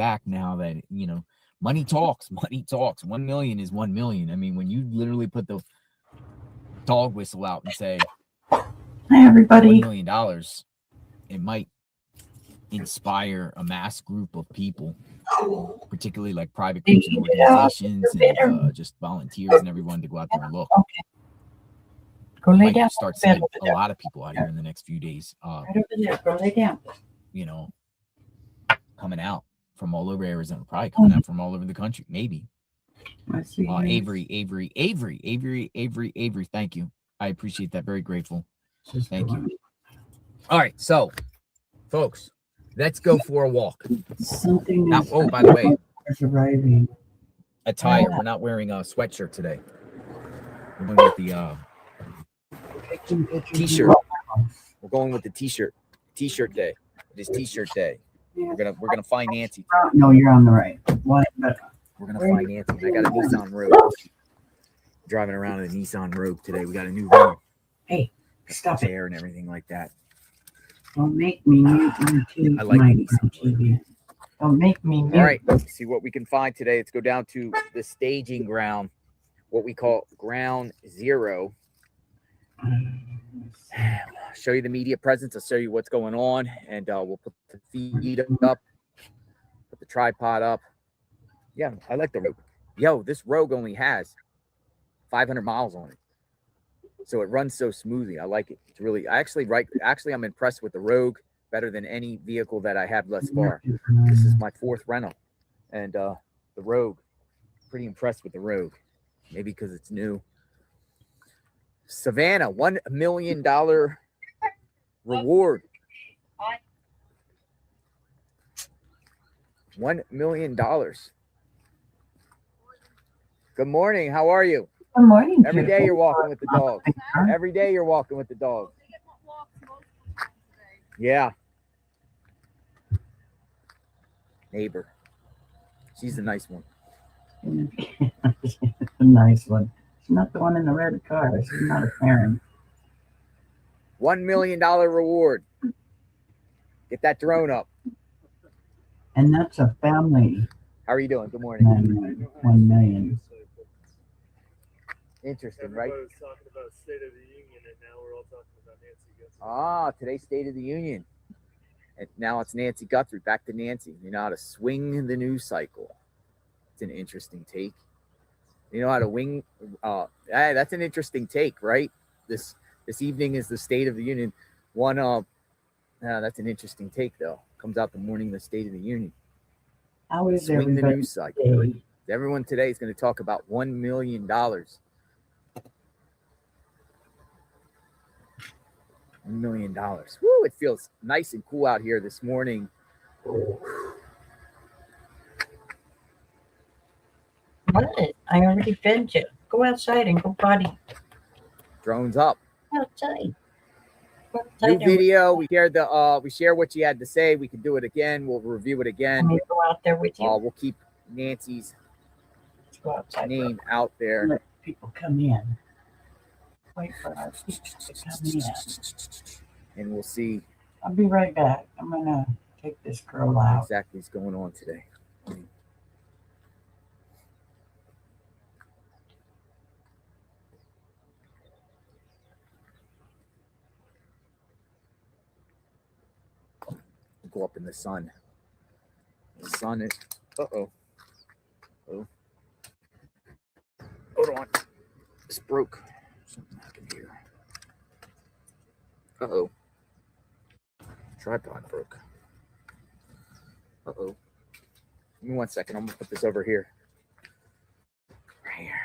back now that, you know, money talks. 1 million is 1 million. I mean, when you literally put the dog whistle out and say, hi, everybody, $1 million, it might inspire a mass group of people, particularly like private groups and organizations and just volunteers and everyone to go out there and look. Okay. Go lay might down. start seeing a lot of people out here in the next few days. Right over there. Go lay down. You know, coming out from all over Arizona, probably coming out from all over the country, maybe. Avery. Thank you. I appreciate that. Very grateful. Thank you. All right, so, folks, let's go for a walk. Something. Now, oh, by the way, arriving. attire. We're not wearing a sweatshirt today. We're going with the t-shirt. We're going with the t-shirt. T-shirt day. It is t-shirt day. We're gonna find Nancy. No, you're on the right. What? We're gonna find Nancy. I got a Nissan Rogue. Driving around in a Nissan Rogue today. We got a new Rogue. Hey, stop it. Chair and everything like that. Don't make me mute my TV. I like the Nissan TV. Don't make me mute. All right, let's see what we can find today. Let's go down to the staging ground, what we call ground zero. Show you the media presence. I'll show you what's going on, and we'll put the feed up, put the tripod up. Yeah, I like the Rogue. Yo, this Rogue only has 500 miles on it, so it runs so smoothly. I like it. It's really, actually, I'm impressed with the Rogue better than any vehicle that I have thus far. This is my 4th rental, and the Rogue, pretty impressed with the Rogue. Maybe because it's new. Savannah, $1 million reward. $1 million. Good morning. How are you? Good morning. Every day you're walking with the dog. Every day you're walking with the dog. Yeah. Neighbor. She's the nice one. The nice one. She's not the one in the red car. She's not a Karen. $1 million reward. Get that drone up. And that's a family. How are you doing? Good morning. 1 million. Interesting, right? Everybody was talking about State of the Union, and now we're all talking about Nancy Guthrie. Ah, today's State of the Union. And now it's Nancy Guthrie. Back to Nancy. You know how to swing the news cycle. It's an interesting take. You know how to wing. Hey, that's an interesting take, right? This evening is the State of the Union. That's an interesting take, though. Comes out the morning of the State of the Union. How is swing the news cycle? Today? Everyone today is going to talk about $1 million. $1 million. Woo, it feels nice and cool out here this morning. What? I already fed you. Go outside and go potty. Drones up. Outside. New video. We share what you had to say. We can do it again. We'll review it again. Let me go out there with you. We'll keep Nancy's name out there. Let people come in. Wait for us to come in. And we'll see. I'll be right back. I'm gonna take this girl out. What exactly is going on today? Go up in the sun. The sun is. Oh. Hold on. This broke. Something happened here. Tripod broke. Give me 1 second. I'm gonna put this over here. Right here.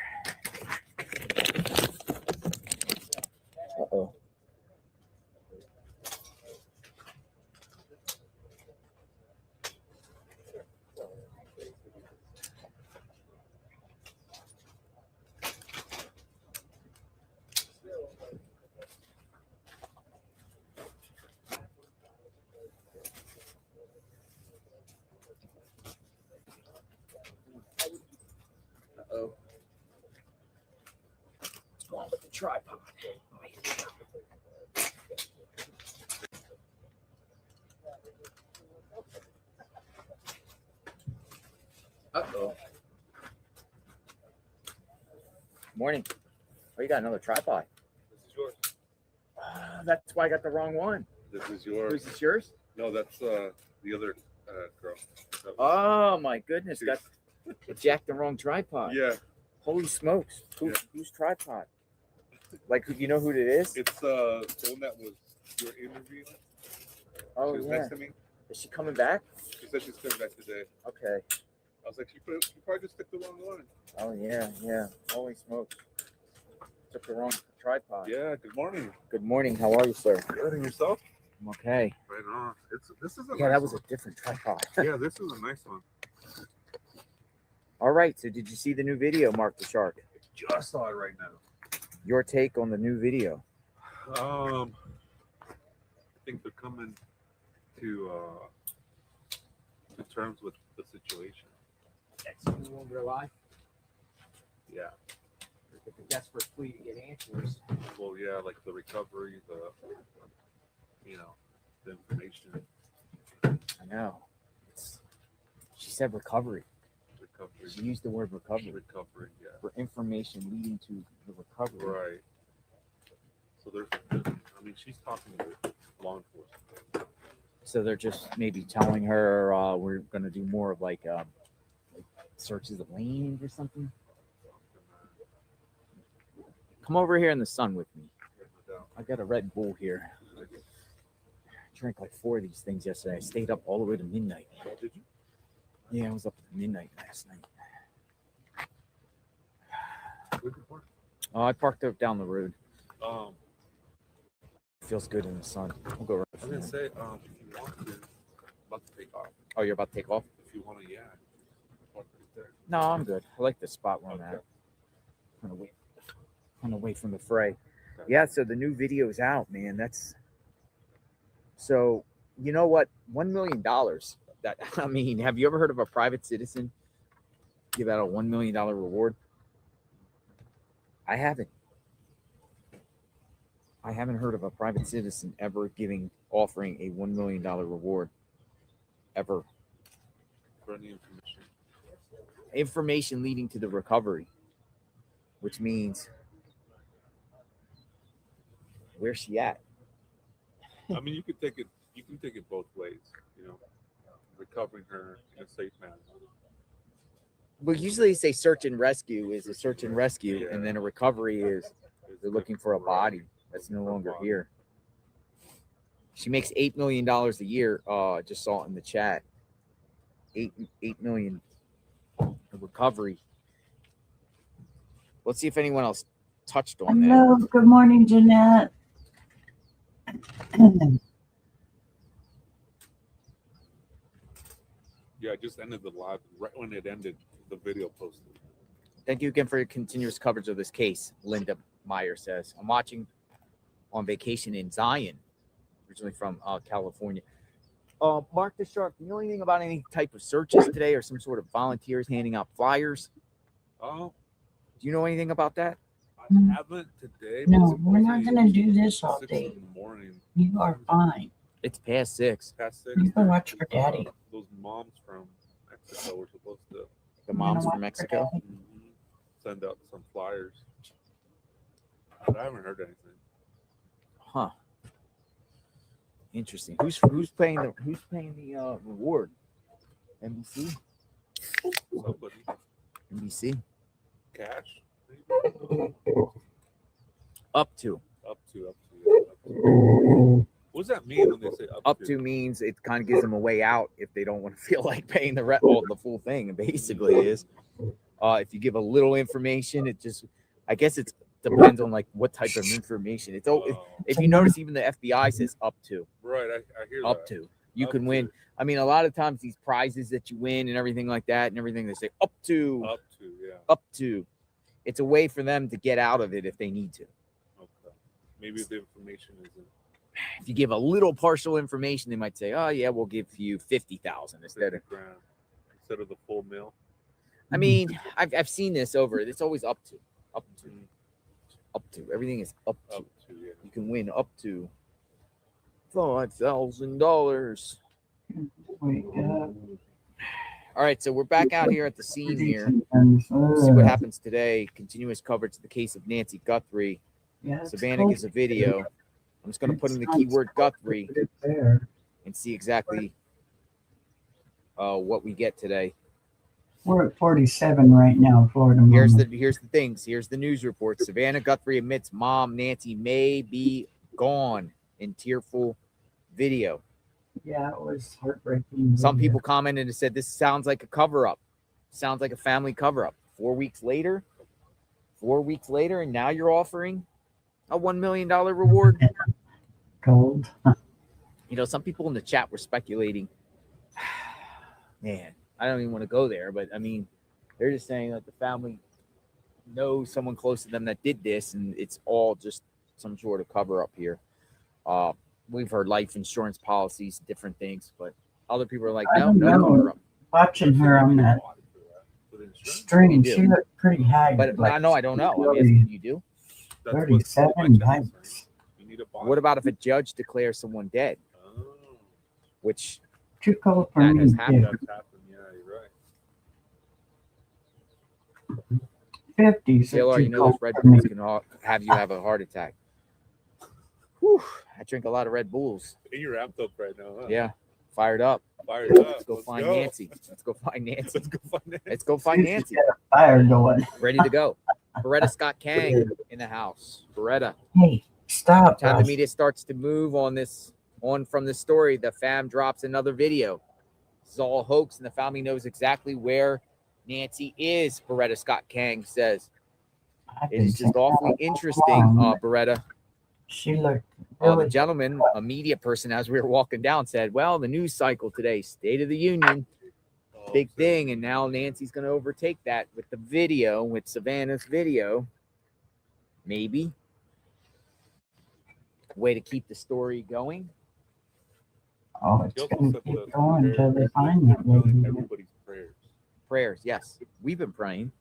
What's going on with the tripod? Uh-oh. Morning. Oh, you got another tripod. This is yours. That's why I got the wrong one. This is yours. Who's this yours? No, that's the other girl. Oh my goodness, got jacked the wrong tripod. Yeah, Holy smokes. Whose tripod? Like, you know who it is? it's the one that was your interview. Oh, She was yeah. next to me. Is she coming back? She said she's coming back today. Okay. I was like, she probably just took the wrong one. Oh, yeah. Holy smokes. Took the wrong tripod. Yeah, good morning. Good morning. How are you, sir? Good, and yourself? I'm okay. Right on. This is a Yeah, nice that was one. a different tripod. Yeah, this is a nice one. All right. So did you see the new video, Mark the Shark? Just saw it right now. Your take on the new video? I think they're coming to terms with the situation. That's no longer alive. Yeah. It's a desperate plea to get answers. Well, yeah, like the recovery, the information. I know. She said recovery. Recovery. She used the word recovery. Recovery, yeah. For information leading to the recovery. Right. So there's I mean, she's talking to law enforcement. So they're just maybe telling her we're going to do more of like searches of lanes or something. Come over here in the sun with me. I got a Red Bull here. I drank like 4 of these things yesterday. I stayed up all the way to midnight. Did you? Yeah, I was up to midnight last night. Where'd you park? Oh, I parked up down the road. Um, Feels good in the sun. We'll go right I was gonna say, if you want to, about to take off. Oh, you're about to take off? If you want to, yeah. Park right there. No, I'm good. I like the spot where I'm Okay. at. Kind of away from the fray. Okay. Yeah, so the new video is out, man. That's so you know what? $1 million. That I mean, have you ever heard of a private citizen give out a $1 million reward? I haven't. I haven't heard of a private citizen ever offering a $1 million reward. Ever. For any information. Information leading to the recovery, which means where's she at? I mean, you can take it both ways. Recovering her in a safe manner. Well, usually they say search and rescue is a search and rescue, Yeah. and then a recovery is they're looking for a body that's no longer here. She makes $8 million a year. I just saw it in the chat. $8 million. A recovery. Let's see if anyone else touched on that. Hello, good morning, Jeanette. Yeah, I just ended the live right when it ended. The video posted. Thank you again for your continuous coverage of this case. Linda Meyer says, I'm watching on vacation in Zion, originally from California. Mark the Shark, do you know anything about any type of searches today or some sort of volunteers handing out flyers? Oh, Do you know anything about that? I haven't today. but No, we're not supposedly gonna do this all 6 day. in the morning. You are fine. It's past 6. Past 6. You can watch your daddy. Those moms from Mexico were supposed to The moms watch from for Mexico. daddy? send out some flyers. But I haven't heard anything. Huh. Interesting. Who's paying the reward? NBC? Somebody. NBC? Cash? Up to. Up to. What does that mean when they say Up to means it kind of gives them a way out if they don't want to feel like paying the full thing. It basically is. If you give a little information, it just, I guess it depends on like what type of information. If you notice, even the FBI says up to. Right, I hear Up that. to. You Up can win. to. I mean, a lot of times these prizes that you win and everything like that and everything, they say up to. Up to, yeah. Up to. It's a way for them to get out of it if they need to. Okay. Maybe the information isn't If you give a little partial information, they might say, "Oh yeah, we'll give you 50,000 instead of." grand instead of the full meal. I mean, I've seen this over. It's always up to, up to, up to. Everything is up to. Up to, yeah. You can win up to $5,000. Wake up. All All right, so we're back out here at the scene here. And, See what happens today. Continuous coverage of the case of Nancy Guthrie. Yeah, it's Savannah cold. gives a video. I'm just going to put in the It's keyword Guthrie there. and see exactly what we get today. We're at 47 right now, Florida. Here's moment. the things. Here's the news report. Savannah Guthrie admits mom Nancy may be gone in tearful video. Yeah, it was heartbreaking. Some people commented and said this sounds like a cover-up. Sounds like a family cover-up. 4 weeks later, and now you're offering a $1 million reward. Cold. You know, some people in the chat were speculating. Man, I don't even want to go there, but I mean, they're just saying that the family knows someone close to them that did this, and it's all just some sort of cover-up here. We've heard life insurance policies, different things, but other people are like, I no, don't no know. cover-up. Watching her on that stream, she looked pretty haggard. But I know, I don't know. I mean, you do. 37 bites. What about if a judge declares someone dead? Which Too cold for that me. has happened. That's happened. Yeah, you're right. 50s. JLR, you know those Red Bulls can have you have a heart attack. Whew, I drink a lot of Red Bulls. And you're amped up right now, huh? Yeah, fired up. Fired up. Let's go find Nancy. Let's go find Nancy. Let's go find Nancy. Let's go find Nancy. Got a fire going. Ready to go. Beretta Scott Kang in the house. Beretta. Hey, stop. Time the Russ. media starts to move on from this story, the fam drops another video. This is all a hoax, and the family knows exactly where Nancy is, Beretta Scott Kang says. I've It been is just saying awfully that interesting, long. Beretta. She looked The really gentleman, a media person, as we were walking down, said, well, the news cycle today, State of the Union, Oh, big thing. And now Nancy's going to overtake that with the video, with Savannah's video. Maybe. Way to keep the story going. Oh, it's She also going to said keep the going until they prayers, find that lady. everybody's prayers. Prayers, yes. We've been praying.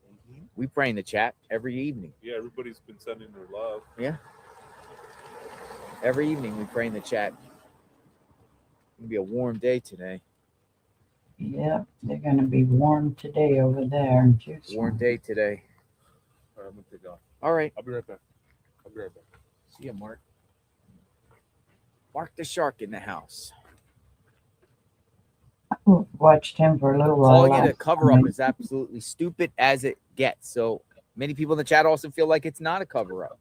We pray in the chat every evening. Yeah, everybody's been sending their love. Every evening we pray in the chat. It's going to be a warm day today. Yep, they're going to be warm today over there in Tucson. Warm day today. All right, I'm gonna take off. All right. I'll be right back. See ya, Mark. Mark the Shark in the house. I watched him for a little while. Calling it a last cover-up night. is absolutely stupid as it gets. So many people in the chat also feel like it's not a cover-up.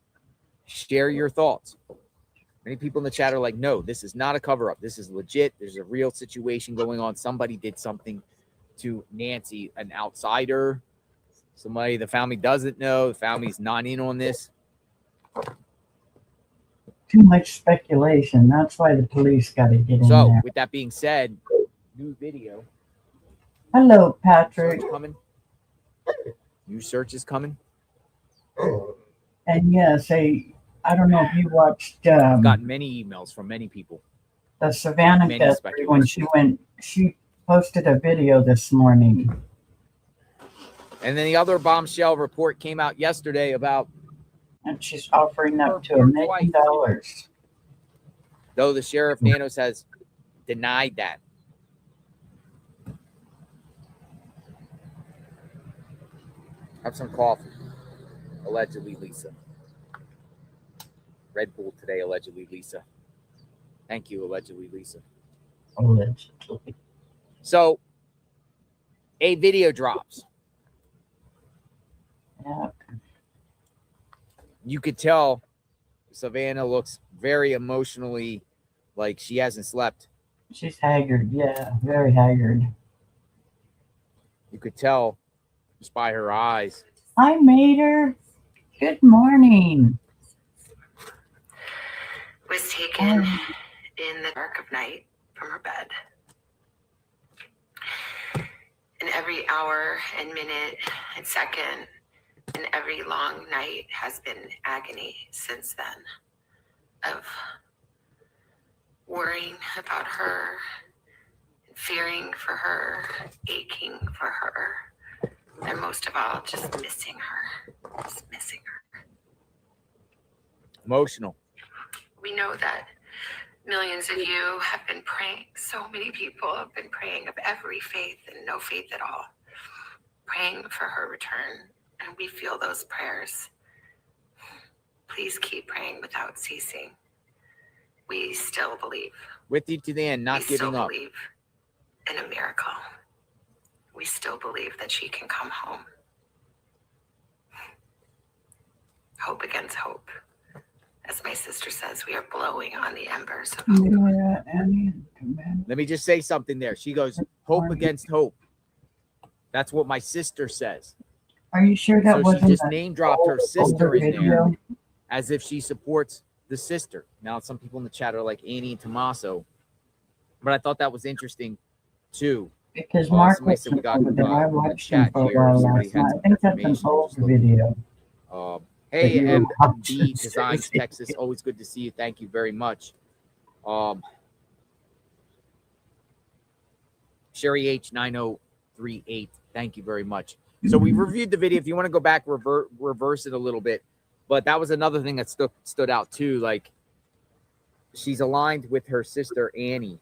Share your thoughts. Many people in the chat are like, no, this is not a cover-up. This is legit. There's a real situation going on. Somebody did something to Nancy, an outsider, somebody the family doesn't know. The family's not in on this. Too much speculation. That's why the police got to get in So there. with that being said, new video. Hello, Patrick. Search coming. New search is coming. And yes, I don't know if you watched I've gotten many emails from many people. the Savannah many Guthrie when she posted a video this morning. And then the other bombshell report came out yesterday about, And she's offering up to $1 million. though the sheriff Nanos has denied that. Have some coffee. Allegedly, Lisa. Red Bull today, allegedly, Lisa. Thank you, allegedly, Lisa. Allegedly. So, a video drops. Yeah. You could tell Savannah looks very emotionally like she hasn't slept. She's haggard. Yeah, very haggard. You could tell just by her eyes. Hi, Mater. Good morning. Was taken in the dark of night from her bed. And every hour and minute and second and every long night has been agony since then of worrying about her, fearing for her, aching for her, and most of all, just missing her. Just missing her. Emotional. We know that Millions of you have been praying. So many people have been praying of every faith and no faith at all, praying for her return. And we feel those prayers. Please keep praying without ceasing. We still believe. With you to the end, not We still giving up. believe in a miracle. We still believe that she can come home. Hope against hope. As my sister says, we are blowing on the embers of hope. Yeah, Annie, command. Let me just say something there. She goes, hope against hope. That's what my sister says. Are you sure that So she wasn't just a name dropped her older sister in there video? as if she supports the sister. Now, some people in the chat are like Annie and Tommaso, but I thought that was interesting too. Because Mark somebody was said we got, over there. I in the watched him chat for a here, while somebody last had night. some I think that's an information, old just looking. video. Hey, you were watching, MB Designs, Susie. Texas. Always good to see you. Thank you very much. Sherry H9038. Thank you very much. So we reviewed the video. If you want to go back, reverse it a little bit. But that was another thing that stood out too. Like, she's aligned with her sister Annie,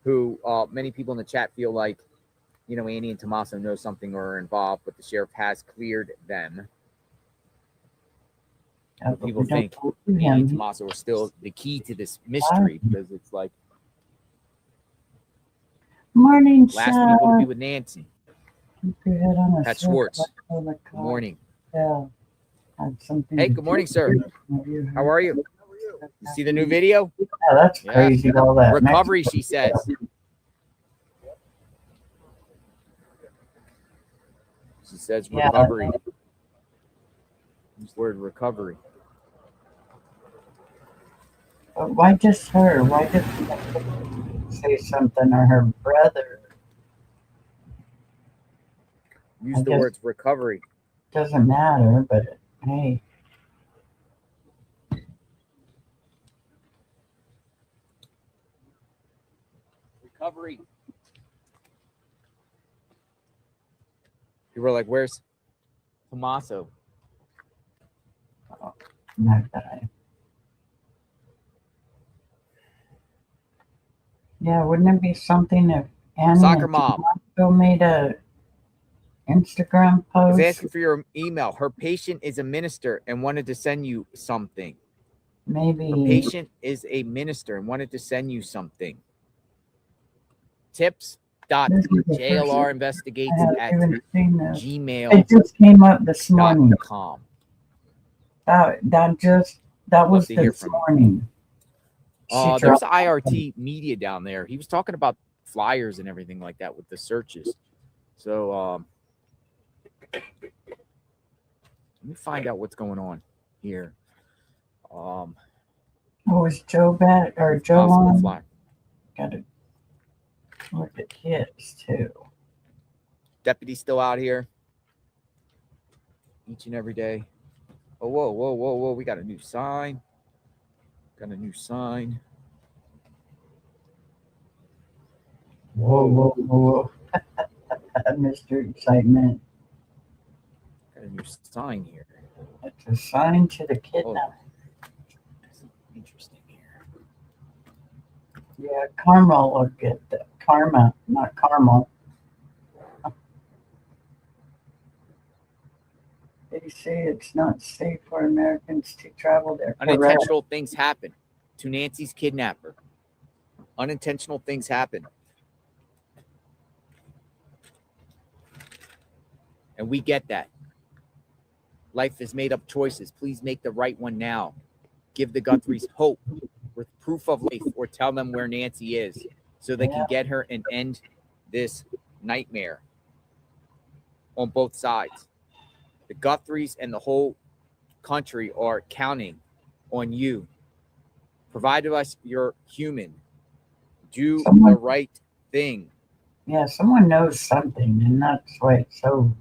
who many people in the chat feel like, you know, Annie and Tommaso know something or are involved, but the sheriff has cleared them. People think Annie and Tommaso are still the key to this mystery, because it's like Morning, last people to Seth. be with Nancy. Keep your head on a Pat swivel Schwartz. like a Good clock. morning. Yeah. Had something Hey, to good morning, do sir. with you. How are you? You see the new video? Yeah, that's Yeah. crazy. All that Recovery, she says. She says Yeah. recovery. Use the word recovery. But why just her? Why did say something, or her brother? Use I the guess- words recovery. Doesn't matter, but hey. Recovery. You were like, where's Tommaso? Not that I. Yeah, wouldn't it be something if Annie Soccer and mom Tommaso made a Instagram is post? asking for your email. Her patient is a minister and wanted to send you something. Maybe. Her patient is a minister and wanted to send you something. Tips.jlrinvestigates I haven't at even seen this. It gmail.com. just came up this morning. That was to hear this from you. morning. She There's dropped- IRT media down there. He was talking about flyers and everything like that with the searches. So let me find out what's going on here. was Joe back or Joe Possible on? flyer. Gotta look at kids too. Deputy still out here each and every day. Oh, whoa. We got a new sign. Whoa. Mr. Excitement. Got a new sign here. It's a sign to the Hold kidnap. on. Interesting here. Yeah, Karma look at that. Karma, not Caramel. They say it's not safe for Americans to travel there. Correct. Unintentional things happen to Nancy's kidnapper. Unintentional things happen. And we get that. Life is made up choices. Please make the right one now. Give the Guthries hope with proof of life, or tell them where Nancy is so they can get her and end this nightmare on both sides. The Guthries and the whole country are counting on you. Provide us your human. Do the right thing. Yeah, someone knows something, and that's why it's so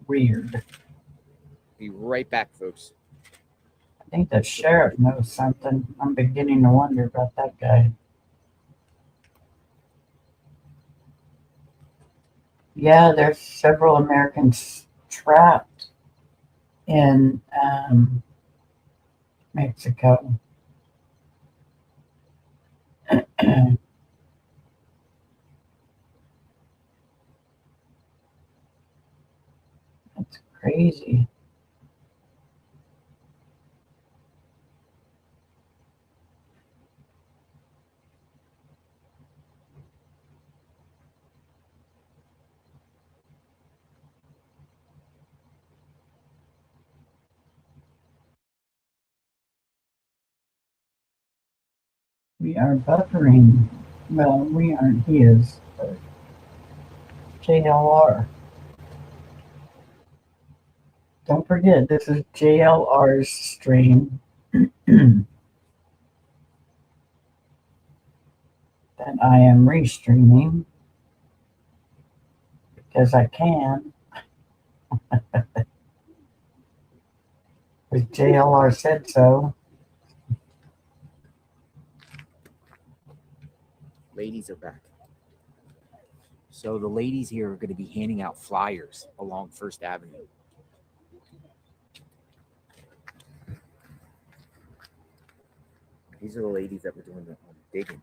weird. Be right back, folks. I think the sheriff knows something. I'm beginning to wonder about that guy. Yeah, there's several Americans trapped in Mexico. That's crazy. We are buffering. Well, we aren't. He is. But JLR. Don't forget, this is JLR's stream that I am restreaming because I can. Because JLR said so. Ladies are back. So the ladies here are going to be handing out flyers along First Avenue. These are the ladies that were doing the digging.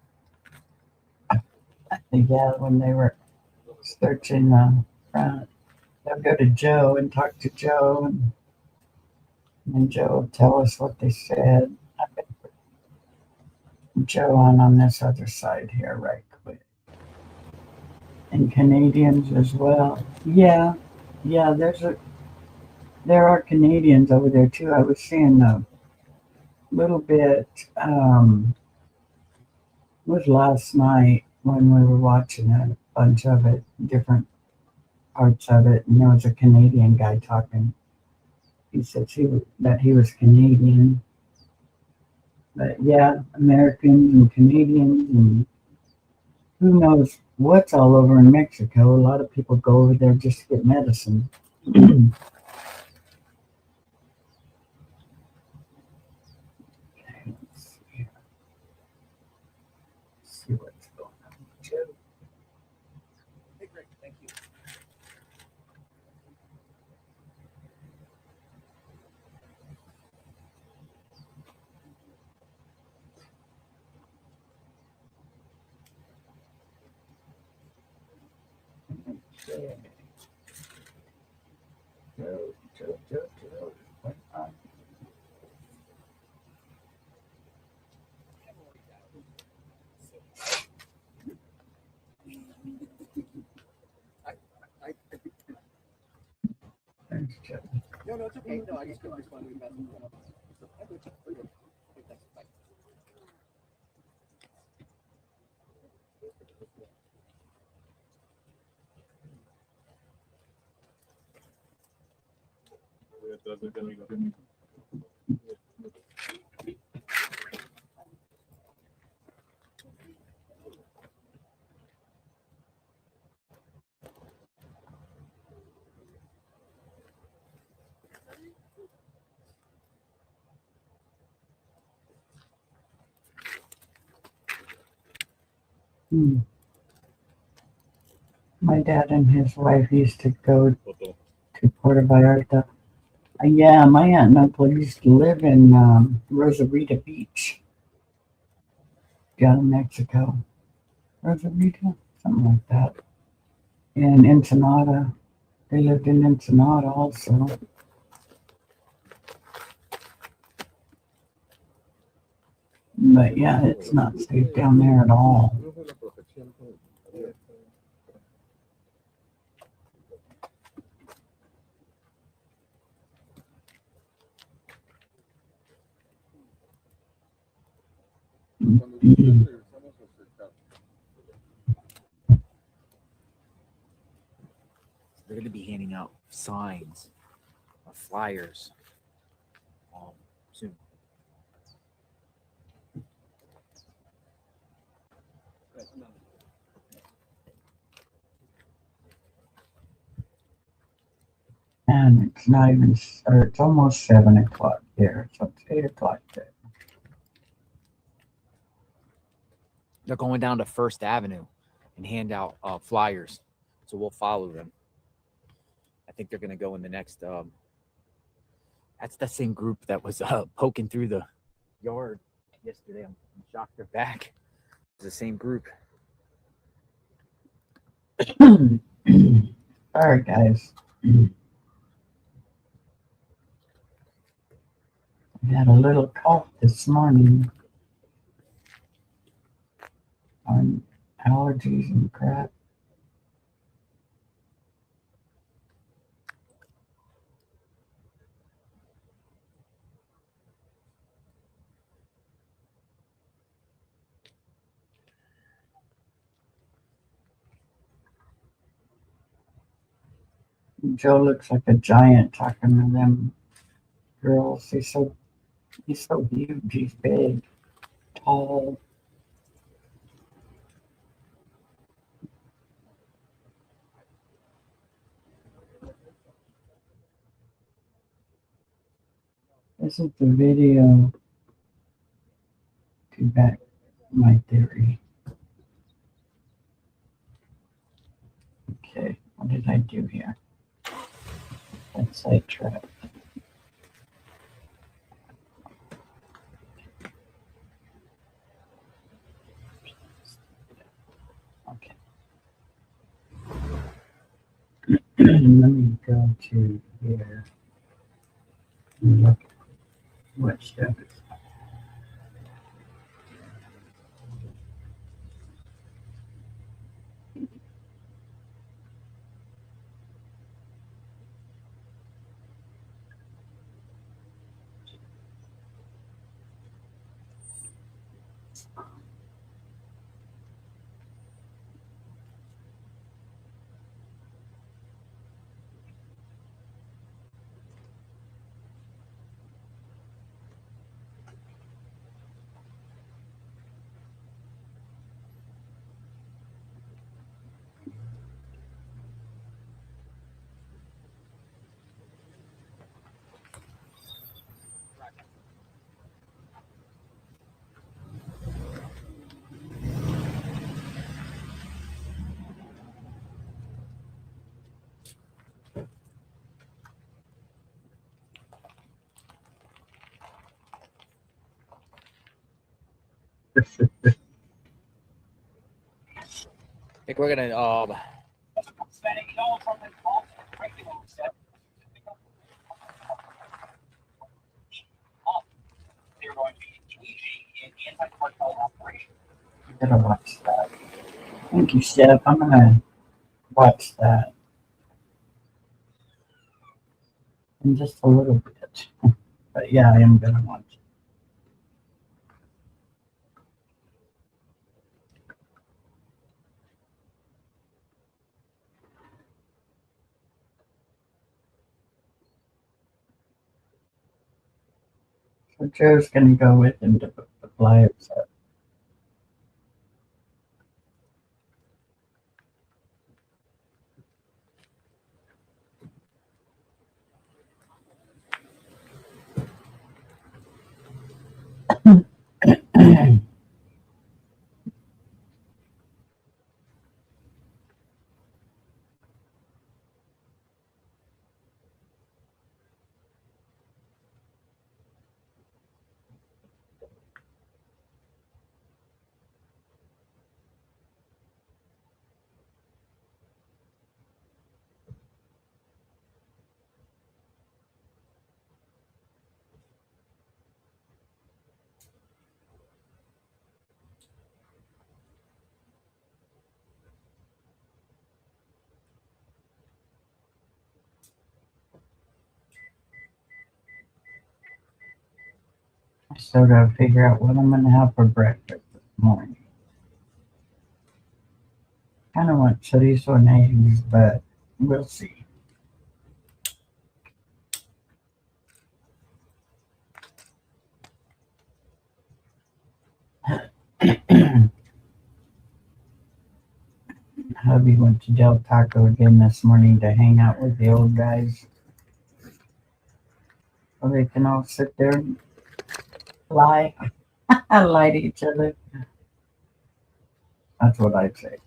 Yeah, when they were searching the front, they'll go to Joe and talk to Joe, and Joe will tell us what they said. I've been putting Joe on this other side here right quick. And Canadians as well. Yeah, there are Canadians over there too. I was seeing a little bit was last night when we were watching a bunch of it, different parts of it, and there was a Canadian guy talking. He said that he was Canadian. But yeah, Americans and Canadians and who knows what's all over in Mexico. A lot of people go over there just to get medicine. Okay, let's see what's going on with Joe. Hey, Greg, thank you. Joe. What on? Thanks, Joe. No, it's okay. No, I just couldn't respond to your message. My dad and his wife used to go to Puerto Vallarta. Yeah, my aunt and uncle used to live in Rosarita Beach, down in Mexico. Rosarita, something like that. In Ensenada, they lived in Ensenada also. But yeah, it's not safe down there at all. They're going to be handing out signs or flyers soon. And it's not even, or it's almost 7 o'clock there, so it's 8 o'clock there. They're going down to First Avenue and hand out flyers. So we'll follow them. I think they're going to go in the next. That's the same group that was poking through the yard yesterday. I'm shocked they're back. the same group. Sorry, guys. We had a little cough this morning on allergies and crap. Joe looks like a giant talking to them girls. He's so huge. He's big, tall. This is the video to back my theory. Okay, what did I do here? That's sidetrack. Okay. Let me go to here and look at what stuff is. I think we're gonna I'm gonna watch that. Thank you, Steph. I'm gonna watch that in just a little bit. But yeah, I am gonna watch it. So Joe's gonna go with him to put the flyers up. I still gotta figure out what I'm gonna have for breakfast this morning. Kind of want chorizo and eggs, but we'll see. Hubby went to Del Taco again this morning to hang out with the old guys. So they can all sit there and lie to each other. That's what I'd say.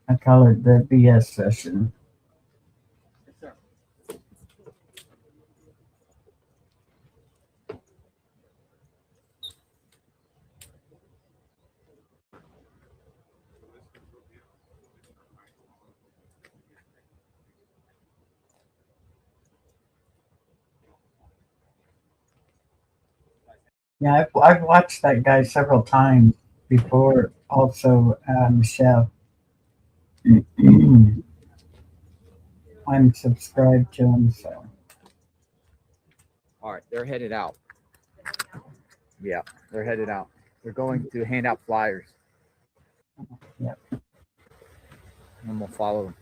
I call it the BS session. Yeah, I've watched that guy several times before. Also, Chef. I'm subscribed to him, so All right, they're headed out. Yeah, they're headed out. They're going to hand out flyers. Yep. And we'll follow them.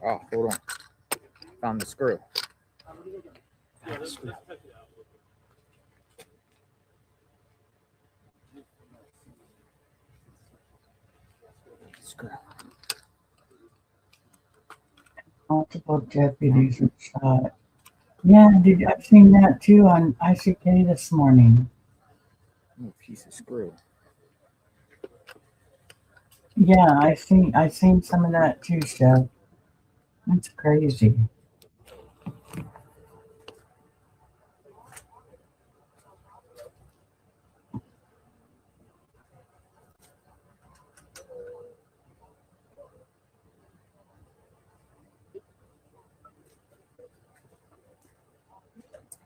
Oh, hold on. Found the screw. Found the screw. Screw. multiple deputies were shot. Yeah, I've seen that too on ICK this morning. Oh, piece of screw. Yeah, I seen some of that too, Chef. That's crazy.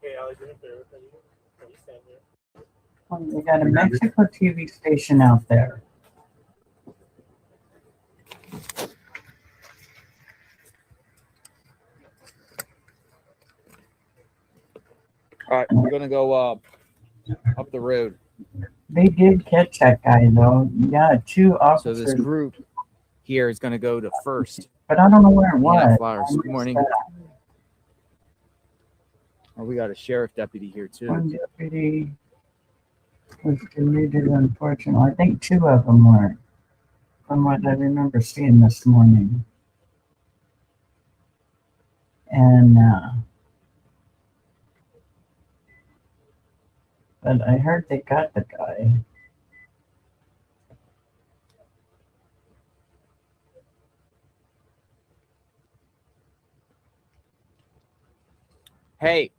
Hey, Alexander, can you stand there? Oh, they got a Mexico TV station out there. All right, we're gonna go up the road. They did catch that guy though. Yeah, two So officers. this group here is gonna go to first. But I don't know where it Hand was. out flyers. Good morning. Oh, we got a sheriff deputy here too. One deputy was deleted, unfortunately. I think two of them were, from what I remember seeing this morning. And but I heard they got the guy. Hey,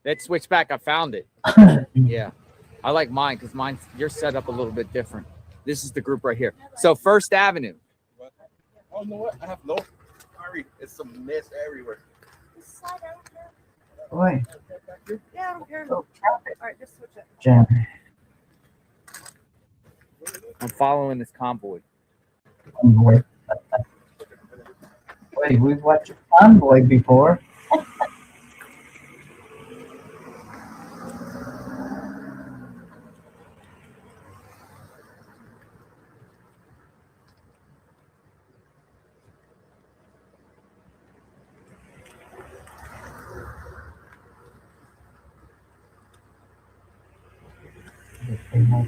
that switchback, I found it. Yeah, I like mine because mine's you're set up a little bit different. This is the group right here. So First Avenue. Oh, you know what? I have no. Sorry, it's a mess everywhere. Boy, Yeah, I don't care. oh, traffic All right, just switch it. jam. I'm following this convoy. Convoy. Wait, we've watched Convoy before.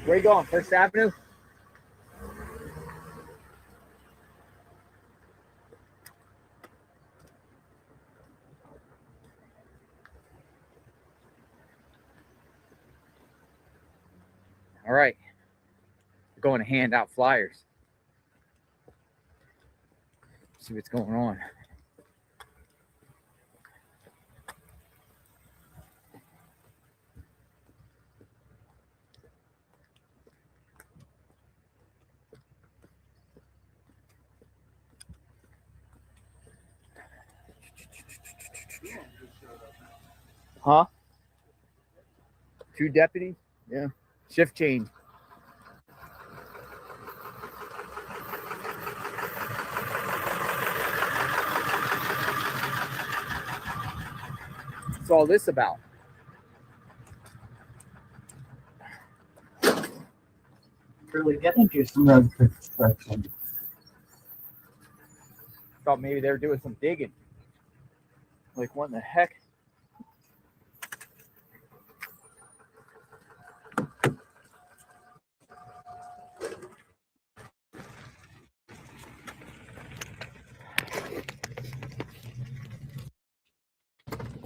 Where you going? First Avenue? All right. We're going to hand out flyers. See what's going on. Huh? Two deputies? Yeah. Shift change. What's all this about? Really getting to some road construction. Thought maybe they were doing some digging. Like, what in the heck?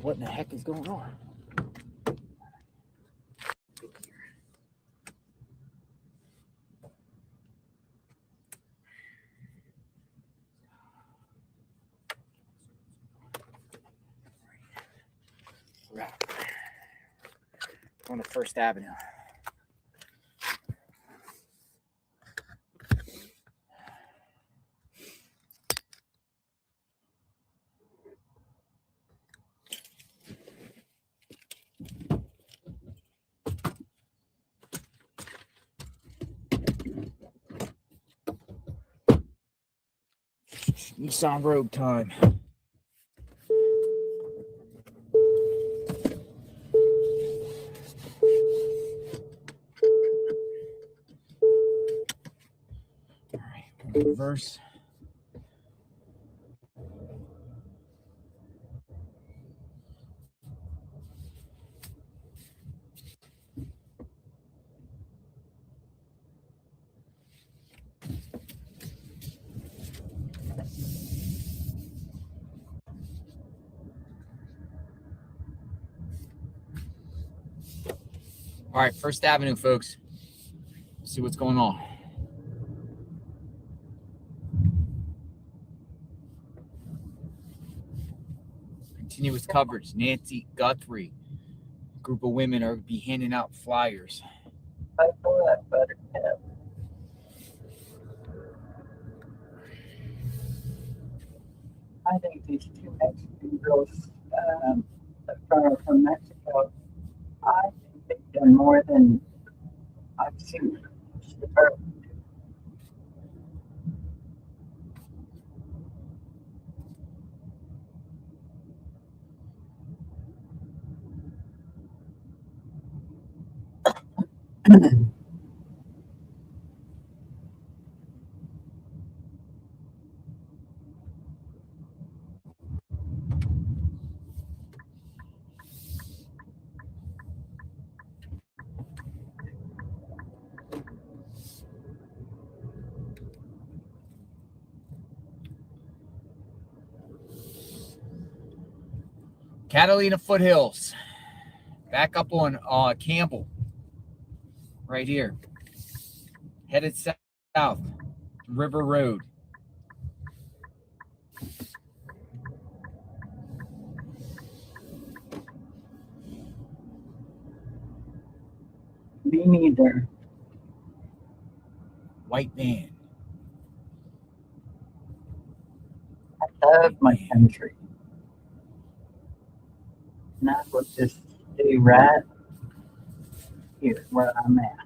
What in the heck is going on? On the First Avenue. Nissan Rogue time. All right, reverse. All right, First Avenue, folks. See what's going on. Continuous coverage. Nancy Guthrie. A group of women are be handing out flyers. I saw that buttercup. I think these two Mexican girls from Mexico, I think they've done more than I've seen. Catalina Foothills. Back up on Campbell. Right here. Headed south. River Road. Me neither. White van. I love my country. And I will just stay right here where I'm at.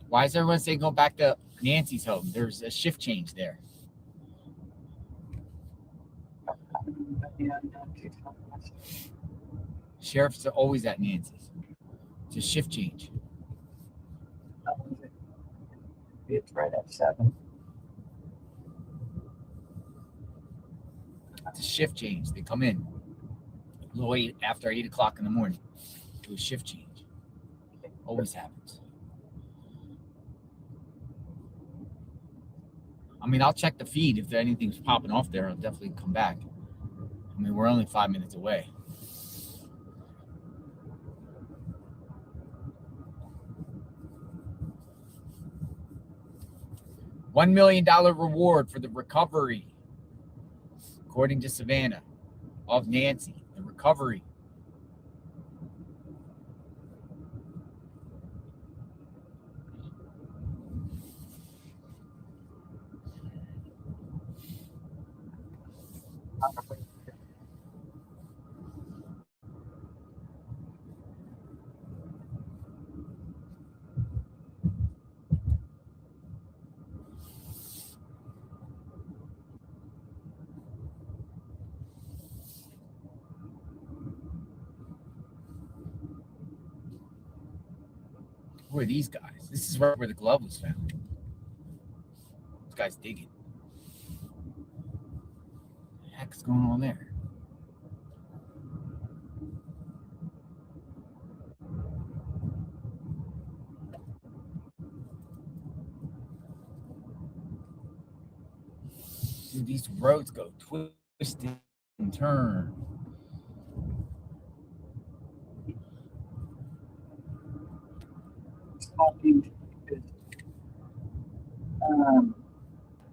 Why is everyone saying go back to Nancy's home? There's a shift change there. Sheriff's are always at Nancy's. It's a shift change. It's right at 7. It's a shift change. They come in a little late after 8 o'clock in the morning. Do a shift change. Always happens. I mean, I'll check the feed if anything's popping off there. I'll definitely come back. I mean, we're only 5 minutes away. $1 million reward for the recovery, according to Savannah, of Nancy. The recovery. Who are these guys? This is right where the glove was found. This guy's digging. What the heck's going on there? Dude, these roads go twisted and turn. Talking to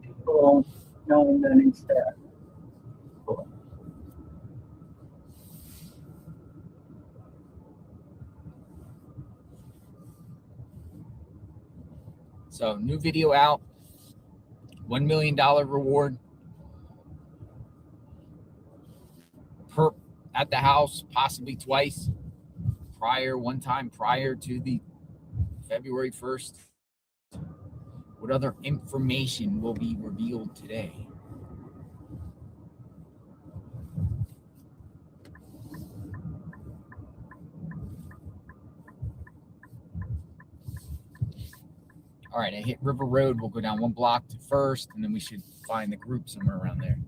people knowing that he's there. So, new video out. $1 million reward per at the house, possibly twice. one time prior to the February 1st. What other information will be revealed today? All right, I hit River Road. We'll go down one block to First, and then we should find the group somewhere around there.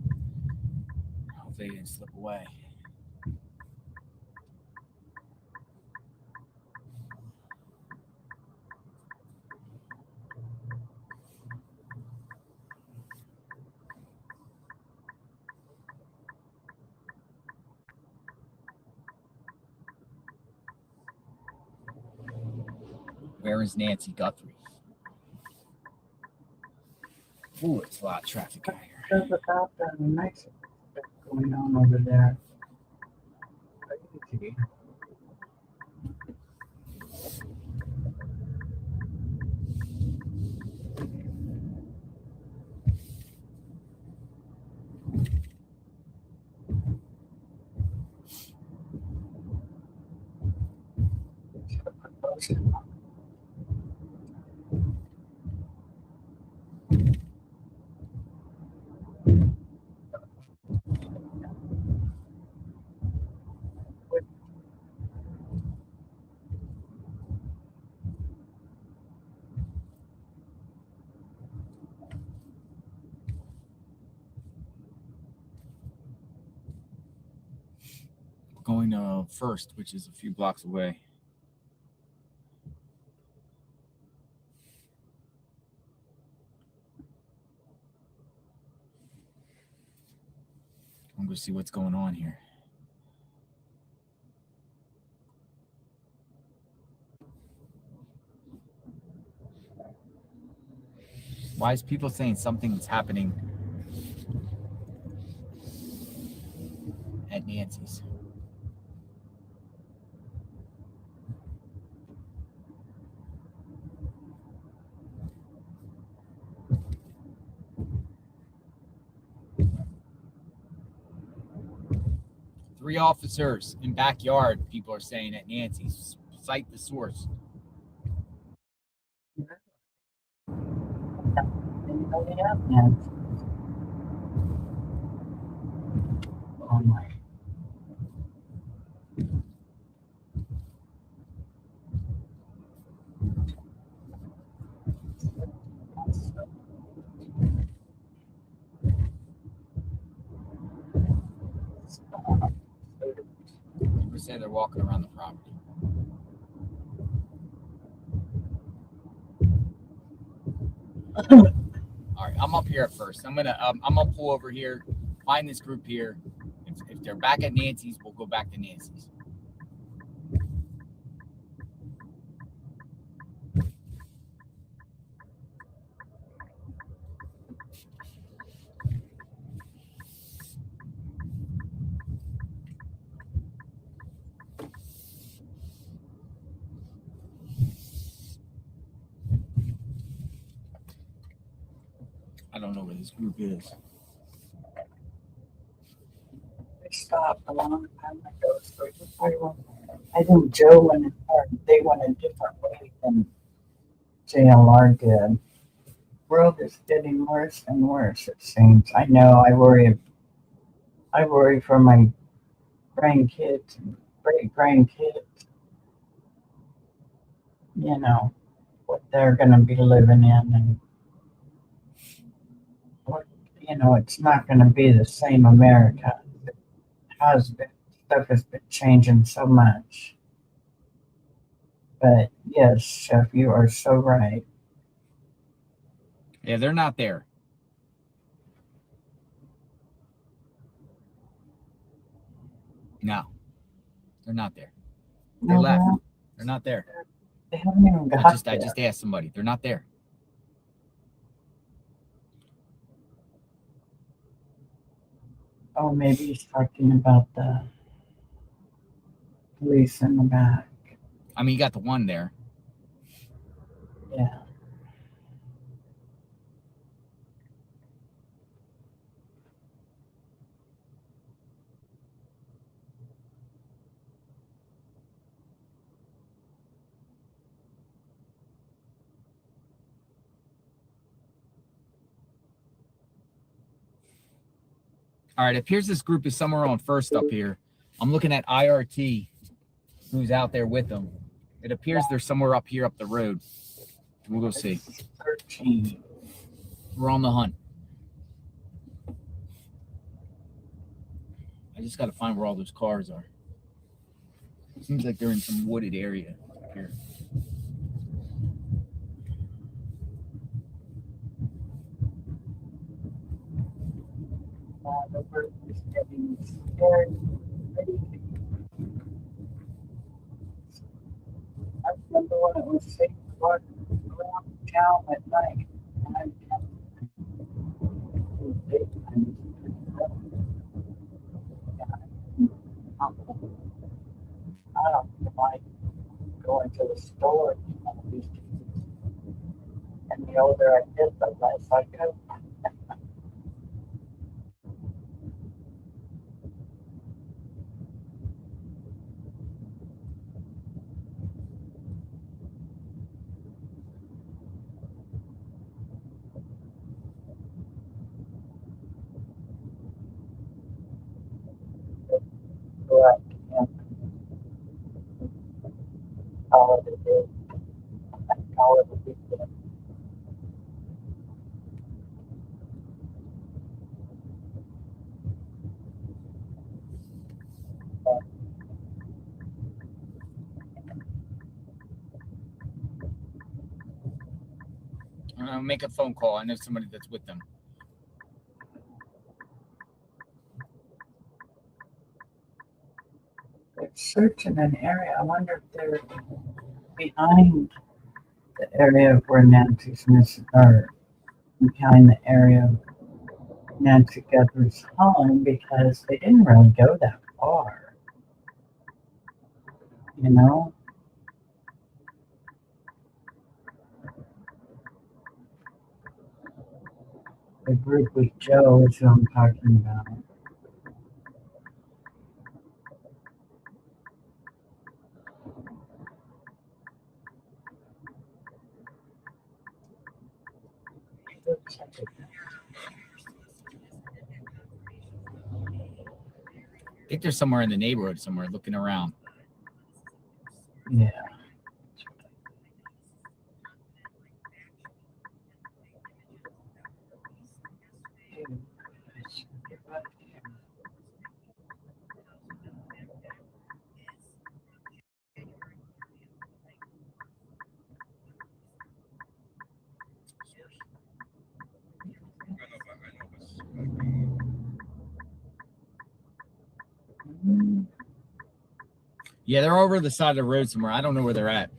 Hopefully they didn't slip away. Where is Nancy Guthrie? Ooh, it's a lot of traffic out here. There's about the Mexican stuff going on over there. Crazy. Going to First, which is a few blocks away. I'm going to see what's going on here. Why is people saying something's happening at Nancy's? Three officers in backyard, people are saying at Nancy's. Cite the source. Anybody else, man? Oh my. People say they're walking around the property. All right, I'm up here at First. I'm gonna pull over here, find this group here. If they're back at Nancy's, we'll go back to Nancy's. I don't know where this group is. They stopped a long time ago, so I think Joe went, or they went a different way than JLR did. World is getting worse and worse, it seems. I know I worry for my grandkids and great grandkids. You know, what they're gonna be living in and what, you know, it's not gonna be the same America. It has been. Stuff has been changing so much. But yes, Chef, you are so right. Yeah, they're not there. No, they're not there. They No, left. They're not there. they haven't even got I there. just asked somebody. They're not there. Oh, maybe he's talking about the police in the back. I mean, you got the one there. Yeah. All right, it appears this group is somewhere on First up here. I'm looking at IRT, who's out there with them. It appears they're somewhere up here up the road. We'll go see. 13. We're on the hunt. I just got to find where all those cars are. Seems like they're in some wooded area up here. The group is getting scared. I remember when it was safe to walk around town at night. And I don't like going to the store on these days. And the older I get, the less I go. Go out and call it a day. Call it a weekend. Make a phone call. I know somebody that's with them. They're searching an area. I wonder if they're behind the area where Nancy's missing, or behind the area of Nancy Guthrie's home, because they didn't really go that far. You know? The group with Joe is who I'm talking about. I think they're somewhere in the neighborhood somewhere looking around. Yeah. Yeah, they're over the side of the road somewhere. I don't know where they're at.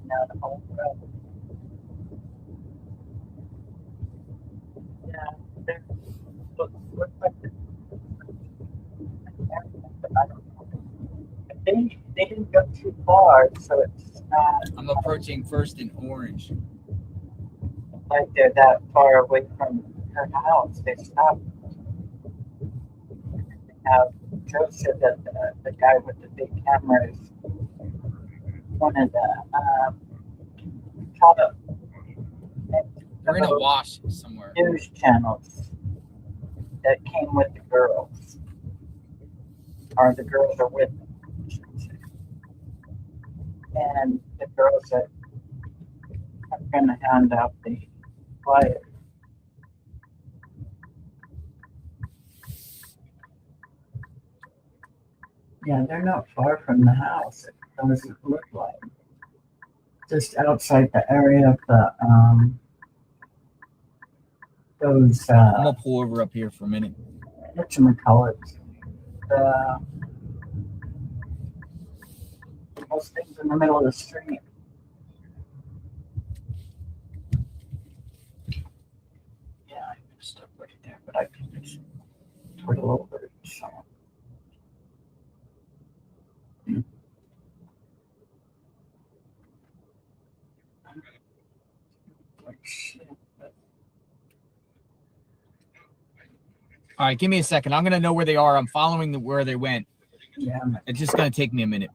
Now the whole road. Yeah, they're look like the, I don't know. They didn't go too far, so it's not I'm approaching First and Orange. like they're that far away from her house. They stopped. Joe said that the guy with the big camera is one of the top They're in a wash somewhere. news channels that came with the girls, or the girls are with them, I should say. And the girls that are going to hand out the flyer. Yeah, they're not far from the house. It doesn't look like. Just outside the area of the those I'm gonna pull over up here for a minute. whatchamacallits, those things in the middle of the street. put a little bit of salt. Like shit. All right, give me a second. I'm gonna know where they are. I'm following where they went. Yeah, It's just gonna take me a minute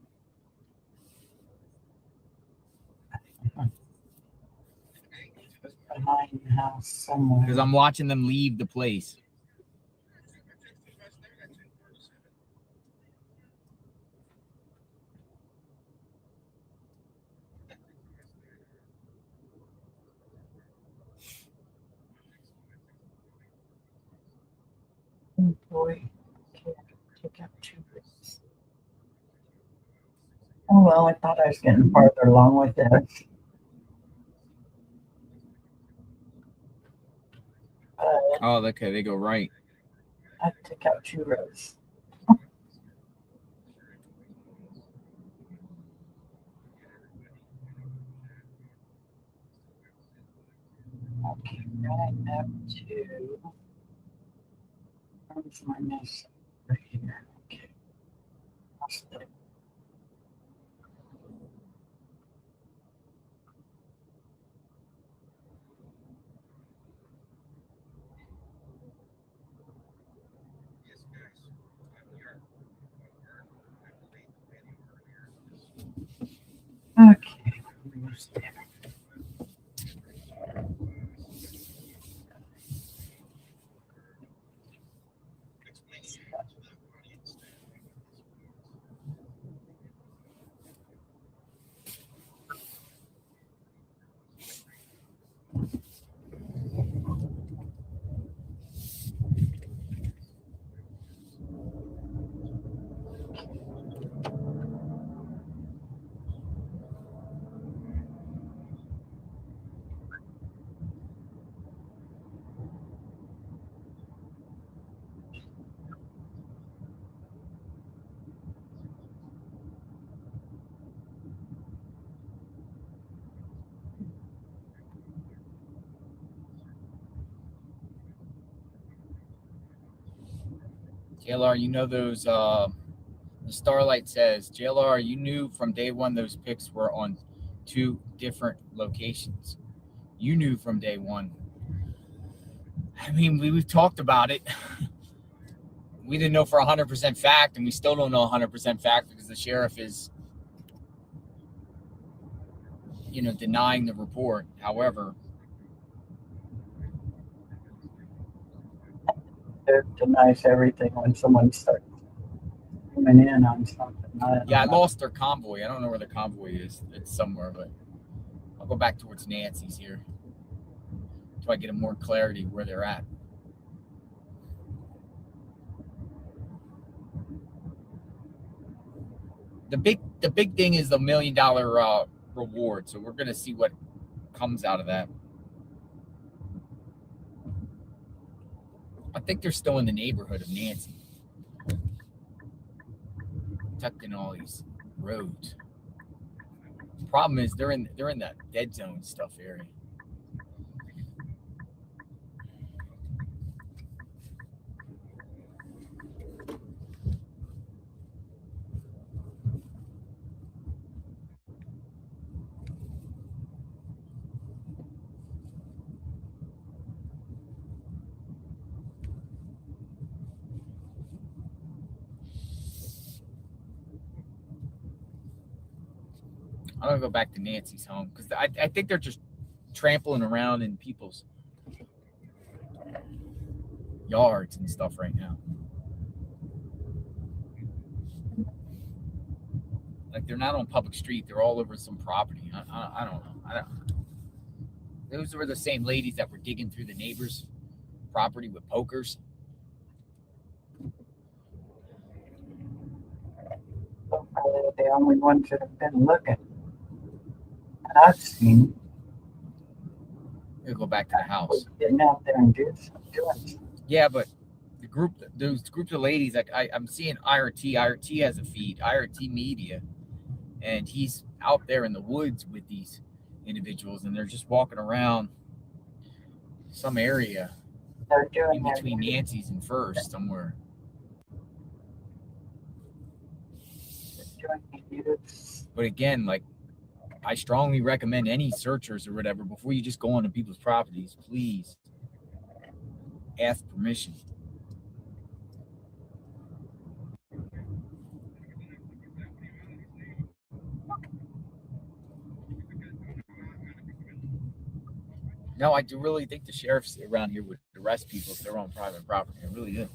behind the house somewhere. because I'm watching them leave the place. Oh boy, can't take up 2 weeks. Oh well, I thought I was getting farther along with this. Oh, okay, they go right. I took out 2 rows. Okay, right up to. Where's my mess? Right here. Okay. That's it. Okay. Where's that? JLR, you know those. The Starlight says, JLR, you knew from day one those pics were on 2 different locations. You knew from day one. I mean, we've talked about it. We didn't know for 100% fact, and we still don't know 100% fact because the sheriff is, denying the report. However, It denies everything when someone starts coming in on something. I lost their convoy. I don't know where the convoy is. It's somewhere, but I'll go back towards Nancy's here until I get a more clarity where they're at. The big thing is the $1 million reward. So we're gonna see what comes out of that. I think they're still in the neighborhood of Nancy, tucked in all these roads. Problem is they're in that dead zone stuff area. I'm gonna go back to Nancy's home because I think they're just trampling around in people's yards and stuff right now. Like they're not on public street; they're all over some property. I don't know. Those were the same ladies that were digging through the neighbor's property with pokers. The only ones that have been looking. And I've seen. We'll go back to the house. Getting out there and doing something. Yeah, but those groups of ladies, like I'm seeing IRT. IRT has a feed, IRT Media, and he's out there in the woods with these individuals, and they're just walking around some area They're doing in between Nancy's and First somewhere. It's, But again, like, I strongly recommend any searchers or whatever, before you just go onto people's properties, please ask permission. No, I do really think the sheriffs around here would arrest people if they're on private property. I really do.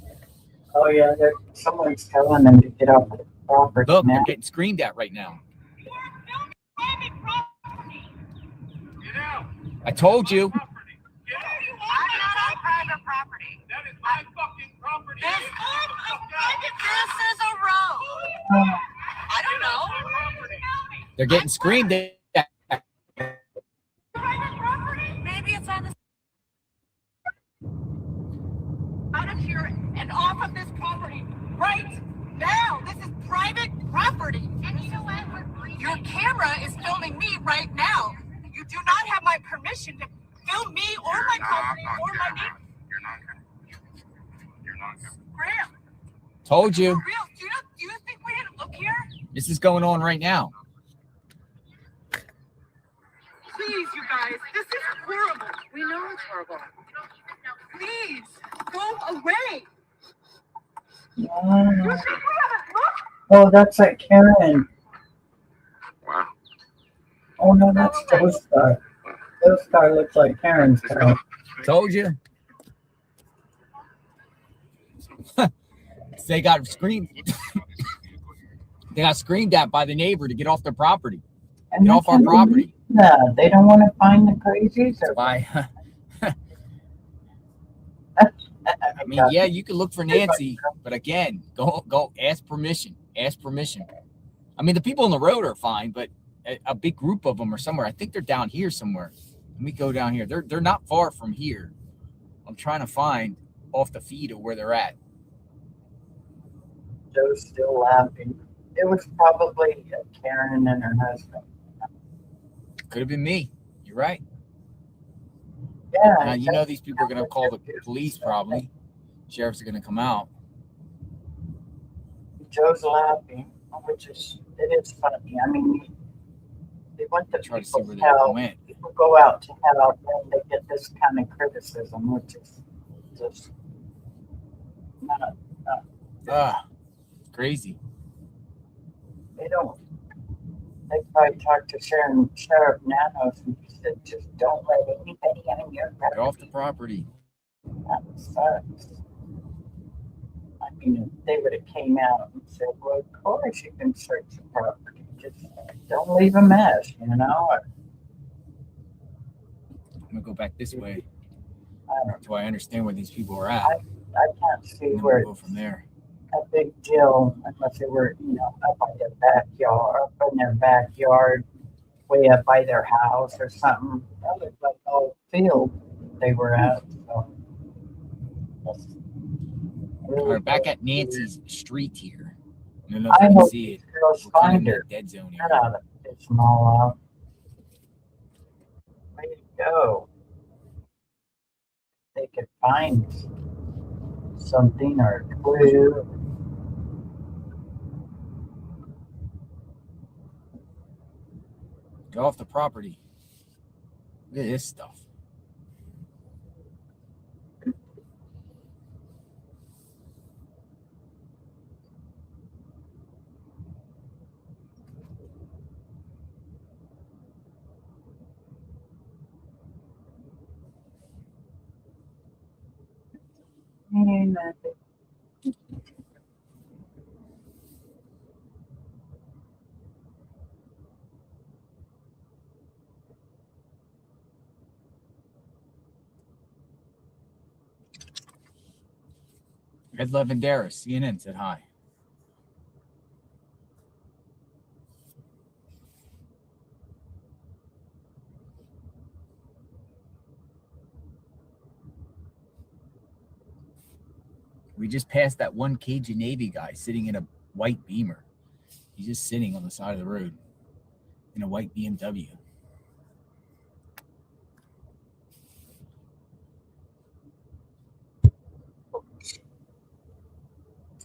oh yeah, someone's telling them to get off the property Look, now. they're getting screamed at right now. I told you. I'm not on private property. That is my fucking property. This is a road. I don't know. They're getting screamed at. Private property? Maybe it's on the out of here and off of this property right now. This is private property. And you know what? Your camera is filming me right now. You do not have my permission to film me or my property or my neighbor. You're not. Graham, Told for you. real, do you think we didn't look here? This is going on right now. Please, you guys, this is horrible. We know it's horrible. Please, go away. You Yeah. think we haven't looked? Oh, that's like Karen. Wow. Oh no, that's Joe's car. Joe's car looks like Karen's car. Told you. They got screamed. They got screamed at by the neighbor to get off their property. And Get off our property. Yeah, they don't want to find the crazies. That's why. I I mean, yeah, you can look for Nancy, but again, go ask permission. Ask permission. I mean, the people on the road are fine, but a big group of them are somewhere. I think they're down here somewhere. Let me go down here. They're not far from here. I'm trying to find off the feed of where they're at. Joe's still laughing. It was probably Karen and her husband. Could have been me. You're right. Yeah. You know these people are going to call the police probably. Sheriffs are going to come out. Joe's laughing, which is funny. I mean, they want the Try to see people's where they help. went. People go out to help, and they get this kind of criticism, which is just not. Crazy. They don't. They probably talked to Sheriff Nanos, and he said, "Just don't let anybody on your Get off the property." property. That sucks. I mean, if they would have came out and said, "Well, of course you can search the property. Just don't leave a mess," you know. I'm going to go back this way I don't. until I understand where these people are at. I can't see And then where we'll go from there. a big deal unless they were, up by their backyard, up in their backyard, way up by their house or something. That looked like all field they were at. So that's really We're back cool. at Nancy's street here. I don't know if I you can hope see these it. girls We're kind of find in her. the dead zone Get here. out of this all out. Way to go. They could find something or a clue. Get off the property. Look at this stuff. And, Ed Levendaris, CNN said hi. We just passed that one Cajun Navy guy sitting in a white Beamer. He's just sitting on the side of the road in a white BMW.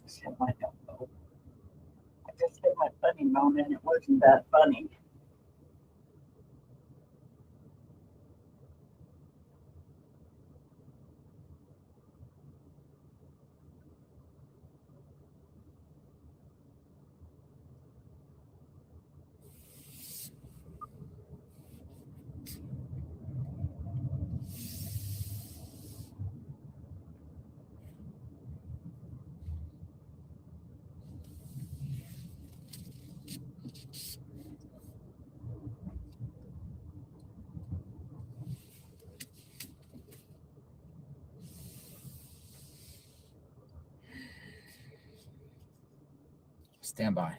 just hit my elbow. I just hit my funny moment. It wasn't that funny. Stand by.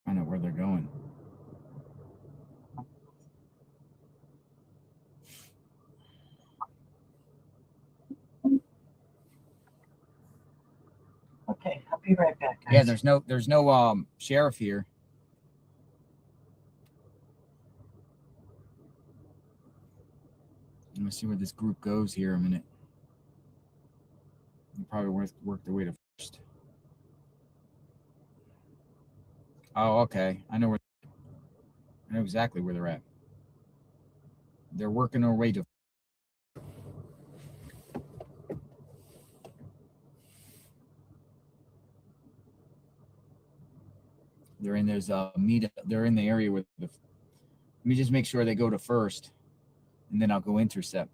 I know where they're going. Okay, I'll be right back, guys. Yeah, there's no sheriff here. Let me see where this group goes here a minute. They'll probably work their way to first. Oh, okay. I know exactly where they're at. They're working their way to. They're in there's meet. They're in the area with the. Let me just make sure they go to first, and then I'll go intercept.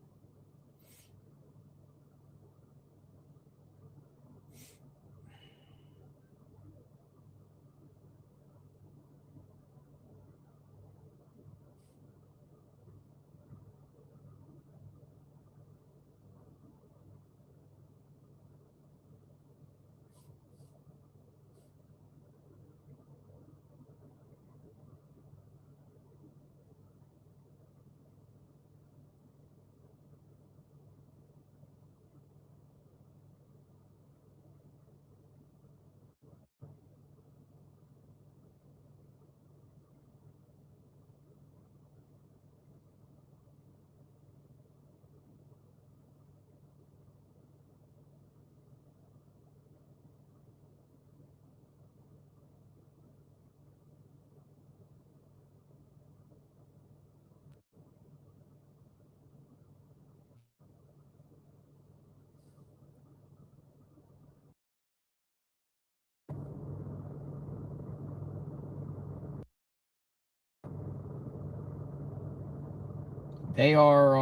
They are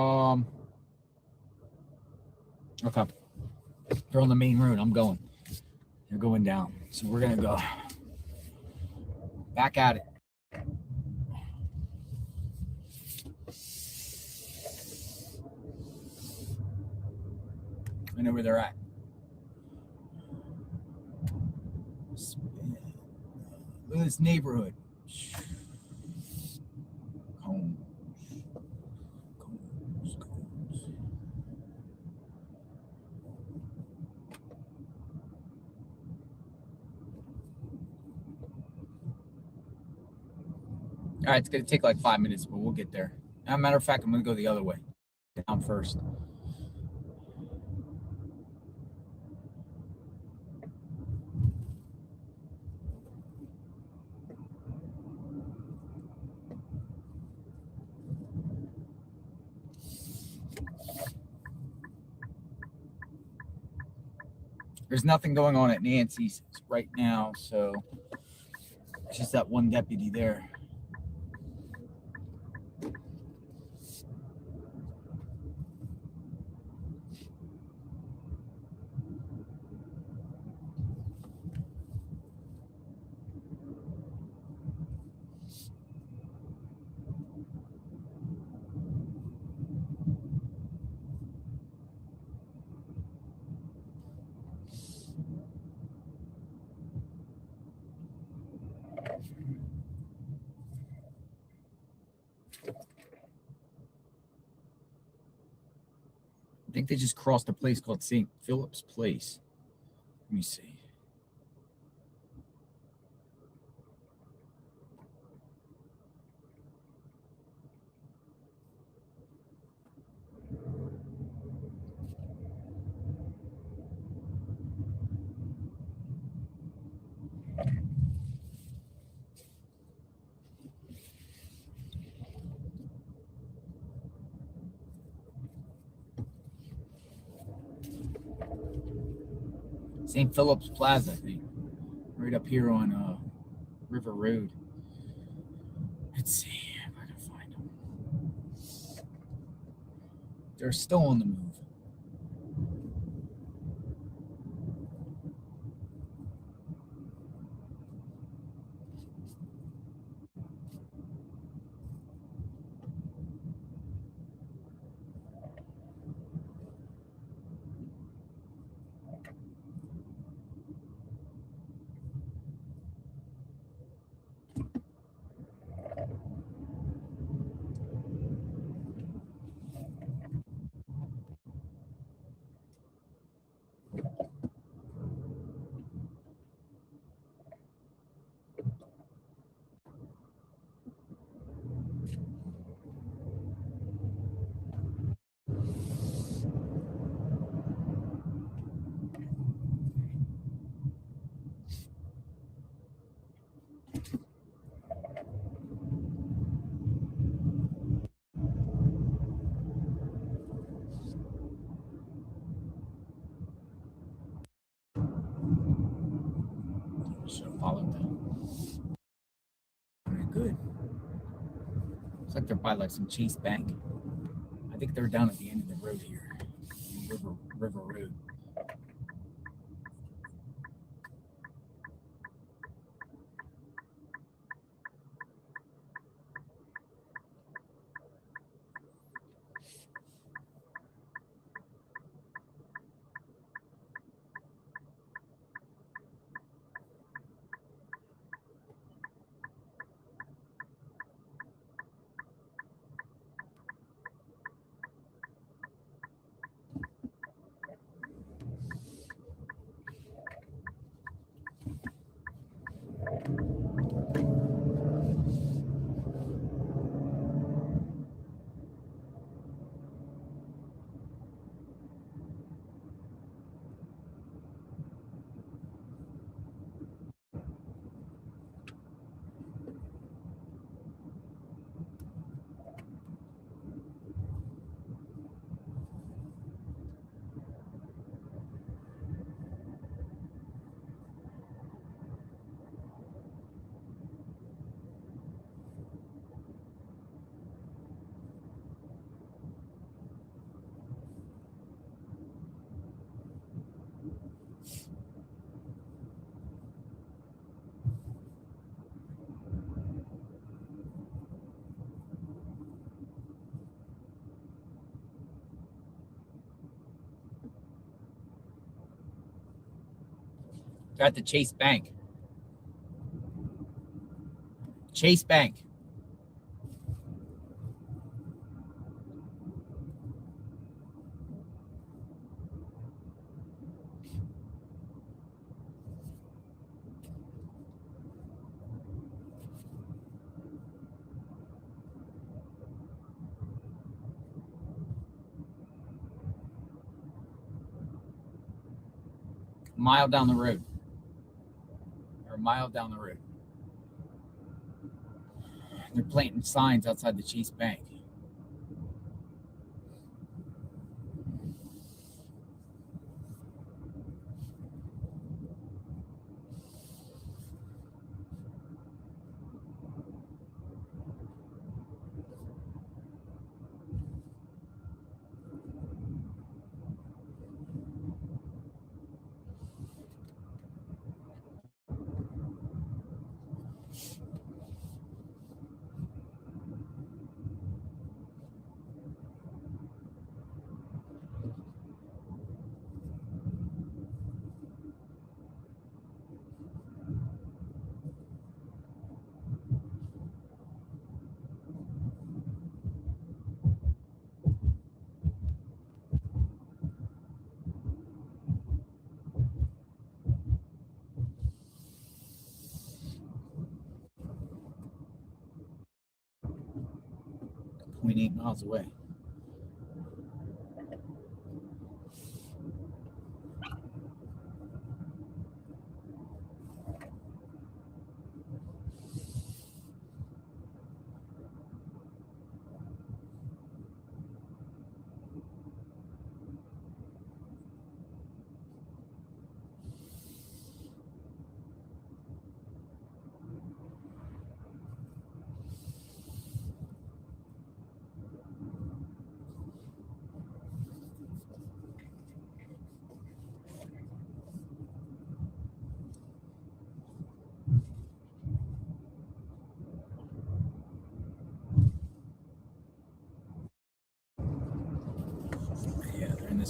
okay. They're on the main road. I'm going. They're going down. So we're gonna go back at it. I know where they're at. Look at this neighborhood. Cones. All right, it's gonna take like 5 minutes, but we'll get there. As a matter of fact, I'm gonna go the other way. Down first. There's nothing going on at Nancy's right now, so it's just that one deputy there. I think they just crossed a place called St. Philip's Place. Let me see. St. Philip's Plaza, I think. Right up here on River Road. Let's see if I can find them. They're still on the move. Should have followed them. Very good. Looks like they're by like some Chase Bank. I think they're down at the end of the road here. River Road. They're at the Chase Bank. Chase Bank. A mile down the road. Or a mile down the road. They're planting signs outside the Chase Bank. .8 miles away.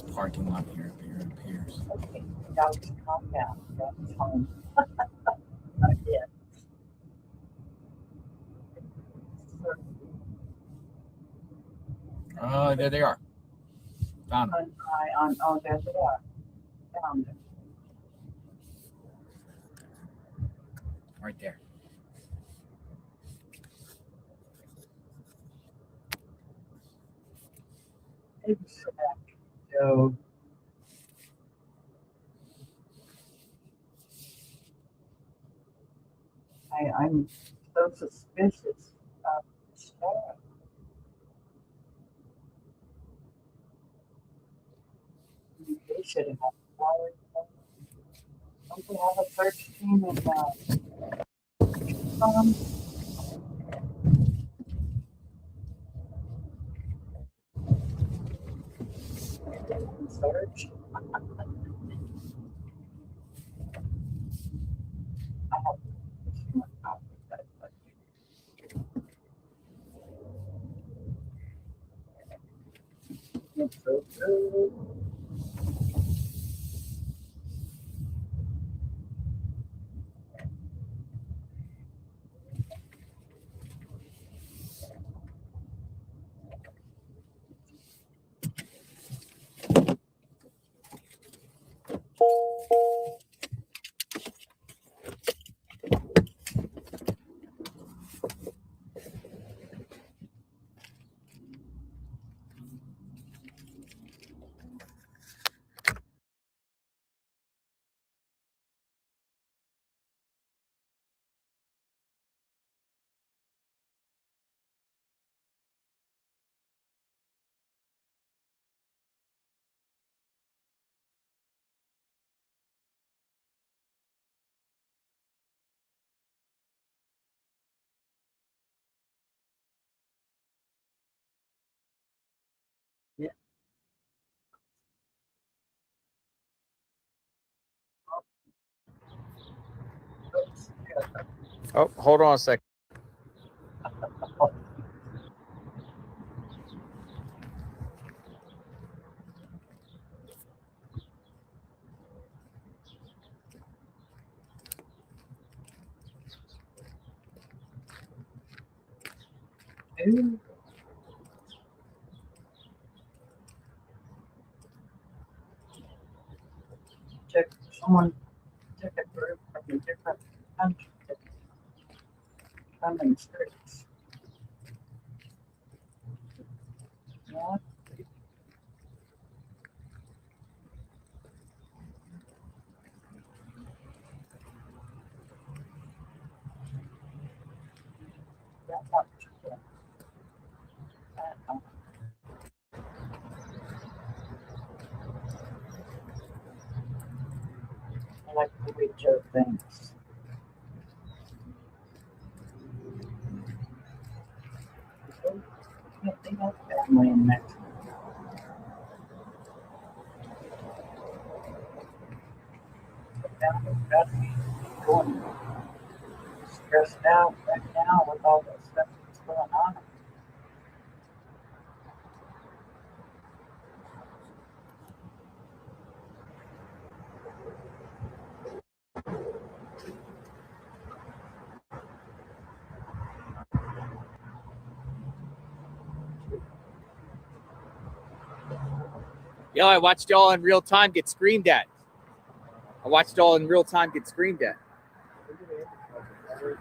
this parking lot here. It appears. Okay, dogs, calm down. Dad's home. Not yet. Oh, there they are. Found them. Oh, there they are. Found them. Right there. Exactly. So I'm so suspicious of the staff. They should have followed. Don't they have a search team in search? I have to it's so good. Yeah. Oops. Oh, hold on a second. Ooh. Someone took a group from a different country coming streets. Yeah. That's not true. I like the way Joe thinks. They have family in Mexico. But now they've got to be going stressed out right now with all the stuff that's going on. Yeah, I watched y'all in real time get screamed at. I watched y'all in real time get screamed at. Groups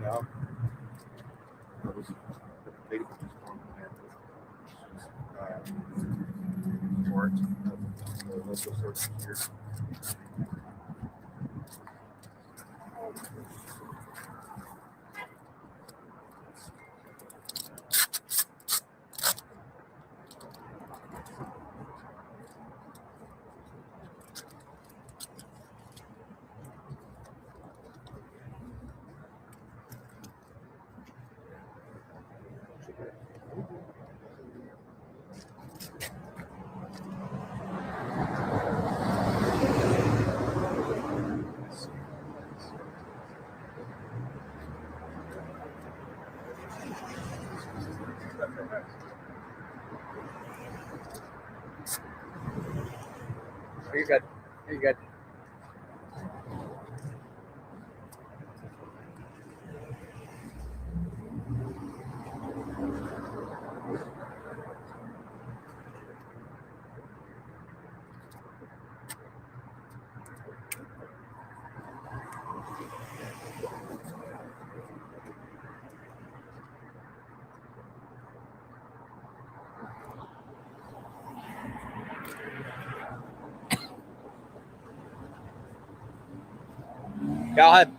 now. You're good. You're good. Go ahead.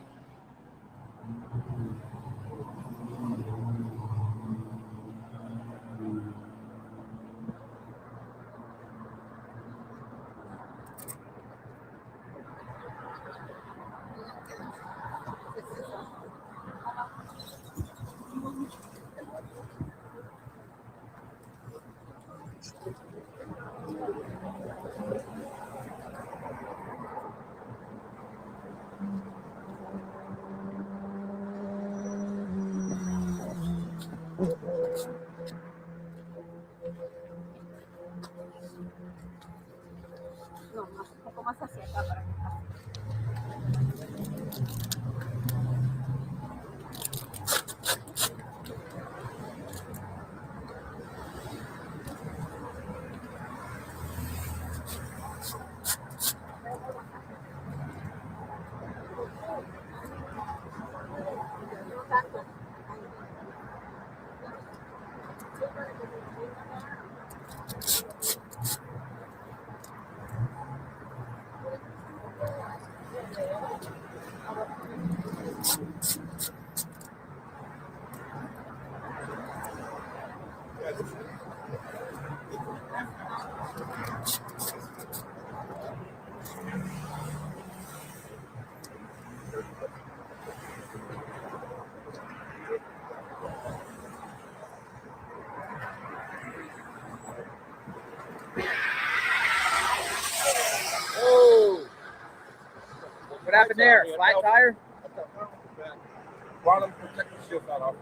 No, más, un poco más hacia acá para que pase. Oh, what happened there? Flat tire? Bottom protective shield got off.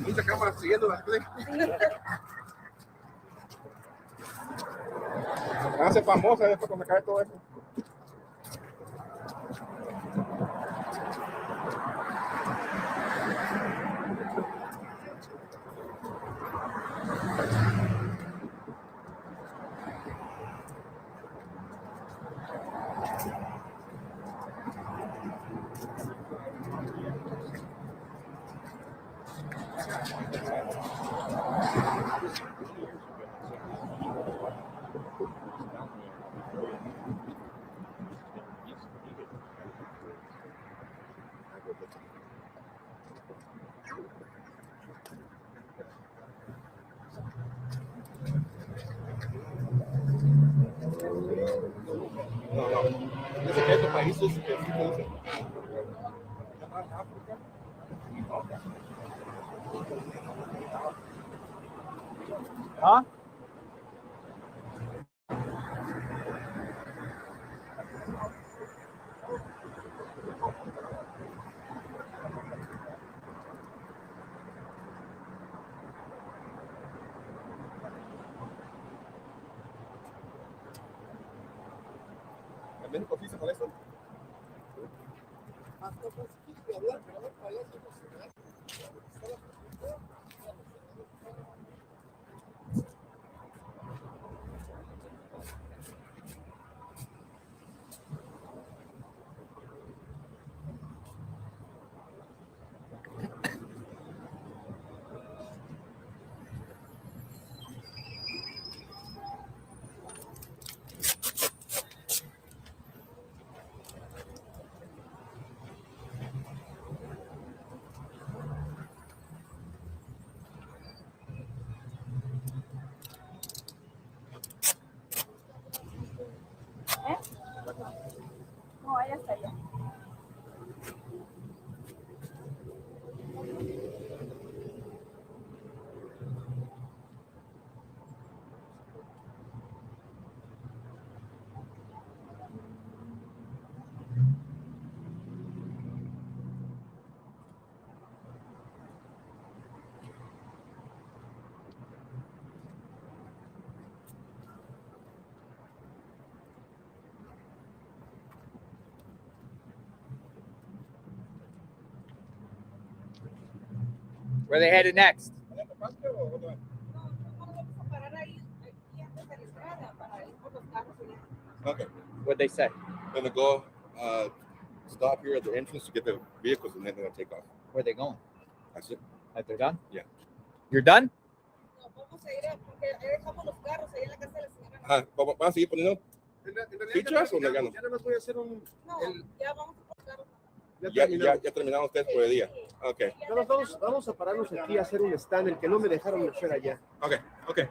Mucha cámara siguiendo la gente. Se hace famosa después cuando cae todo eso. No, no. Dice que estos países que sí te dicen. Huh? ¿En México sí se molestan? No, ella está allá. Where they headed next? No, vamos a parar ahí, aquí antes de la entrada para ir por los carros y ya. Okay. What'd they say? Gonna go stop here at the entrance to get the vehicles and then they're gonna take off. Where they going? That's it. That they're done? Yeah. You're done? No, vamos a ir a, porque dejamos los carros ahí en la casa de la señora. ¿Van a seguir poniendo En realidad fichas o ya leganos? nada más voy a hacer un. No, ya vamos a por carros. Ya terminaron ustedes por el día. Okay. Nada más vamos a pararnos aquí a hacer un stand, el que no me dejaron hacer allá. Okay.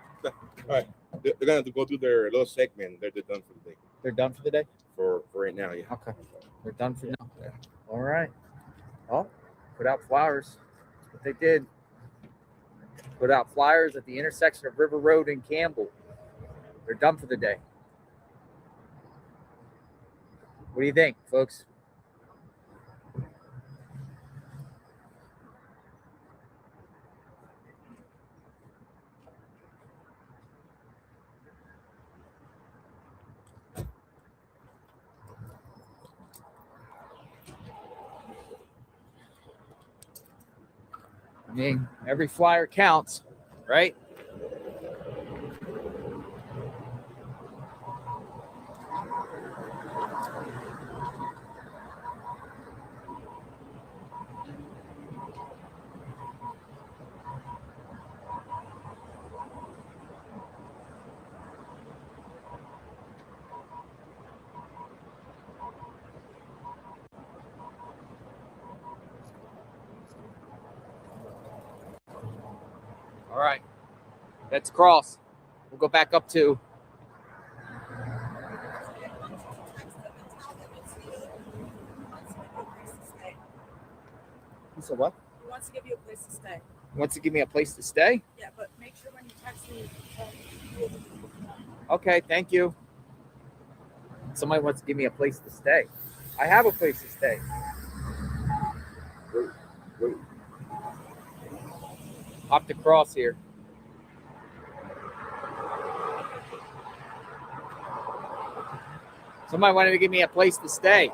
All right. They're gonna go through their little segment. They're done for the day. They're done for the day? For right now, yeah. Okay. They're done for now. Yeah. All right. Well, put out flyers. That's what they did. Put out flyers at the intersection of River Road and Campbell. They're done for the day. What do you think, folks? I mean, every flyer counts, right? All right, let's cross. We'll go back up to. He said what? He wants to give you a place to stay. He wants to give me a place to stay? Yeah, but make sure when you text me. Okay, thank you. Somebody wants to give me a place to stay. I have a place to stay. Wait. Hop to cross here. Somebody wanted to give me a place to stay.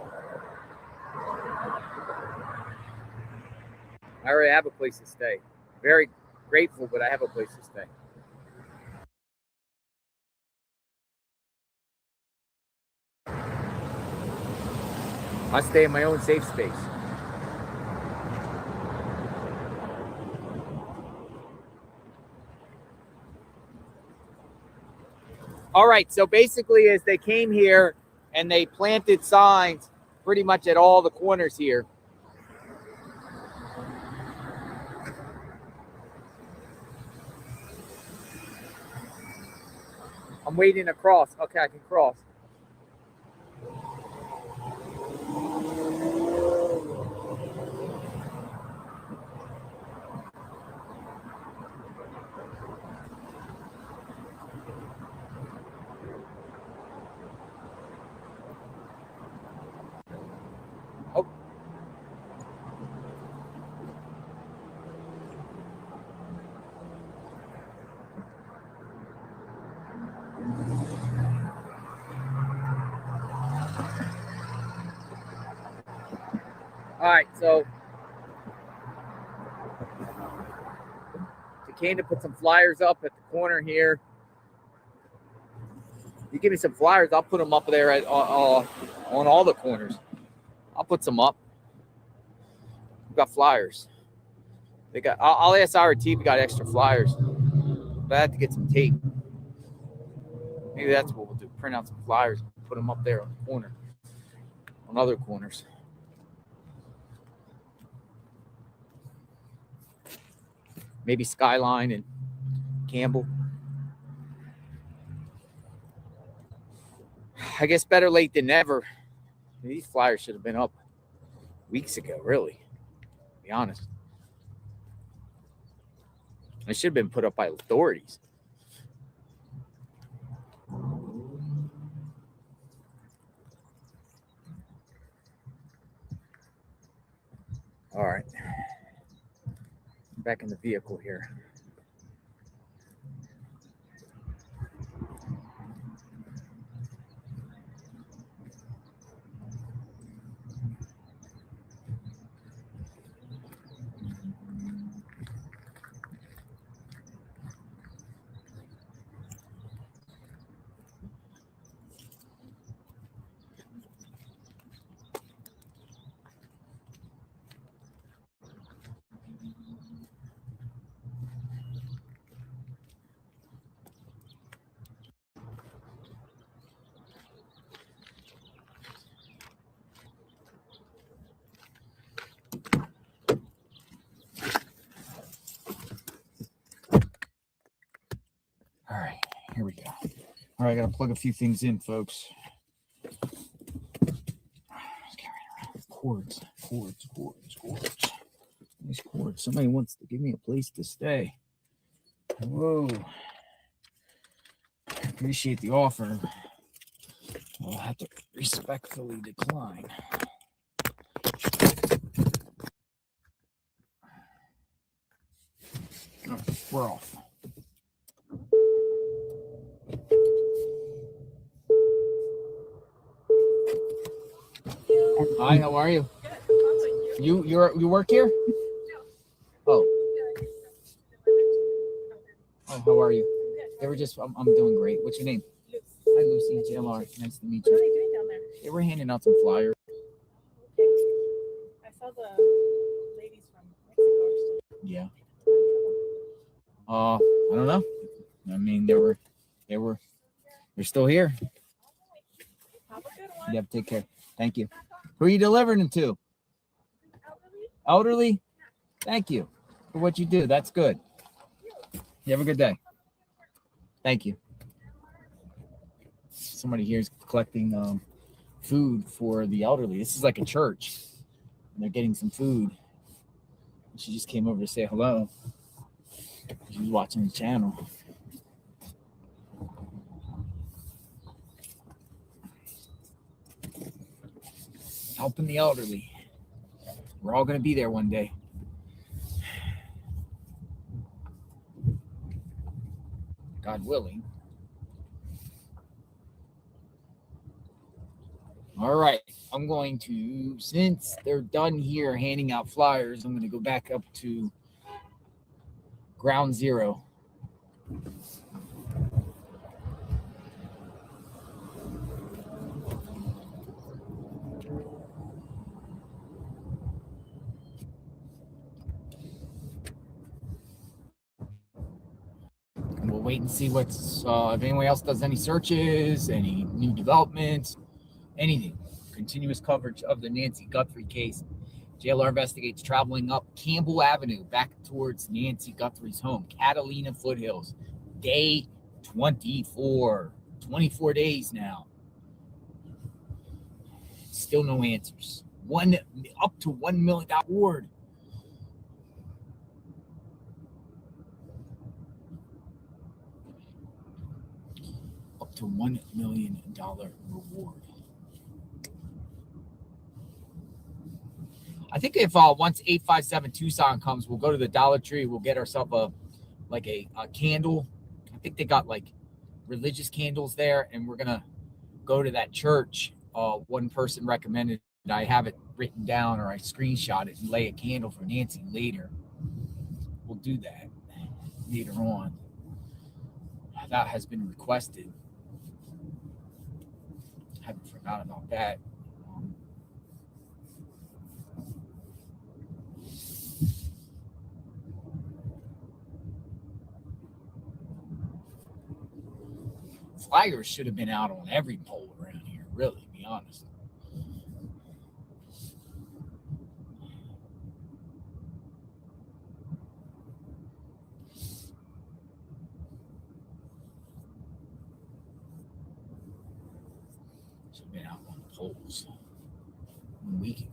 I already have a place to stay. Very grateful, but I have a place to stay. I stay in my own safe space. All right, so basically as they came here and they planted signs pretty much at all the corners here. I'm waiting to cross. Okay, I can cross. Oh. All right, so came to put some flyers up at the corner here. You give me some flyers, I'll put them up there on all the corners. I'll put some up. We've got flyers. They got. I'll ask our team. We got extra flyers, but I have to get some tape. Maybe that's what we'll do. Print out some flyers, put them up there on the corner, on other corners. Maybe Skyline and Campbell. I guess better late than never. These flyers should have been up weeks ago, really, to be honest. They should have been put up by authorities. All right. Back in the vehicle here. All right, here we go. All right, I got to plug a few things in, folks. Cords. These cords. Somebody wants to give me a place to stay. Whoa. Appreciate the offer. I'll have to respectfully decline. Oh, we're off. Hi, how are you? You work here? Oh, how are you? They were just I'm doing great. What's your name? Hi, Lucy. JLR. Nice to meet What are you. they doing down there? They were handing out some flyers. Okay. I saw the ladies from Mexico are still. Yeah. I don't know. I mean, they're still here. Have a good one. Yep. Take care. Thank you. Who are you delivering them to? Elderly? Thank you for what you do. That's good. You have a good day. Thank you. Somebody here is collecting food for the elderly. This is like a church. And they're getting some food. She just came over to say hello. She's watching the channel. Helping the elderly. We're all going to be there one day. God willing. All right. I'm going to, since they're done here handing out flyers, I'm going to go back up to ground zero. And we'll wait and see what's, if anyone else does any searches, any new developments, anything. Continuous coverage of the Nancy Guthrie case. JLR investigates traveling up Campbell Avenue back towards Nancy Guthrie's home, Catalina Foothills. Day 24. 24 days now. Still no answers. Up to $1 million reward. Up to $1 million reward. I think if once 857 Tucson comes, we'll go to the Dollar Tree. We'll get ourselves a candle. I think they got like religious candles there, and we're gonna go to that church. One person recommended I have it written down or I screenshot it and lay a candle for Nancy later. We'll do that later on. That has been requested. I haven't forgotten about that. Flyers should have been out on every pole around here, really, to be honest. Should have been out on the poles 1 week ago.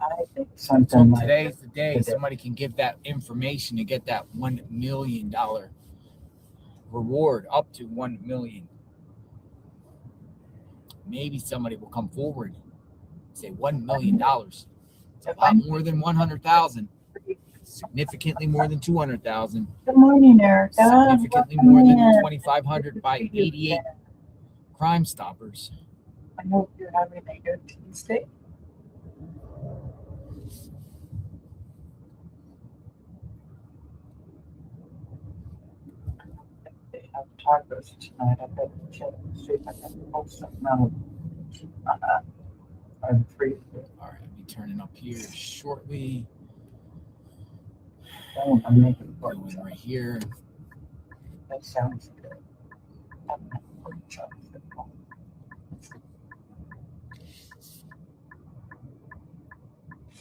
I think So something like today's the day today. somebody can give that information to get that $1 million reward, up to $1 million. Maybe somebody will come forward and say $1 million. It's a lot more than 100,000. Significantly more than 200,000. Good morning, Erica. Significantly Welcome more than in. 2,500 by 88 Crime Stoppers. I hope you're having a good Tuesday. They have tacos tonight. I better check and see if I can pull something out of the freezer. All right, I'll be turning up here shortly. Oh, I'm making pork Going chop. right here. That sounds good. I'm making pork chops at home.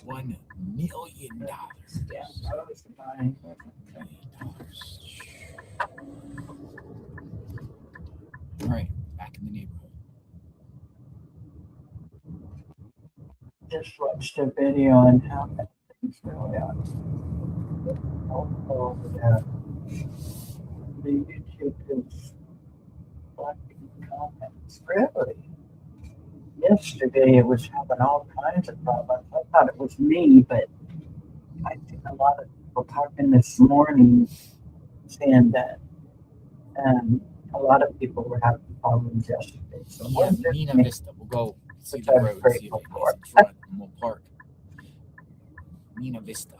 $1 million. Yeah, I was buying. All right, back in the neighborhood. Just watched a video on how bad things really are. Oh, yeah. The YouTube is blocking comments. Really? Yesterday it was having all kinds of problems. I thought it was me, but I've seen a lot of people talking this morning saying that a lot of people were having problems yesterday. So Yeah, what Mina Vista. We'll go see Which the I'm road, see if grateful it for. is in front, and we'll park. Mina Vista.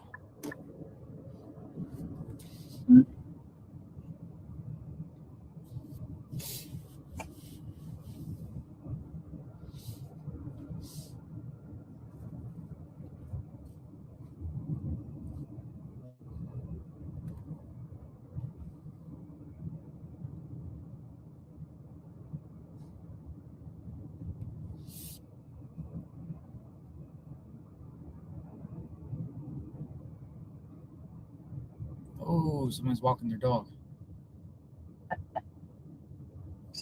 Oh, someone's walking their dog.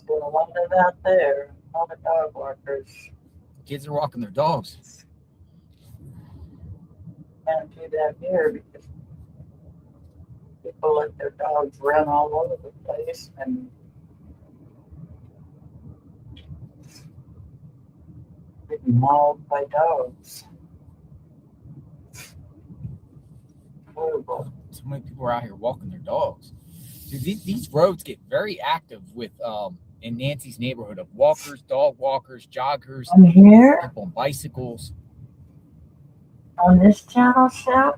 still a lot of out there, a lot of dog walkers. Kids are walking their dogs. Can't do that here because people let their dogs run all over the place and get mauled by dogs. Horrible. So many people are out here walking their dogs. Dude, these roads get very active with in Nancy's neighborhood of walkers, dog walkers, joggers, I'm here people on bicycles. on this channel, Chef.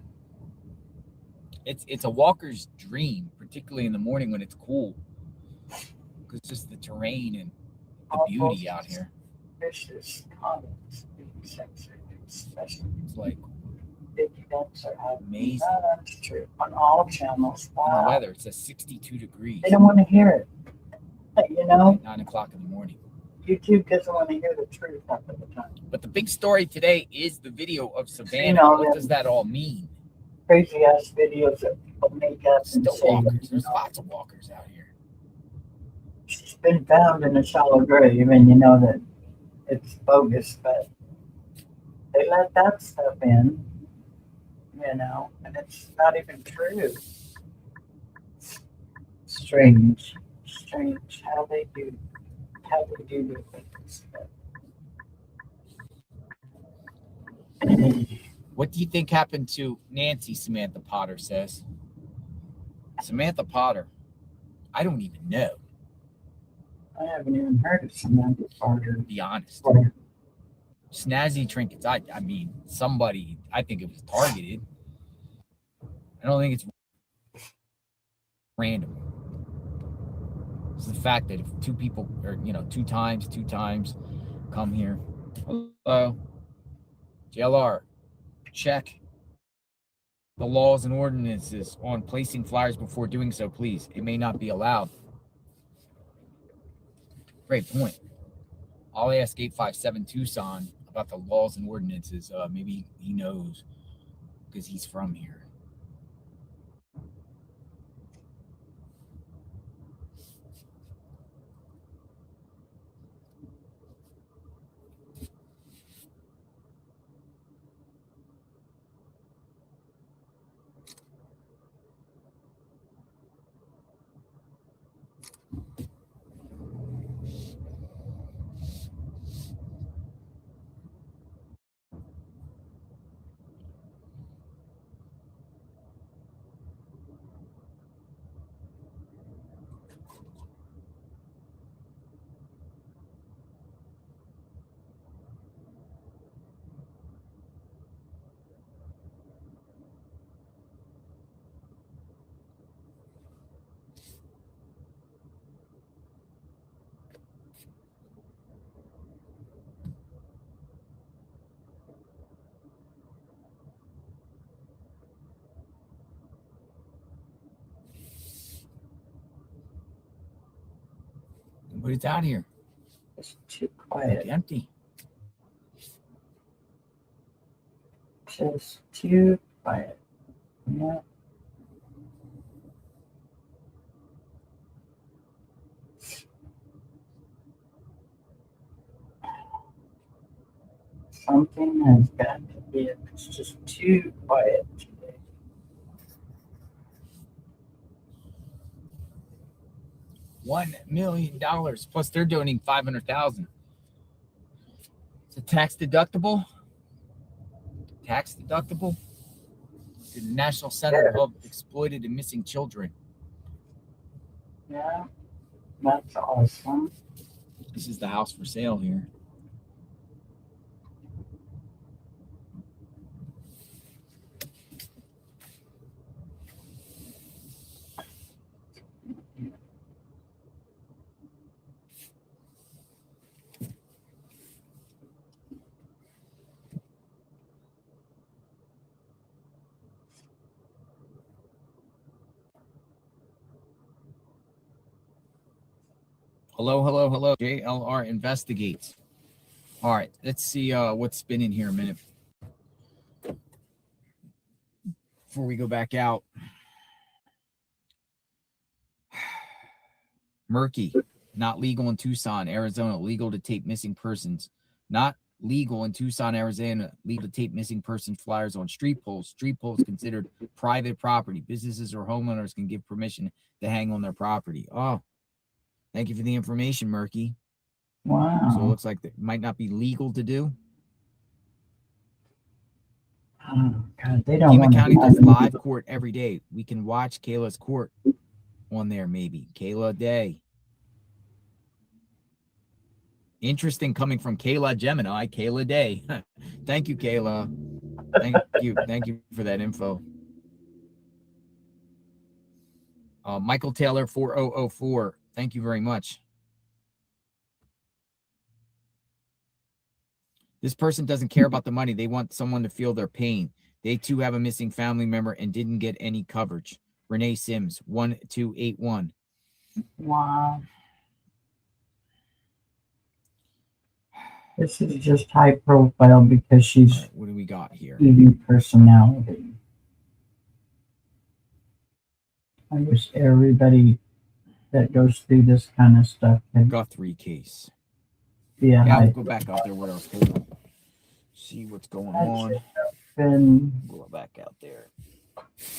It's a walker's dream, particularly in the morning when it's cool, because just the terrain and the beauty out here. Vicious comments being censored, especially. It's like big events are happening. Amazing. No, that's true. On all channels. And the Wow. weather, it says 62 degrees They don't want to hear it. You know, at 9 o'clock in the morning. YouTube doesn't want to hear the truth half of the time. But the big story today is the video of Savannah. know, What yeah. does that all mean? Crazy ass videos that people make up and Still say, walkers. There's you know, lots of walkers out here. she's been found in a shallow grave, and you know that it's bogus, but they let that stuff in, you know, and it's not even true. Strange how they do their things. What do you think happened to Nancy, Samantha Potter says? Samantha Potter. I don't even know, I haven't even heard of Samantha Potter. to be honest. Or Snazzy trinkets. I mean, somebody, I think it was targeted. I don't think it's random. It's the fact that if two people, or, you know, two times come here. Hello. JLR, check the laws and ordinances on placing flyers before doing so, please. It may not be allowed. Great point. I'll ask 857 Tucson about the laws and ordinances. Maybe he knows because he's from here. But it's out here. it's too quiet. Like empty. Just too quiet. Yeah. Something has got to be. It's just too quiet today. $1 million plus they're donating $500,000. It's a tax deductible. Tax deductible to the National Center of Exploited and Missing Children. Yeah, that's awesome. This is the house for sale here. Hello. JLR investigates. All right, let's see what's been in here a minute before we go back out. Murky, not legal in Tucson, Arizona. Legal to tape missing persons. Not legal in Tucson, Arizona. Legal to tape missing persons flyers on street poles. Street poles considered private property. Businesses or homeowners can give permission to hang on their property. Oh, thank you for the information, Murky. Wow. So it looks like it might not be legal to do. Oh, God, they don't Pima want County to does live court every day. We can watch Kayla's court on there, maybe. Kayla Day. Interesting coming from Kayla Gemini. Kayla Day. Thank you, Kayla. Thank you for that info. Michael Taylor 4004. Thank you very much. This person doesn't care about the money. They want someone to feel their pain. They too have a missing family member and didn't get any coverage. Renee Sims, 1281. Wow. This is just high profile because All she's right, what do we got here? TV personality. I wish everybody that goes through this kind of stuff can Guthrie case. be a Yeah, high we'll go back out there with our pole. See what's going on. been Go back out there.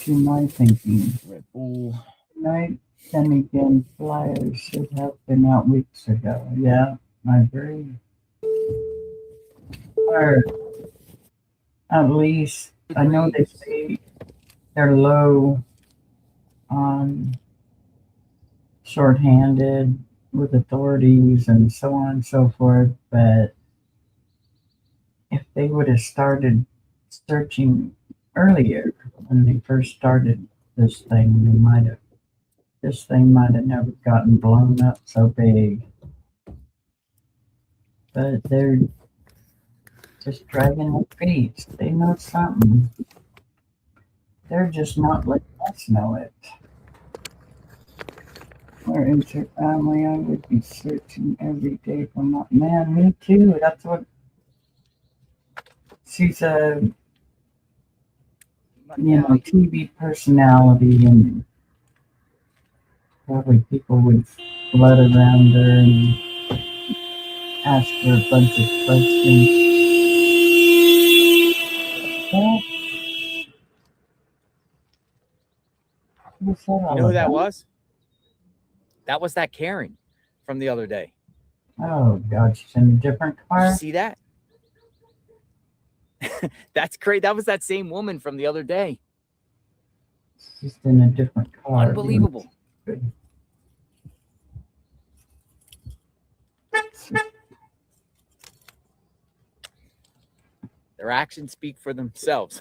to my thinking. Red Bull. Night and again, flyers should have been out weeks ago. Yeah, I agree. Or at least I know they say they're low on shorthanded with authorities and so on and so forth, but if they would have started searching earlier when they first started this thing, this thing might have never gotten blown up so big. But they're just dragging their feet. They know something. They're just not letting us know it. Where is her family? I would be searching every day for my man. Me too. That's what she's a TV personality, and probably people would flood around her and ask her a bunch of questions. Well, what's that all You know who that about? was? That was that Karen from the other day. Oh God, she's in a different Did car. you see that? That's great. That was that same woman from the other day. She's in a different car. Unbelievable. Their actions speak for themselves.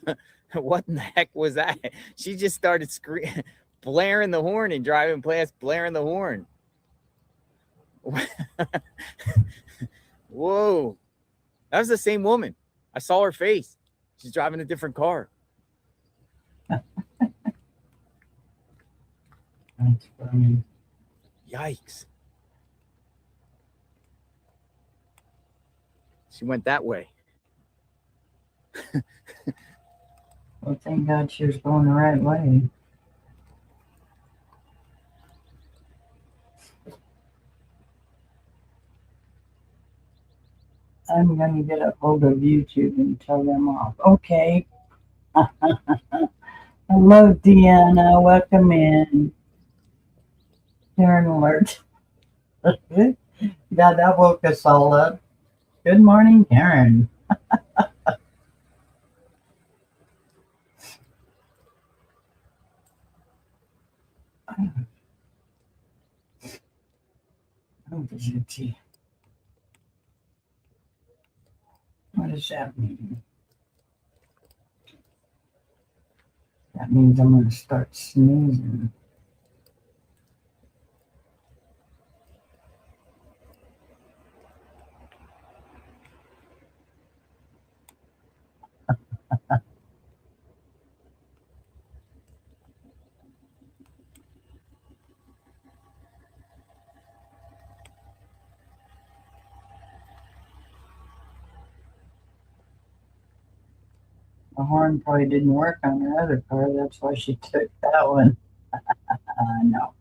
What in the heck was that? She just started blaring the horn and driving past, blaring the horn. Whoa. That was the same woman. I saw her face. She's driving a different car. That's funny. Yikes. She went that way. Well, thank God she was going the right way. I'm going to get a hold of YouTube and tell them off. Okay. Hello, Deanna. Welcome in. Karen alert. Yeah, that woke us all up. Good morning, Karen. Oh, gee. What does that mean? That means I'm going to start sneezing. The horn probably didn't work on her other car. That's why she took that one. No,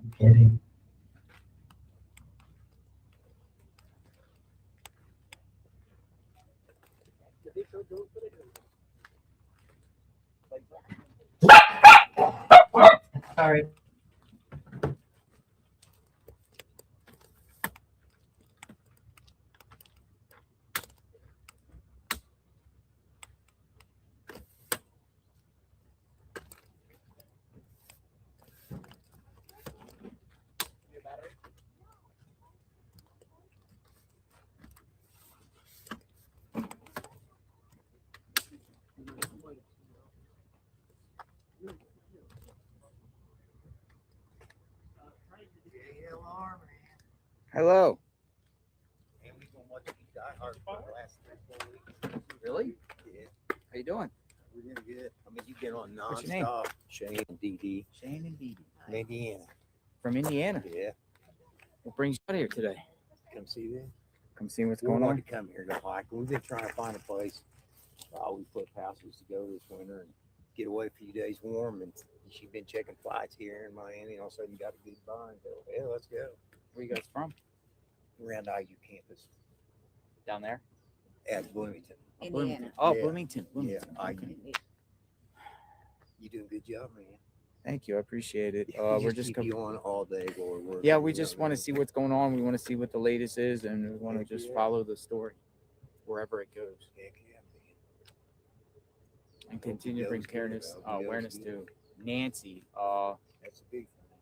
I'm kidding. Sorry. JLR, man. Hello. And we've been watching Die Hard for the last 3-4 weeks. Really? Yeah. How you doing? We're doing good. I mean, you've been on What's your name? nonstop. Shane and DD. Shane and Dee Dee. From Indiana. From Indiana. Yeah. What brings you out here today? Come see them. Come see what's We going wanted on. to come here to hike. We've been trying to find a place. We put houses to go this winter and get away a few days warm. And she's been checking flights here in Miami. All of a sudden, got a good bind. Yeah, let's go. Where you guys from? Around IU campus Down there? at Bloomington. Indiana. Oh, Yeah. Bloomington. Yeah, Bloomington. IU. Okay. You doing a good job, man. Thank you. I appreciate it. We We're just keep you on all day while we're working. yeah, we you know just what I want to mean? see what's going on. We want to see what the latest is, and we want to Heck just yeah. follow the story wherever it goes, Heck yeah, man. and continue to bring Hope it goes awareness, good. Hope it goes awareness good. to Nancy. That's a big thing.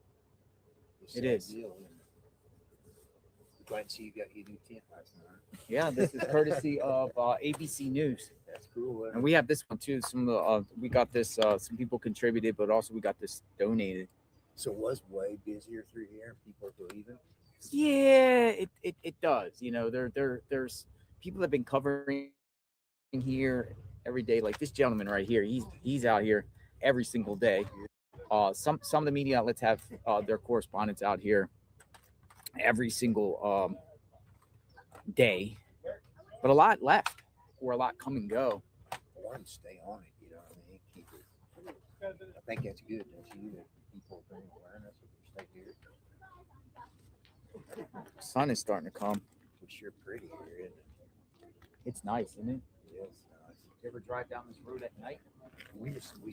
It's a It sad is. deal, and glad to see you got your new tent last night. Yeah, this is courtesy of ABC News, That's cool. and we have this one too. Some of the we got this. Some people contributed, but also we got this donated. So it was way busier through here. People are believing. Yeah, it does. You know, there's people have been covering here every day. Like this gentleman right here, he's out here every single day. Some of the media outlets have their correspondents out here every single day, but a lot left or a lot come and go. I want to stay on it. You know what I mean? Keep it. I think that's good. Don't you? That people bring awareness if you stay here. Sun is starting to come. It's sure pretty here, isn't it? It's nice, isn't it? Yes, nice. You ever drive down this road at night? We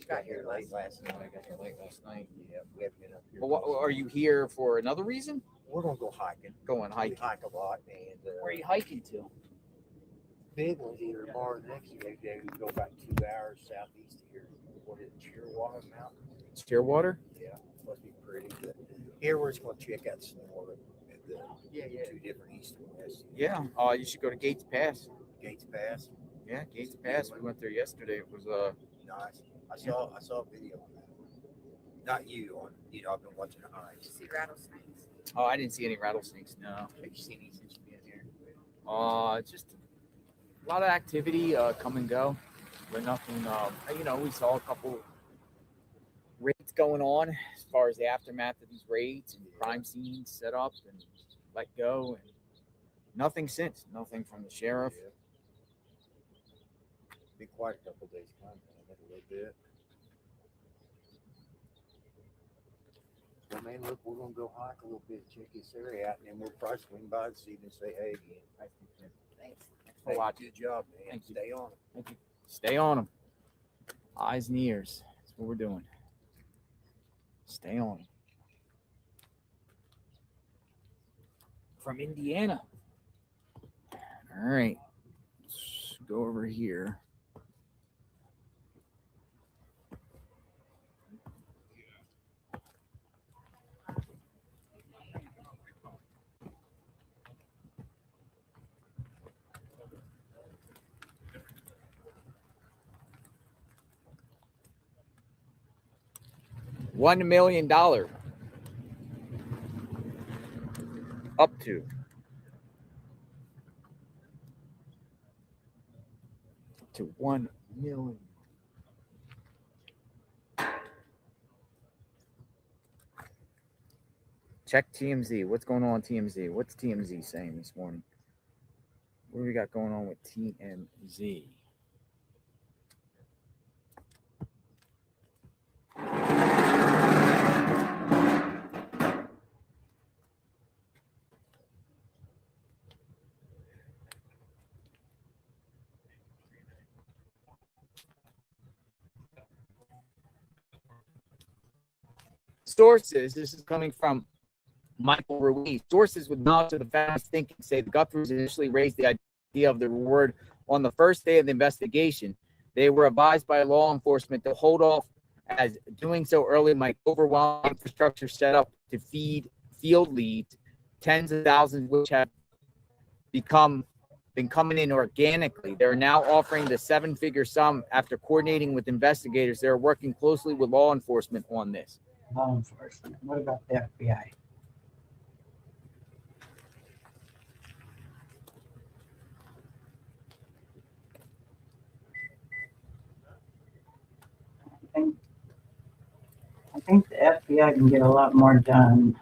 got here late last night. I got here late last night. Yeah, we haven't been up here. But what, are you here for another reason? We're gonna go hiking. Going We hiking. hike a lot, and Where are you hiking to? big ones either tomorrow or next day. We go about 2 hours southeast here. What is it, Shearwater Mountain? Shearwater? Yeah, must be pretty. But here we're just gonna check out some more at the two different east and west. Yeah. You should go to Gates Pass. Gates Pass. Yeah, Gates Pass. We went there yesterday. It was Nice. I saw a video on that. Not you on. You know, I've been watching the hikes. See rattlesnakes. oh, I didn't see any rattlesnakes. No. Have you seen any since you've been here? It's just a lot of activity come and go, but nothing. You know, we saw a couple raids going on as far as the aftermath of these raids and crime scenes set up and let go, and nothing since. Nothing from the sheriff. Yeah. Been quite a couple days coming, man. A little bit. Well, man, look, we're gonna go hike a little bit, check this area out, and then we'll probably swing by this evening and say hey again. Thanks Hey, for watching. good job, man. Thank you. Stay on it. Thank you. Stay on them. Eyes and ears. That's what we're doing. Stay on them. From Indiana. All right. Let's go over here. $1 million up to $1 million. Check TMZ. What's going on TMZ? What's TMZ saying this morning? What do we got going on with TMZ? Sources, this is coming from Michael Ruiz. Sources with knowledge of the family's thinking say the Guthries initially raised the idea of the reward on the first day of the investigation. They were advised by law enforcement to hold off, as doing so early might overwhelm infrastructure set up to feed field leads, tens of thousands which have been coming in organically. They're now offering the seven-figure sum after coordinating with investigators. They're working closely with law enforcement on this. Law enforcement. What about the FBI? think the FBI can get a lot more done.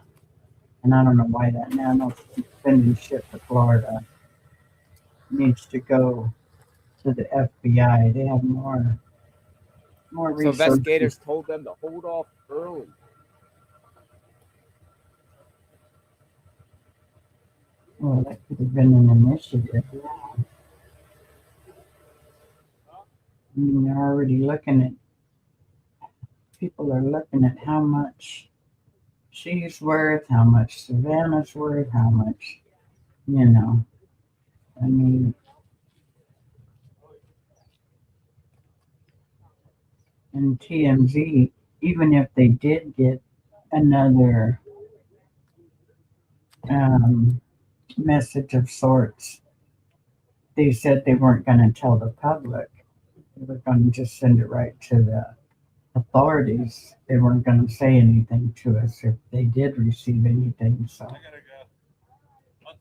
And I don't know why that nano's sending shit to Florida. Needs to go to the FBI. They have more So resources. investigators told them to hold off early. Well, that could have been an initiative. I mean, they're already looking at, people are looking at how much she's worth, how much Savannah's worth, how much, you know. I mean, and TMZ, even if they did get another message of sorts, they said they weren't going to tell the public. They were going to just send it right to the authorities. They weren't going to say anything to us if they did receive anything. So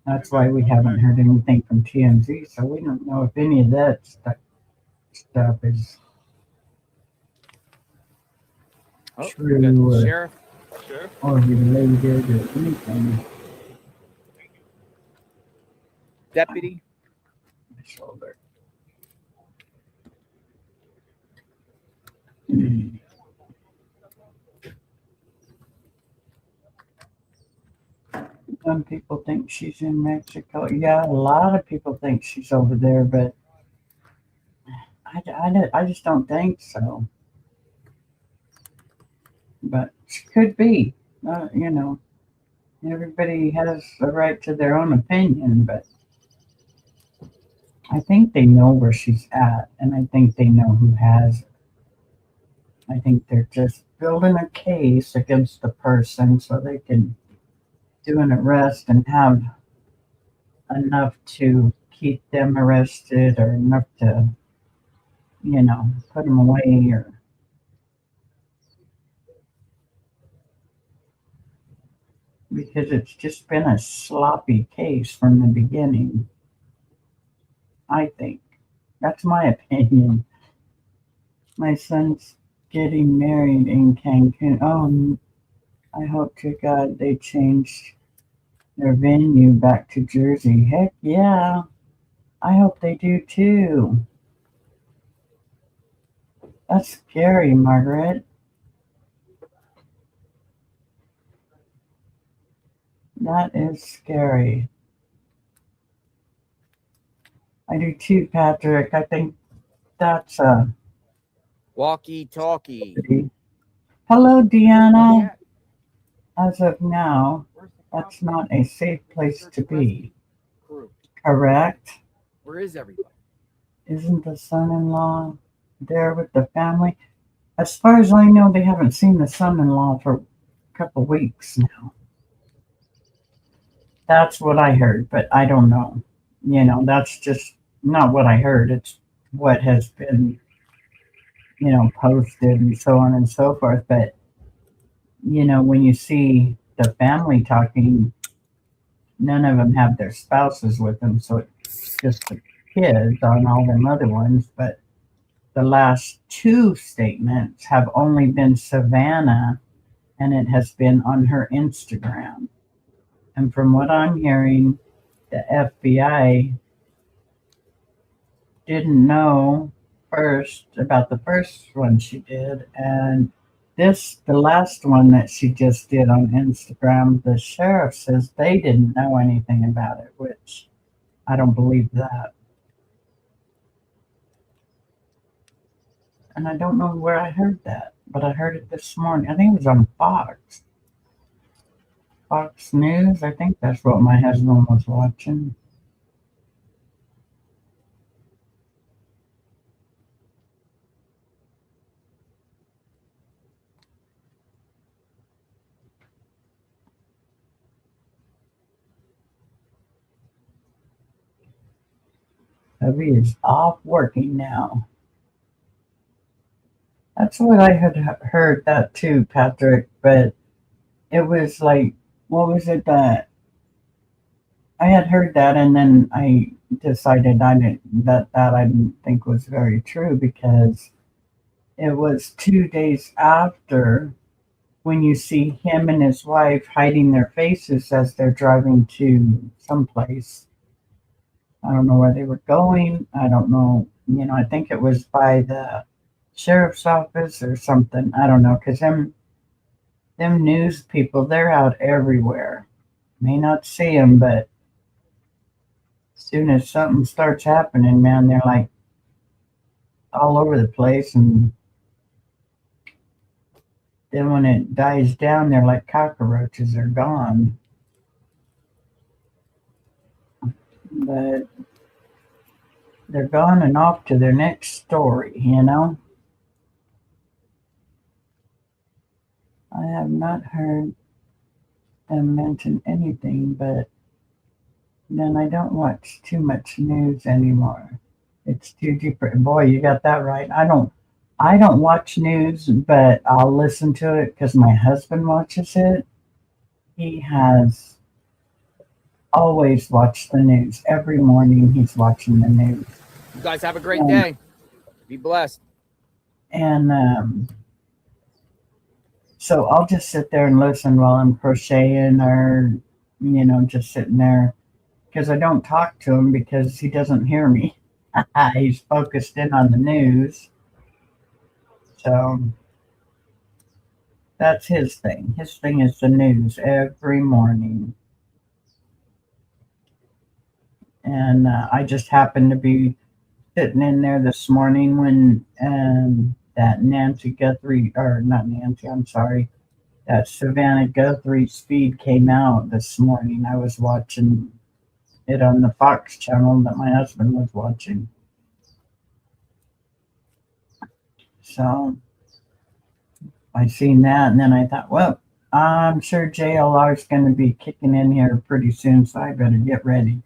that's why we haven't heard anything from TMZ. So we don't know if any of that stuff is Oh, we got true the or, sheriff. or related or anything. Deputy. My shoulder. Some people think she's in Mexico. Yeah, a lot of people think she's over there, but I just don't think so. But she could be. You know, everybody has a right to their own opinion, but I think they know where she's at, and I think they know who has it. I think they're just building a case against the person so they can do an arrest and have enough to keep them arrested or enough to, you know, put them away or. Because it's just been a sloppy case from the beginning. I think. That's my opinion. My son's getting married in Cancun. Oh, I hope to God they changed their venue back to Jersey. Heck yeah. I hope they do too. That's scary, Margaret. That is scary. I do too, Patrick. I think that's a Walkie-talkie. Hello, Deanna. Yeah. As of now, Where's the that's cops? not a safe place to be. Crew. Correct? Where is everybody? Isn't the son-in-law there with the family? As far as I know, they haven't seen the son-in-law for a couple weeks now. That's what I heard, but I don't know. You know, that's just not what I heard. It's what has been, you know, posted and so on and so forth. But, you know, when you see the family talking, none of them have their spouses with them. So it's just the kids on all them other ones. But the last two statements have only been Savannah, and it has been on her Instagram. And from what I'm hearing, the FBI didn't know first about the first one she did. And the last one that she just did on Instagram, the sheriff says they didn't know anything about it, which I don't believe that. And I don't know where I heard that, but I heard it this morning. I think it was on Fox News. I think that's what my husband was watching. Hubby is off working now. That's what I had heard that too, Patrick, but it was like, what was it that I had heard that, and then I decided I didn't think was very true because it was 2 days after when you see him and his wife hiding their faces as they're driving to someplace. I don't know where they were going. I don't know. I think it was by the sheriff's office or something. I don't know, because them news people, they're out everywhere. May not see them, but as soon as something starts happening, man, they're like all over the place. And then when it dies down, they're like cockroaches. They're gone. But they're gone and off to their next story, I have not heard them mention anything, but then I don't watch too much news anymore. It's too deep. Boy, you got that right. I don't watch news, but I'll listen to it because my husband watches it. He has always watched the news. Every morning he's watching the news. You guys have a great day. Be blessed. And so I'll just sit there and listen while I'm crocheting or, just sitting there, because I don't talk to him because he doesn't hear me. He's focused in on the news. So that's his thing. His thing is the news every morning. And I just happened to be sitting in there this morning when that Nancy Guthrie, or not Nancy, I'm sorry, that Savannah Guthrie's feed came out this morning. I was watching it on the Fox channel that my husband was watching. So I seen that, and then I thought, well, I'm sure JLR is going to be kicking in here pretty soon, so I better get ready.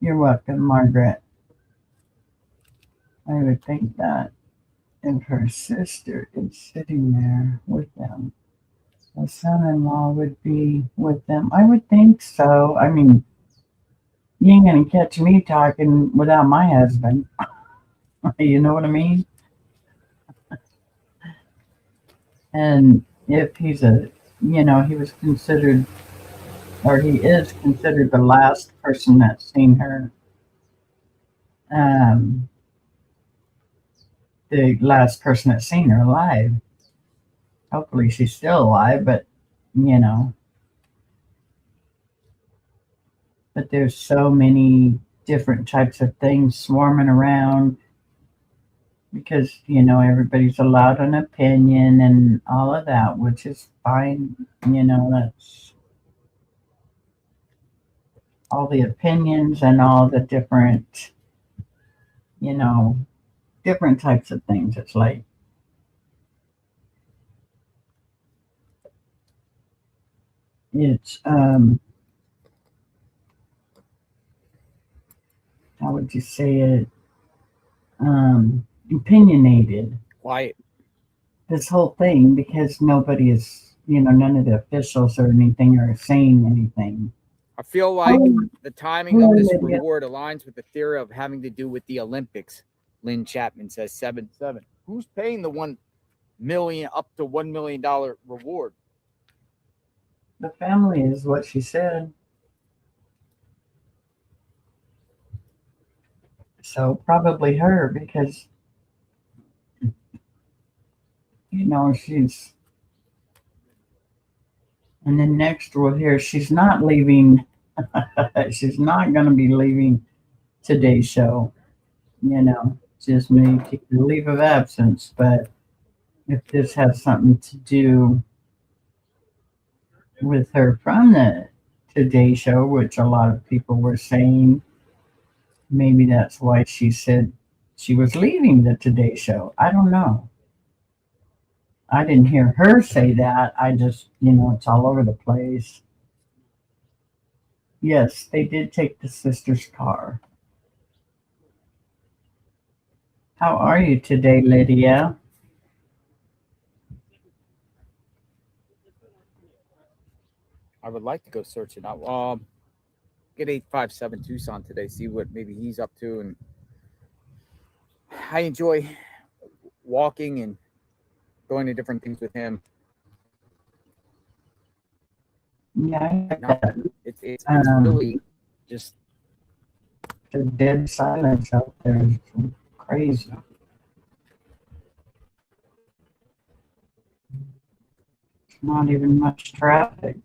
You're welcome, Margaret. I would think that if her sister is sitting there with them, the son-in-law would be with them. I would think so. I mean, you ain't going to catch me talking without my husband. You know what I mean? And if he's he was considered, or he is considered the last person that's seen her. The last person that's seen her alive. Hopefully she's still alive, but but there's so many different types of things swarming around because everybody's allowed an opinion and all of that, which is fine. That's all the opinions and all the different different types of things. It's like it's how would you say it? Opinionated. Quiet. This whole thing, because nobody is, none of the officials or anything are saying anything. I feel like the timing of this Lydia. reward aligns with the theory of having to do with the Olympics. Lynn Chapman says 7-7. Who's paying the $1 million up to $1 million reward? The family is what she said. So probably her, because she's. And then next we'll hear she's not leaving. She's not going to be leaving today's show. Just may take a leave of absence. But if this has something to do with her from the Today Show, which a lot of people were saying, maybe that's why she said she was leaving the Today Show. I don't know. I didn't hear her say that. I just, it's all over the place. Yes, they did take the sister's car. How are you today, Lydia? I would like to go searching out. Get 857 Tucson today, see what maybe he's up to. And I enjoy walking and going to different things with him. Yeah, I get that. It's Um, really just the dead silence out there is crazy. Not even much traffic.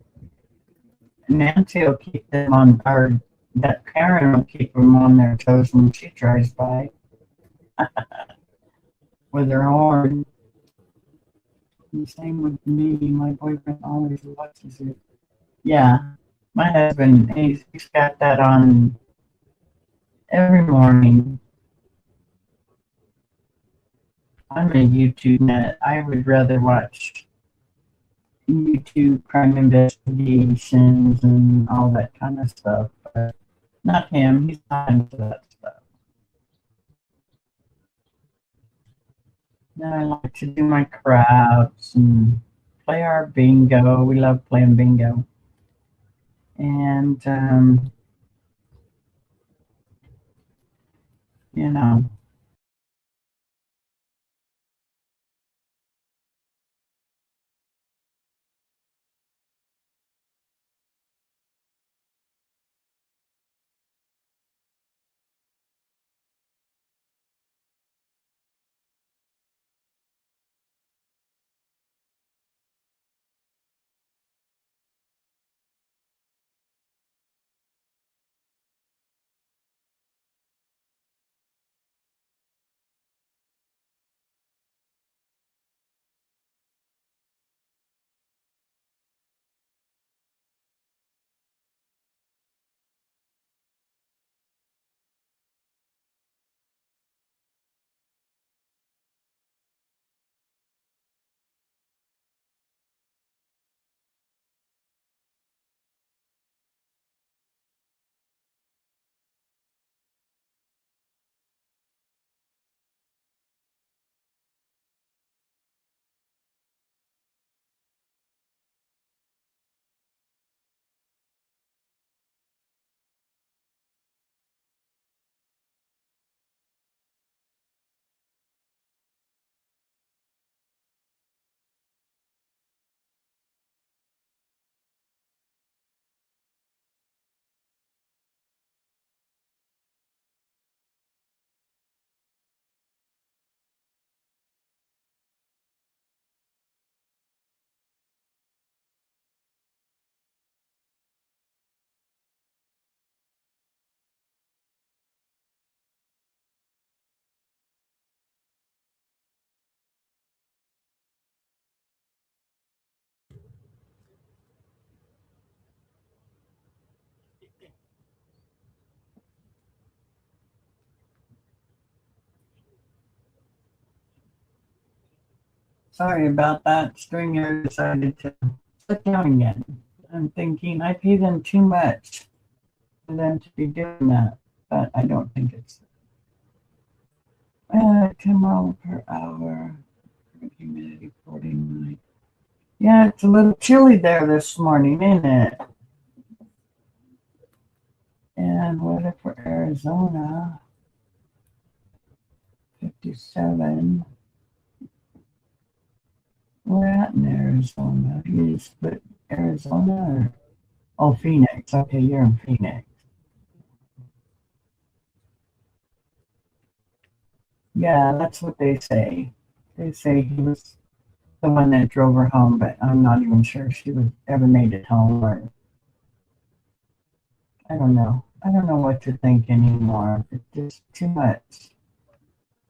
Nancy will keep them on, or that Karen will keep them on their toes when she drives by with her horn. The same with me. My boyfriend always watches it. Yeah, my husband, he's got that on every morning. I'm a YouTube nut. I would rather watch YouTube crime investigations and all that kind of stuff. But not him. He's not into that stuff. Then I like to do my crafts and play our bingo. We love playing bingo. And, you know, sorry about that. Stringer decided to sit down again. I'm thinking I pay them too much for them to be doing that, but I don't think it's 10 miles per hour. Humidity 49. Yeah, it's a little chilly there this morning, isn't it? And weather for Arizona, 57. We're at in Arizona. You just put Arizona or oh, Phoenix. Okay, you're in Phoenix. Yeah, that's what they say. They say he was the one that drove her home, but I'm not even sure she was ever made it home or I don't know. I don't know what to think anymore. It's just too much.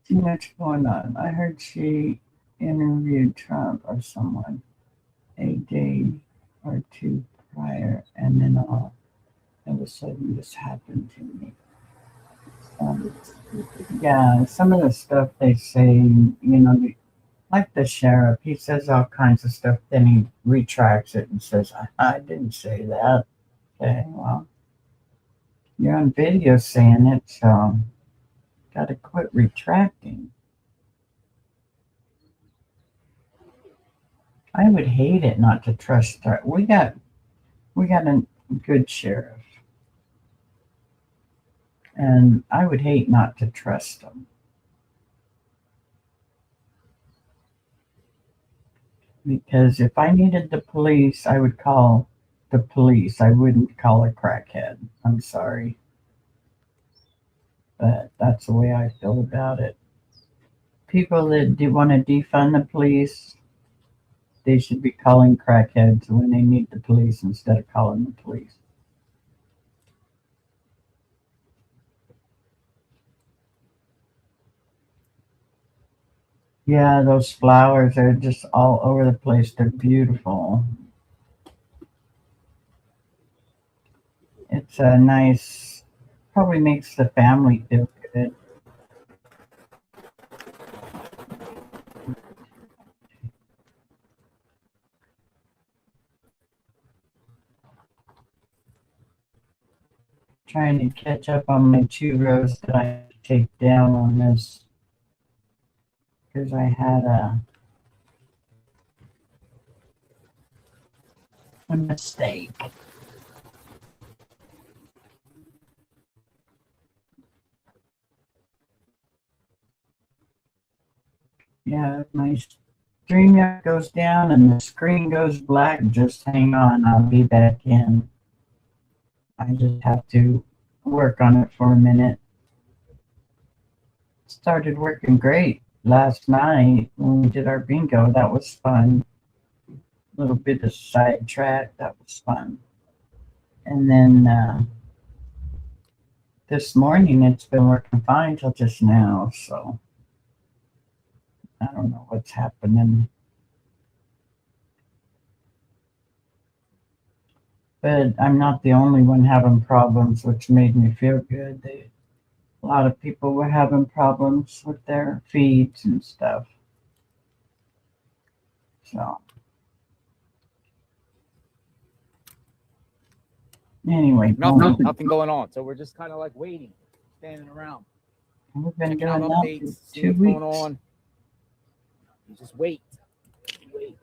Too much going on. I heard she interviewed Trump or someone a day or two prior, and then all of a sudden this happened to me. Yeah, some of the stuff they say, like the sheriff, he says all kinds of stuff, then he retracts it and says, I didn't say that. Okay, well, you're on video saying it, so gotta quit retracting. I would hate it not to trust. We We got a good sheriff. And I would hate not to trust him. Because if I needed the police, I would call the police. I wouldn't call a crackhead. I'm sorry. But that's the way I feel about it. People that do want to defund the police, they should be calling crackheads when they need the police instead of calling the police. Yeah, those flowers are just all over the place. They're beautiful. It's a nice, probably makes the family feel good. Trying to catch up on my 2 rows that I have to take down on this because I had a mistake. Yeah, if my StreamYard goes down and the screen goes black, just hang on, I'll be back in. I just have to work on it for a minute. Started working great last night when we did our bingo. That was fun. A little bit of sidetrack. That was fun. And then this morning it's been working fine till just now. So I don't know what's happening. But I'm not the only one having problems, which made me feel good. A lot of people were having problems with their feeds and stuff. So anyway, Nothing going on. So we're just kind of like waiting, standing around, we've been checking out doing that updates, for see 2 what's weeks. going on. You just wait. Wait.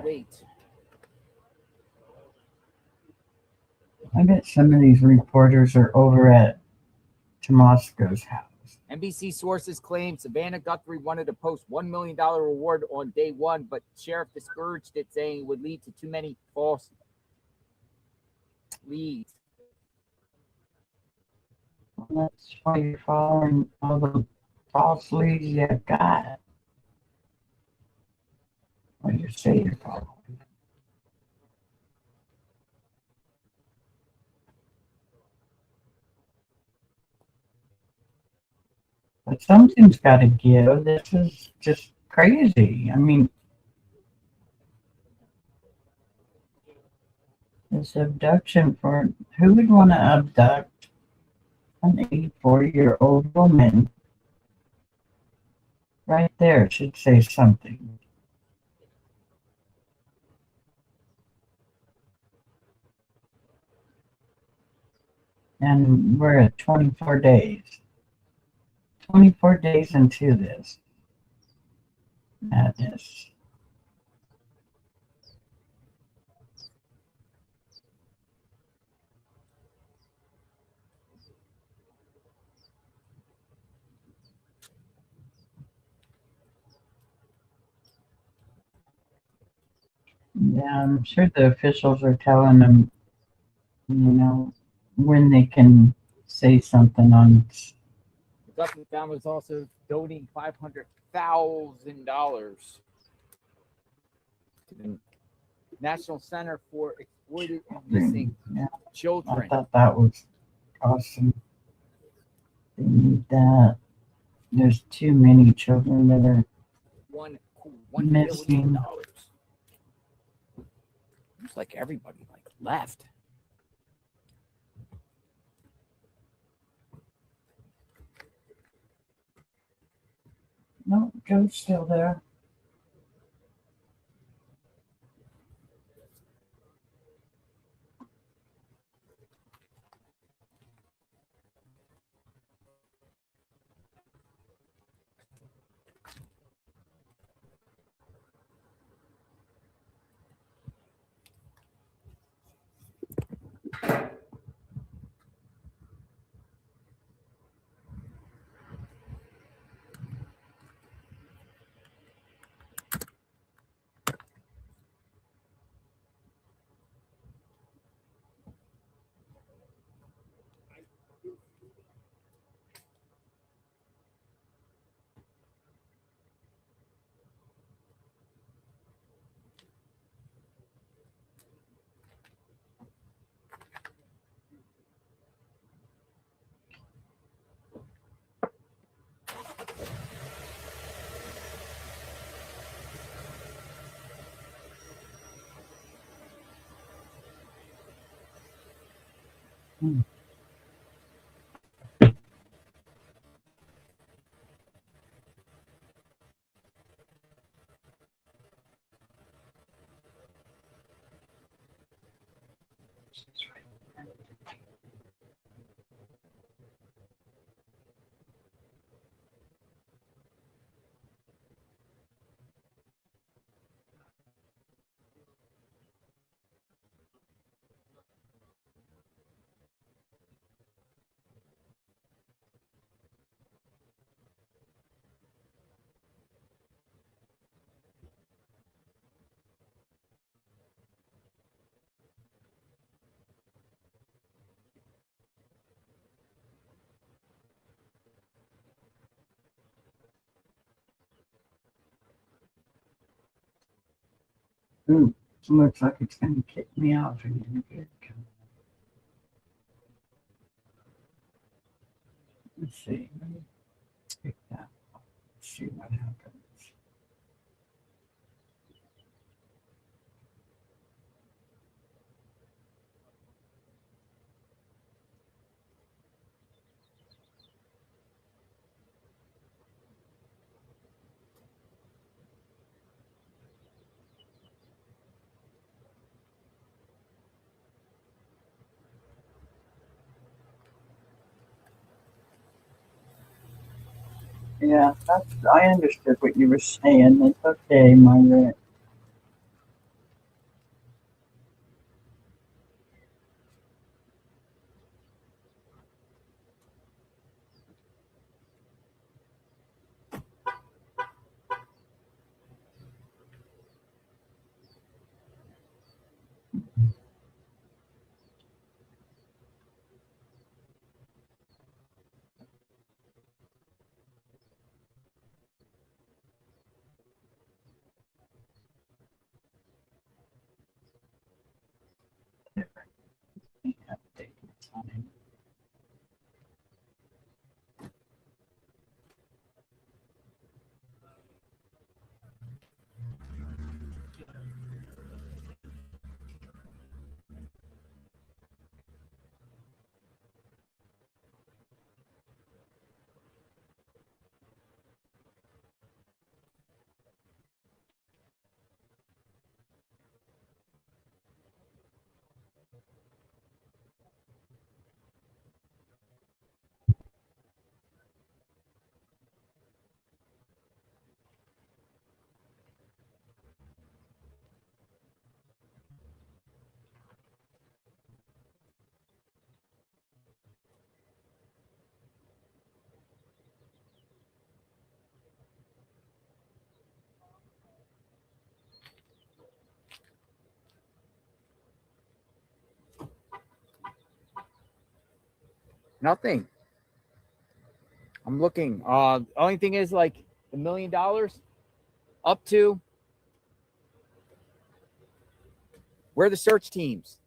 Wait. I bet some of these reporters are over at Tomasco's house. NBC sources claim Savannah Guthrie wanted to post $1 million reward on day one, but sheriff discouraged it, saying it would lead to too many false leads. Well, that's why you're following all the false leads you got. Or you say you're following. But something's got to give. This is just crazy. I mean, this abduction for who would want to abduct an 84-year-old woman? Right there should say something. And we're at 24 days. 24 days into this madness. Yeah, I'm sure the officials are telling them, when they can say something on. The Guthrie family is also donating $500,000 to the National Center for Exploited and Missing I Children. thought that was awesome. They need that. There's too many children that are $1 missing. million. Looks like everybody left. No, Joe's still there. Ooh, looks like it's going to kick me out again. Good. Let's see. Let me pick that up. See what happens. Yeah, I understood what you were saying. It's okay, Margaret. Nothing. I'm looking. Only thing is like $1 million up to. Where are the search teams?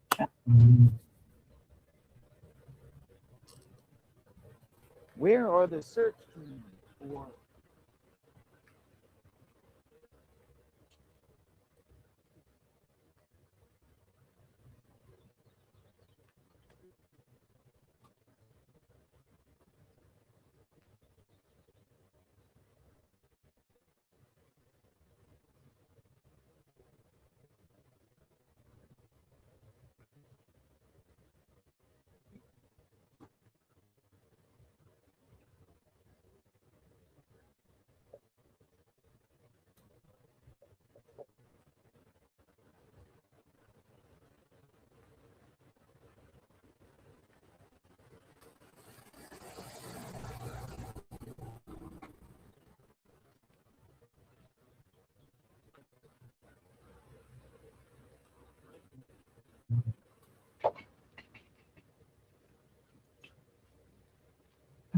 Where are the search teams for?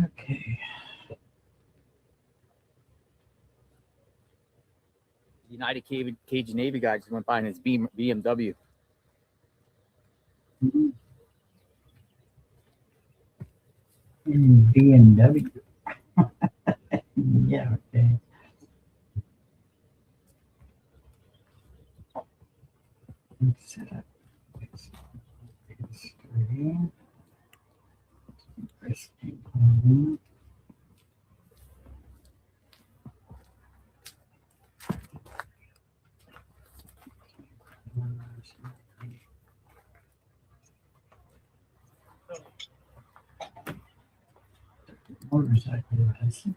Okay. United Cajun Navy guy just went by in his BMW. BMW. Yeah, okay. Let's set up this screen. Marcus came home. Motorcycle lesson.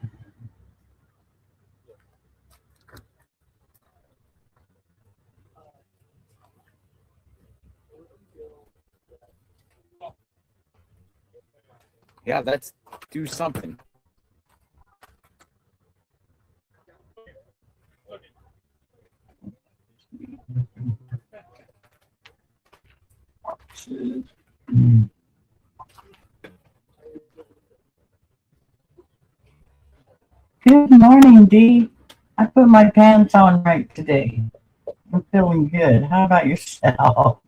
Yeah, let's do something. Mm. Good morning, Dee. I put my pants on right today. I'm feeling good. How about yourself?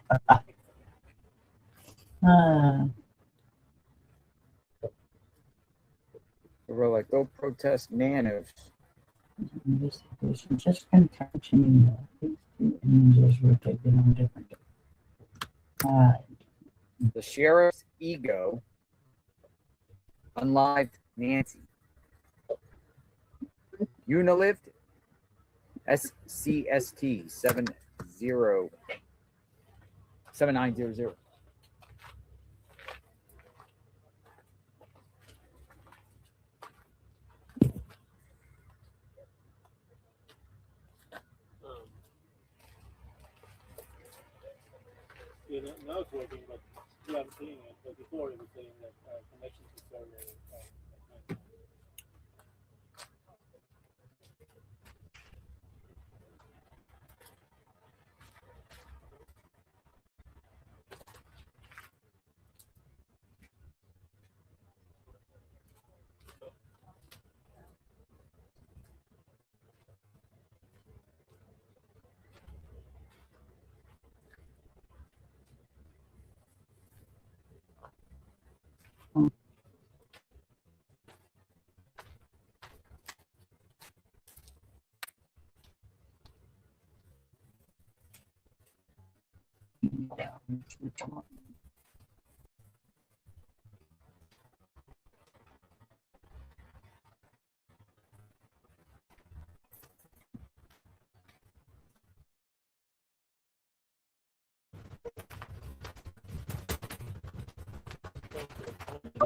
We're like, go protest nanos. This is just going to continue. These two images were taken on different. The sheriff's ego unlived Nancy. Unilived SCST 7900. Yeah, now it's working, but we haven't seen it. But before it was saying that connections to server.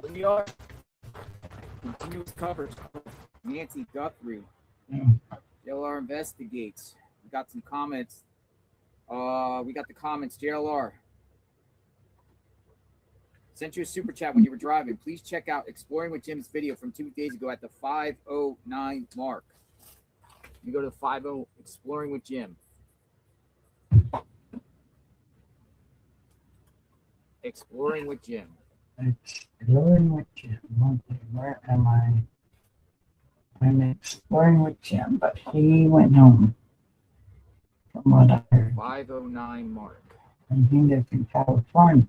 We are continuous coverage. Nancy Guthrie. JLR investigates. We got some comments. We got the comments. JLR sent you a super chat when you were driving. Please check out Exploring with Jim's video from 2 days ago at the 509 mark. You go to the 50 Exploring with Jim. Exploring with Jim. Exploring with Jim. Where am I? I'm exploring with Jim, but he went home. From what I heard. 509 mark. And he lives in California.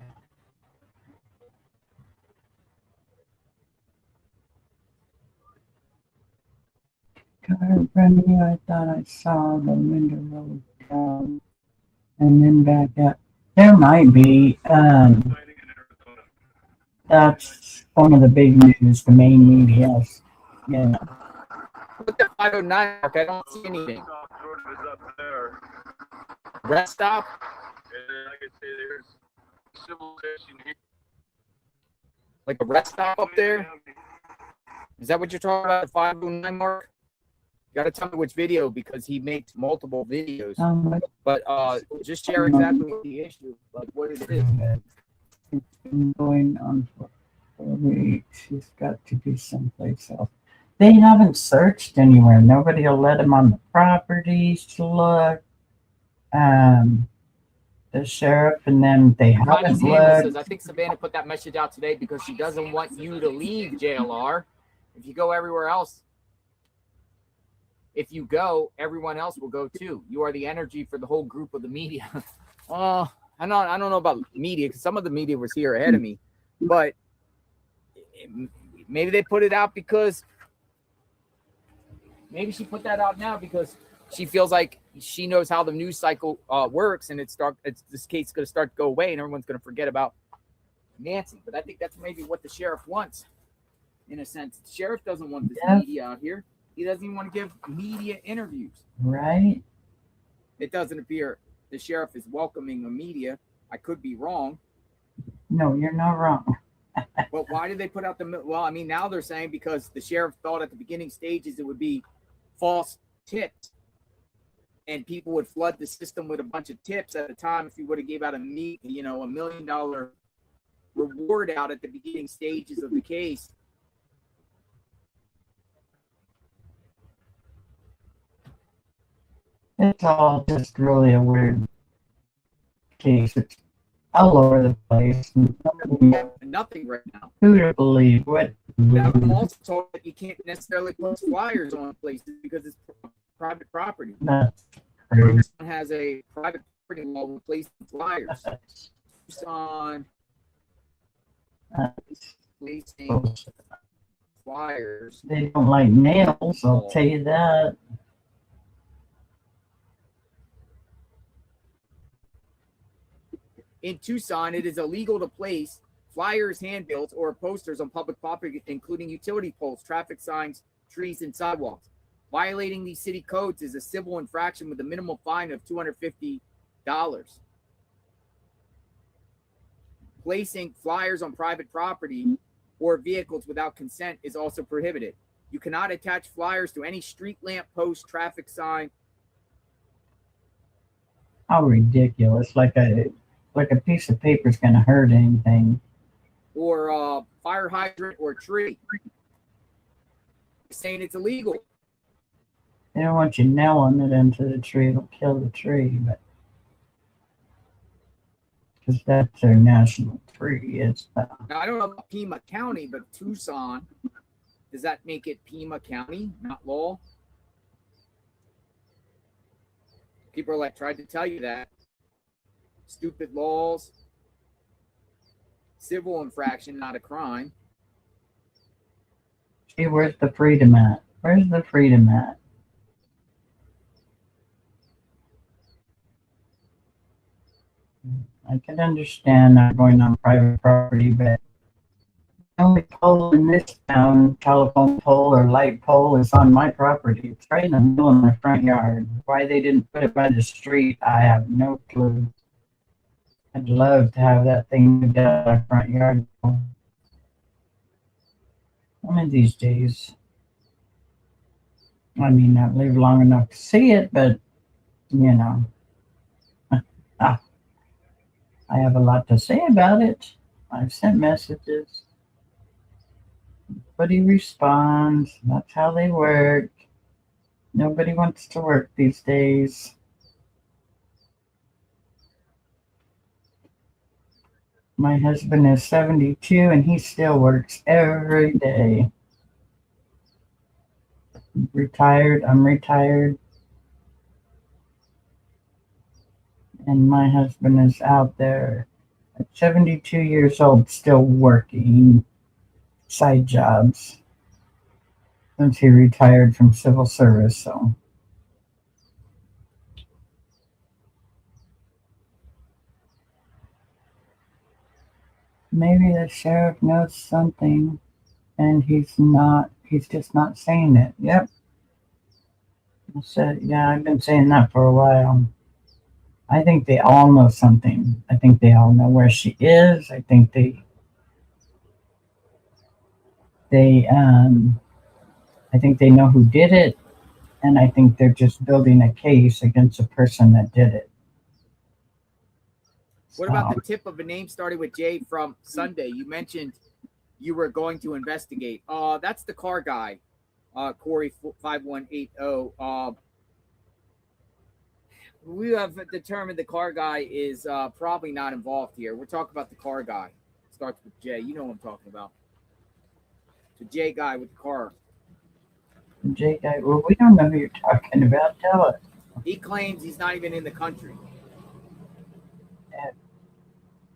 Car in front of me, I thought I saw the window roll down and then back up. There might be. That's one of the big news, the main medias. Yeah. Look at 509 mark. I don't see anything. Rest stop. And like I say, there's civilization here. Like a rest stop up there. Is that what you're talking about? The 509 mark? You got to tell me which video because he makes multiple videos. But just share exactly what the issue, like what it is. It's been going on for 4 weeks. He's got to be someplace else. They haven't searched anywhere. Nobody will let him on the properties to look. The sheriff and them, they haven't looked. Says, I think Savannah put that message out today because she doesn't want you to leave JLR. If you go everywhere else, if you go, everyone else will go too. You are the energy for the whole group of the media. I don't know about media because some of the media was here ahead of me, but maybe they put it out because maybe she put that out now because she feels like she knows how the news cycle works, and this case is going to start to go away, and everyone's going to forget about Nancy. But I think that's maybe what the sheriff wants. in a sense. The sheriff doesn't want this Yeah. media out here. He doesn't even want to give media interviews. Right? It doesn't appear the sheriff is welcoming the media. I could be wrong. No, you're not wrong. But why did they put out the? Well, I mean, now they're saying because the sheriff thought at the beginning stages it would be false tips, and people would flood the system with a bunch of tips at the time. If you would have gave out $1 million reward out at the beginning stages of the case. It's all just really a weird case. It's all over the place. Nothing right now. Who to believe? What? Now, I'm also told that you can't necessarily post flyers on places because it's private property. That's crazy. Tucson has a private property law with placing flyers. Tucson placing flyers. They don't like nails, I'll tell you that. In Tucson, it is illegal to place flyers, handbills, or posters on public property, including utility poles, traffic signs, trees, and sidewalks. Violating these city codes is a civil infraction with a minimum fine of $250. Placing flyers on private property or vehicles without consent is also prohibited. You cannot attach flyers to any street lamp, post, traffic sign. How ridiculous. Like a piece of paper is going to hurt anything. Or fire hydrant or tree. Saying it's illegal. They don't want you nailing it into the tree. It'll kill the tree, but because that's their national tree. It's Now, I don't know about Pima County, but Tucson, does that make it Pima County, not law? People are like, tried to tell you that. Stupid laws. Civil infraction, not a crime. see, where's the freedom at? Where's the freedom at? I can understand not going on private property, but the only pole in this town, telephone pole or light pole, is on my property. It's right in the middle of my front yard. Why they didn't put it by the street, I have no clue. I'd love to have that thing moved out of my front yard. One of these days. I mean, not live long enough to see it, but, you know. I have a lot to say about it. I've sent messages. Nobody responds. That's how they work. Nobody wants to work these days. My husband is 72 and he still works every day. Retired, I'm retired. And my husband is out there at 72 years old, still working side jobs since he retired from civil service. So maybe the sheriff knows something and he's just not saying it. Yep. I said, yeah, I've been saying that for a while. I think they all know something. I think they all know where she is. I think they know who did it, and I think they're just building a case against the person that did it. What about the tip of a name starting with J from Sunday? You mentioned you were going to investigate. That's the car guy, Corey 5180. We have determined the car guy is probably not involved here. We're talking about the car guy. Starts with J. You know what I'm talking about. The J guy with the car. The J guy. Well, we don't know who you're talking about. Tell us. He claims he's not even in the country.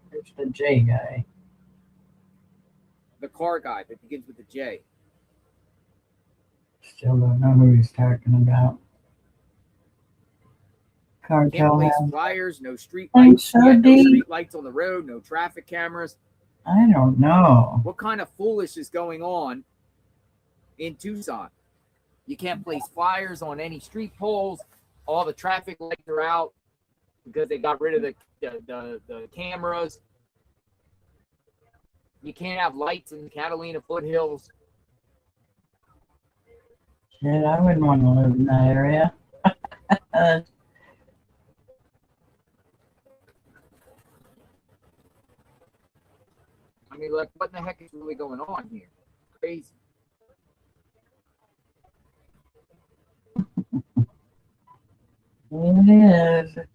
There's the J guy. The car guy that begins with the J. Still don't know who he's talking about. Can't Cartel place has. flyers, no street I'm lights. so Yeah, no deep. street lights on the road, no traffic cameras. I don't know. What kind of foolish is going on in Tucson. You can't place flyers on any street poles. All the traffic lights are out because they got rid of the cameras. You can't have lights in the Catalina foothills. Shit, I wouldn't want to live in that area. I mean, like, what the heck is really going on here? Crazy. It is. It's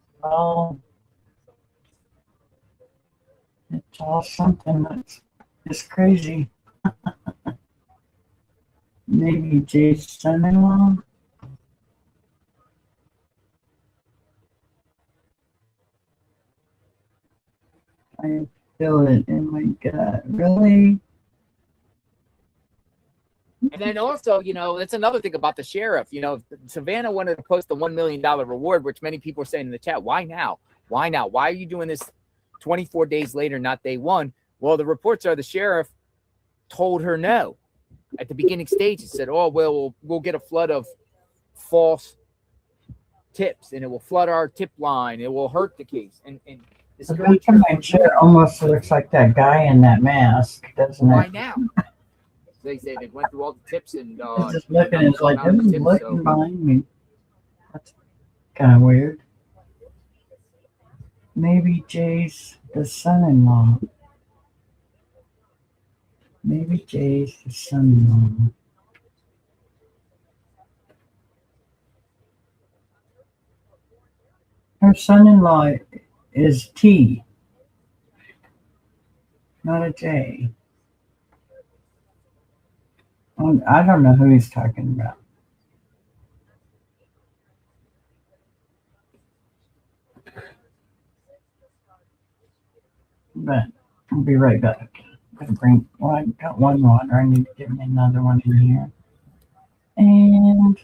all something that's just crazy. Maybe Jay's son-in-law. I feel it in my gut. Really? And then also, you know, that's another thing about the sheriff. You know, Savannah wanted to post the $1 million reward, which many people are saying in the chat, why now? Why now? Why are you doing this 24 days later, not day one? Well, the reports are the sheriff told her no. At the beginning stage, it said, oh, well, we'll get a flood of false tips, and it will flood our tip line. It will hurt the case. And this The back of my chair almost looks like that guy in that mask, doesn't why it? now? They say they went through all the tips and It's just looking, it's like, this is looking behind me. That's kind of weird. Maybe Jay's the son-in-law. Maybe Jay's the son-in-law. Her son-in-law is T, not a J. I don't know who he's talking about. But I'll be right back. I'm gonna well, I got one water. I need to give me another one in here. And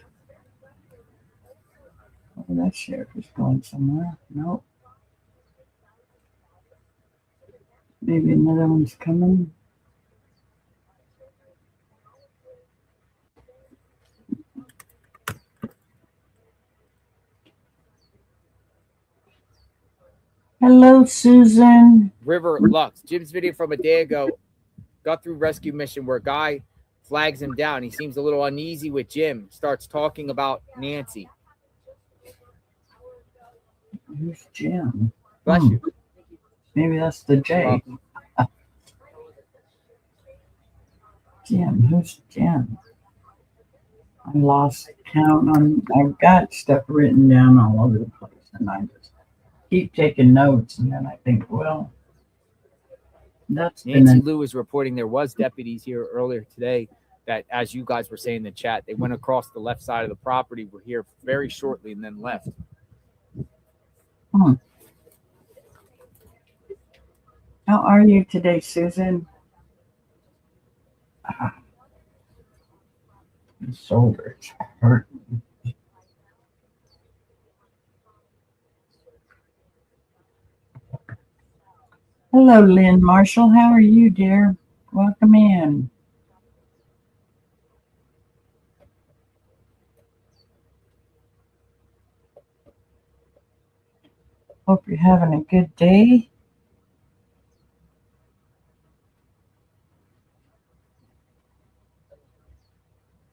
that sheriff is going somewhere. Nope. Maybe another one's coming. Hello, Susan. River Lux. Jim's video from a day ago got through rescue mission where a guy flags him down. He seems a little uneasy with Jim. Starts talking about Nancy. Who's Jim? Bless you. Maybe that's the J. Jim, who's Jim? I lost count on. I've got stuff written down all over the place, and I just keep taking notes, and then I think, well, that's Nancy Lou is reporting there was deputies here earlier today that, as you guys were saying in the chat, they went across the left side of the property, were here very shortly, and then left. How are you today, Susan? My shoulder's hurting. Hello, Lynn Marshall. How are you, dear? Welcome in. Hope you're having a good day.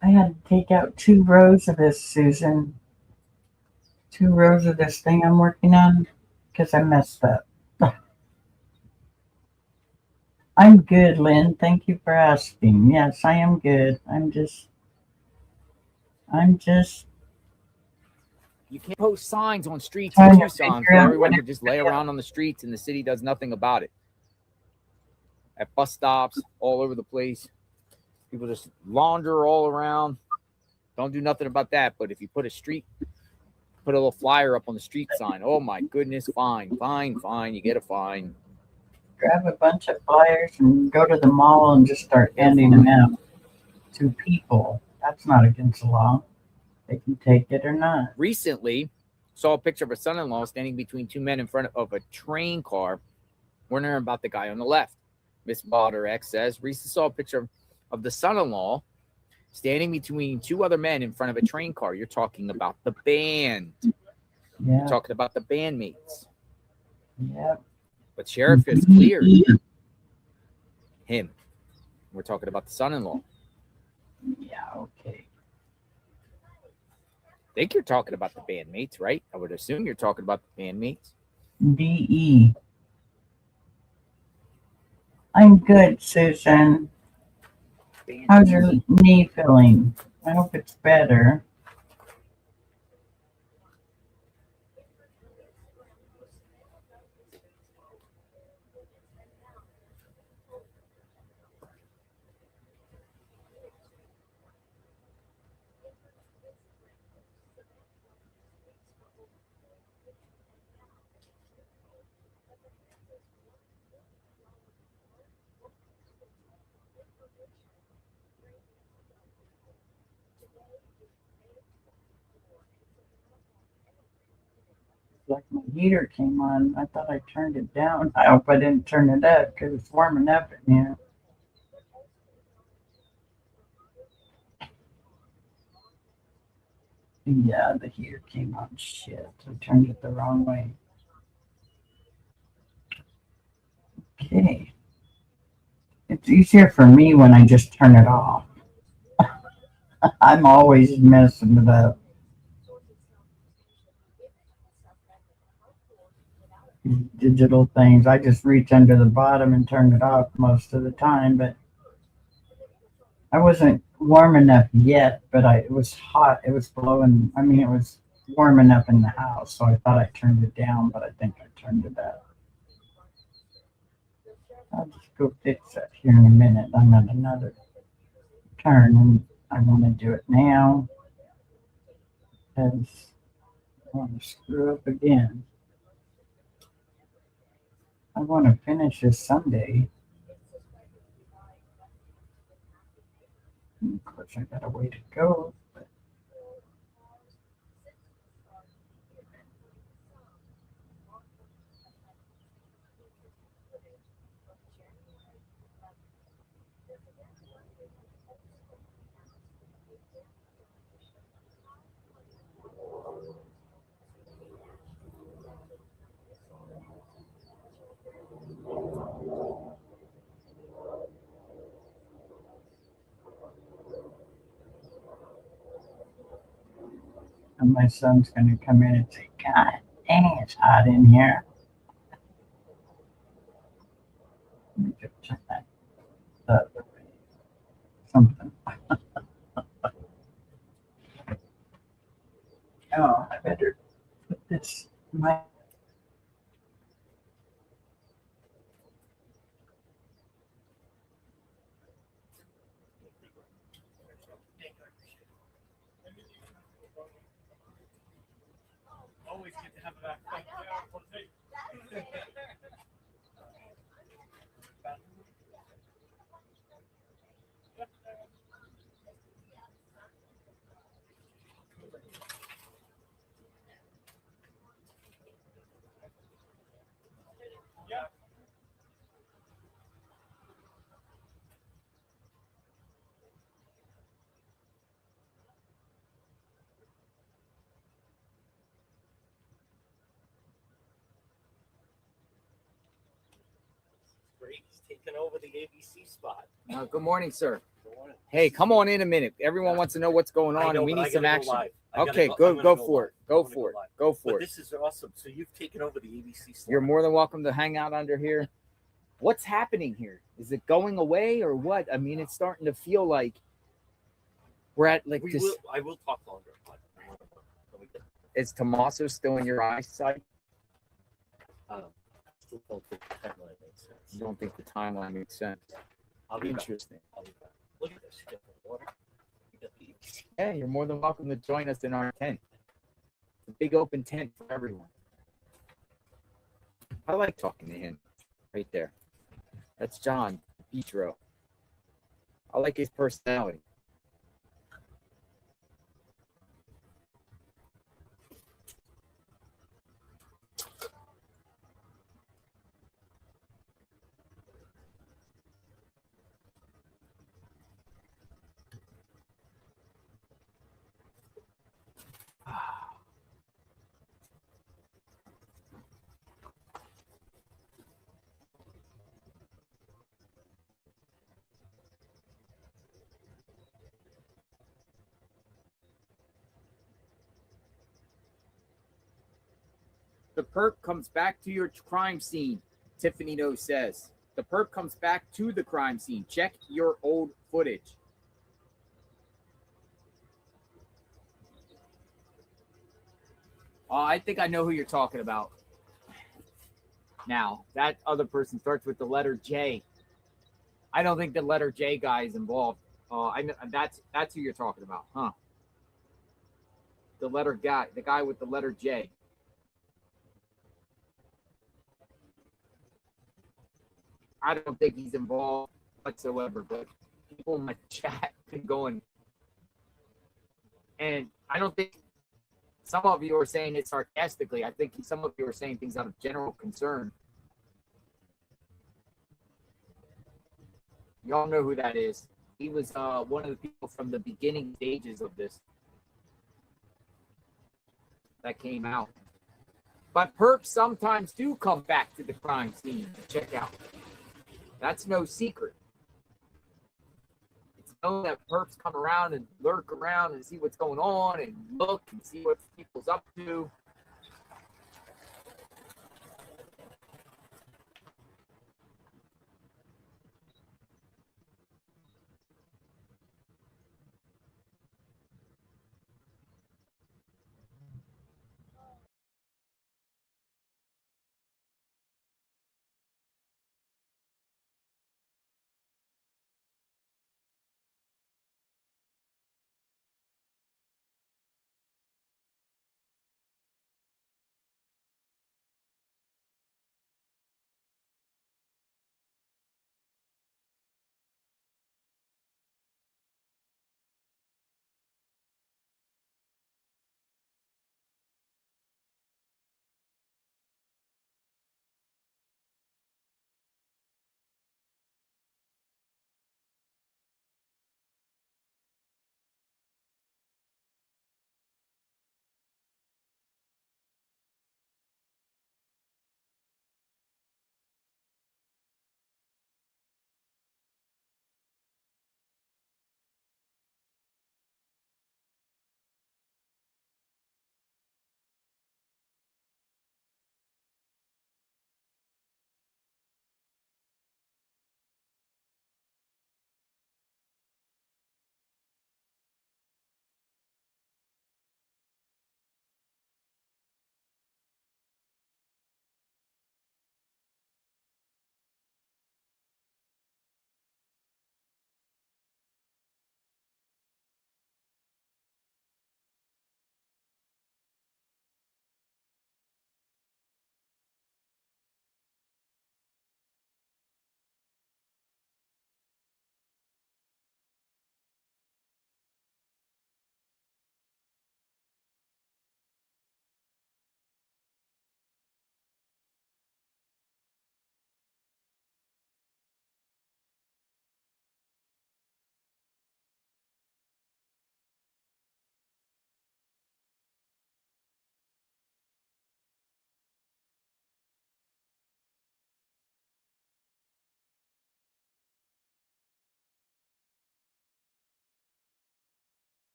I had to take out 2 rows of this, Susan. 2 rows of this thing I'm working on because I messed up. I'm good, Lynn. Thank you for asking. Yes, I am good. I'm just. You can't post signs on streets in Tucson for everyone to just lay around on the streets, and the city does nothing about it. At bus stops, all over the place. People just launder all around. Don't do nothing about that. But if you put a little flyer up on the street sign, oh my goodness, fine. You get a fine. Grab a bunch of flyers and go to the mall and just start handing them out to people. That's not against the law. They can take it or not. Recently, saw a picture of a son-in-law standing between 2 men in front of a train car, wondering about the guy on the left. Miss Balder X says, recently saw a picture of the son-in-law standing between two other men in front of a train car. You're talking about the band. Yeah. You're talking about the bandmates. Yep. But sheriff has cleared him. We're talking about the son-in-law. Yeah. Okay. I think you're talking about the bandmates, right? I would assume you're talking about the bandmates. DE. I'm good, Susan. How's your knee feeling? I hope it's better. Like my heater came on. I thought I turned it down. I hope I didn't turn it up because it's warm enough in here. Yeah, the heater came on. Shit, I turned it the wrong way. Okay. It's easier for me when I just turn it off. I'm always messing it up. These digital things. I just reach under the bottom and turn it off most of the time, but I wasn't warm enough yet, but it was hot. It was blowing. I mean, it was warm enough in the house, so I thought I turned it down, but I think I turned it up. I'll just go fix that here in a minute. I'm at another turn, and I want to do it now because I want to screw up again. I want to finish this Sunday. Of course, I got a way to go. But and my son's going to come in and say, God dang, it's hot in here. Let me just check that the other way. Something. Oh, I better put this. My Always good to have a back. Great. He's taken over the ABC spot. Good morning, sir. Good morning. Hey, come on in a minute. Everyone wants to know what's going I on, know, and we but I need some gotta action. live. I gotta Okay, I'm go gonna for live. it. Go I'm gonna for it. live. Go for But it. this is awesome. So you've taken over the ABC slot. You're more than welcome to hang out under here. What's happening here? Is it going away or what? I mean, it's starting to feel like we're at like We this. will, I will talk longer. But let me get, Is Tommaso still in your eyesight? I still don't think the timeline makes sense. You don't think the timeline makes sense? I'll be back. Interesting. I'll be back. Look at this. You got the water. You got the ABC. Yeah, you're more than welcome to join us in our tent. It's a big open tent for everyone. I like talking to him right there. That's John Petro. I like his personality. The perp comes back to your crime scene, Tiffany No says. The perp comes back to the crime scene. Check your old footage. I think I know who you're talking about. Now, that other person starts with the letter J. I don't think the letter J guy is involved. I know that's who you're talking about, huh? The guy with the letter J. I don't think he's involved whatsoever, but people in my chat been going, and I don't think some of you are saying it sarcastically. I think some of you are saying things out of general concern. Y'all know who that is. He was one of the people from the beginning stages of this that came out. But perps sometimes do come back to the crime scene to check out. That's no secret. It's known that perps come around and lurk around and see what's going on and look and see what people's up to.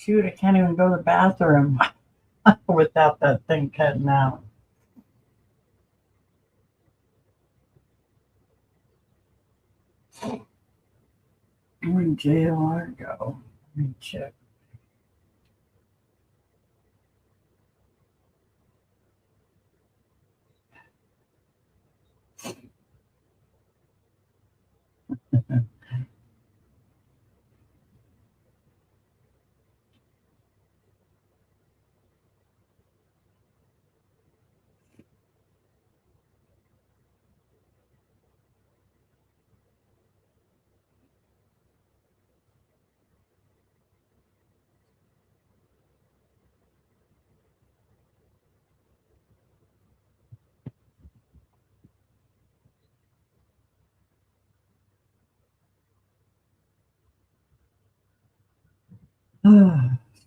Shoot, I can't even go to the bathroom without that thing cutting out. Where'd JLR go? Let me check.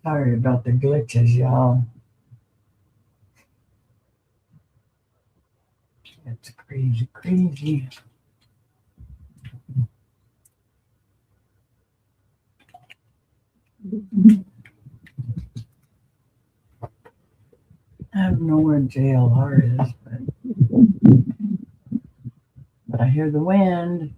Sorry about the glitches, y'all. It's crazy, crazy. I don't know where JLR is, but I hear the wind.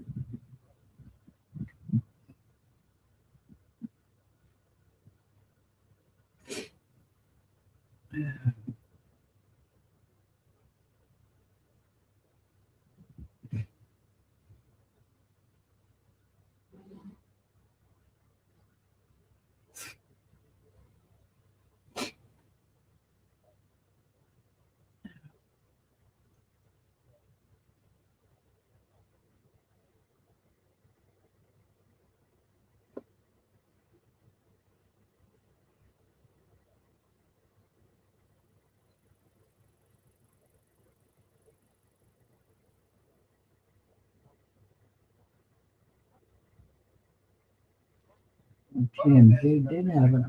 TMZ did have it.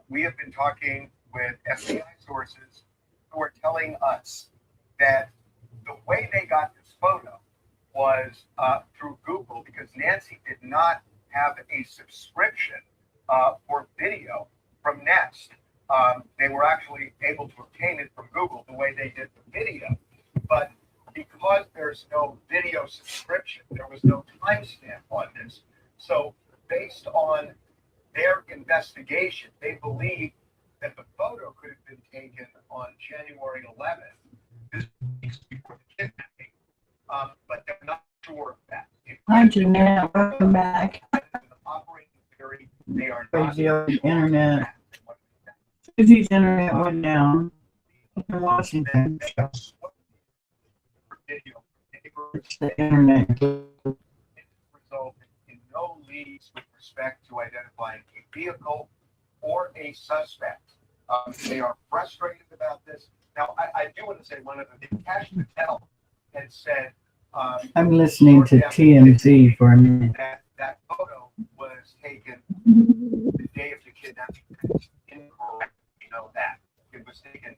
We have been talking with FBI sources who are telling us that the way they got this photo was through Google, because Nancy did not have a subscription for video from Nest. They were actually able to obtain it from Google the way they did the video. But because there's no video subscription, there was no timestamp on this. So based on their investigation, they believe that the photo could have been taken on January 11th, this week before the kidnapping, but they're not sure of that. Hi, Jeanette. Welcome back. Operating theory, they are Crazy not old internet. Susie's internet went down in Washington. It's the internet. Resulted in no leads with respect to identifying a vehicle or a suspect. They are frustrated about this. Now, I do want to say one other thing. Cash Patel had said, I'm listening to TMZ for a minute. that photo was taken the day of the kidnapping. It's incorrect. You know that. It was taken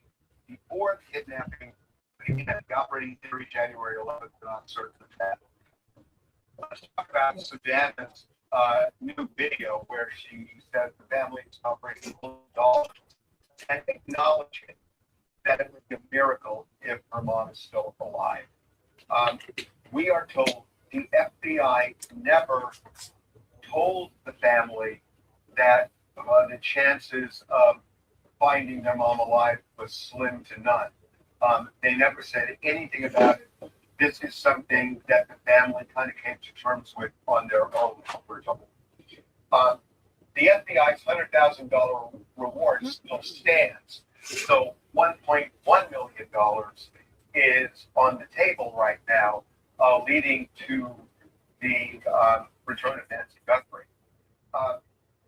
before the kidnapping. The operating theory, January 11th, not certain of that. Let's talk about Savannah's new video where she says the family is operating $1 and acknowledging that it would be a miracle if her mom is still alive. We are told the FBI never told the family that the chances of finding their mom alive was slim to none. They never said anything about it. This is something that the family kind of came to terms with on their own. The FBI's $100,000 reward still stands. So $1.1 million is on the table right now, leading to the return of Nancy Guthrie.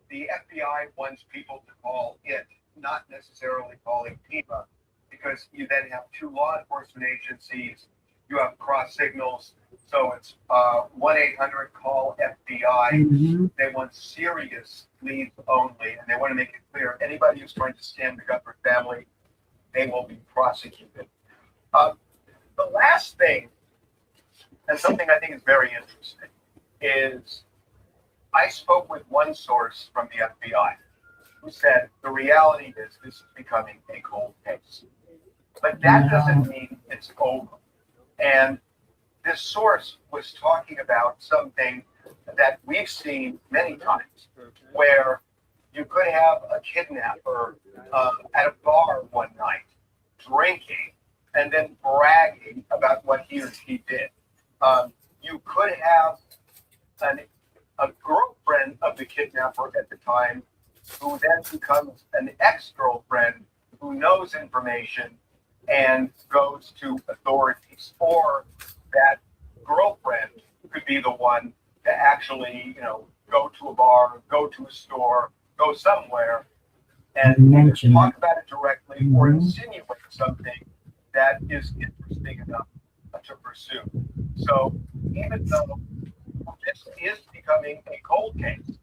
The FBI wants people to call it, not necessarily calling FEMA, because you then have two law enforcement agencies, you have cross signals, so it's 1-800-CALL-FBI. Mm-hmm. They want serious leads only, and they want to make it clear anybody who's trying to scam the Guthrie family, they will be prosecuted. The last thing, and something I think is very interesting, is I spoke with one source from the FBI who said the reality is this is becoming a cold case. But that doesn't mean it's over. And this source was talking about something that we've seen many times, where you could have a kidnapper at a bar one night drinking and then bragging about what he or she did. You could have a girlfriend of the kidnapper at the time who then becomes an ex-girlfriend who knows information and goes to authorities, or that girlfriend could be the one to actually, go to a bar, go to a store, go somewhere and mention talk about it directly or insinuate something that is interesting enough to pursue. So even though this is becoming a cold case,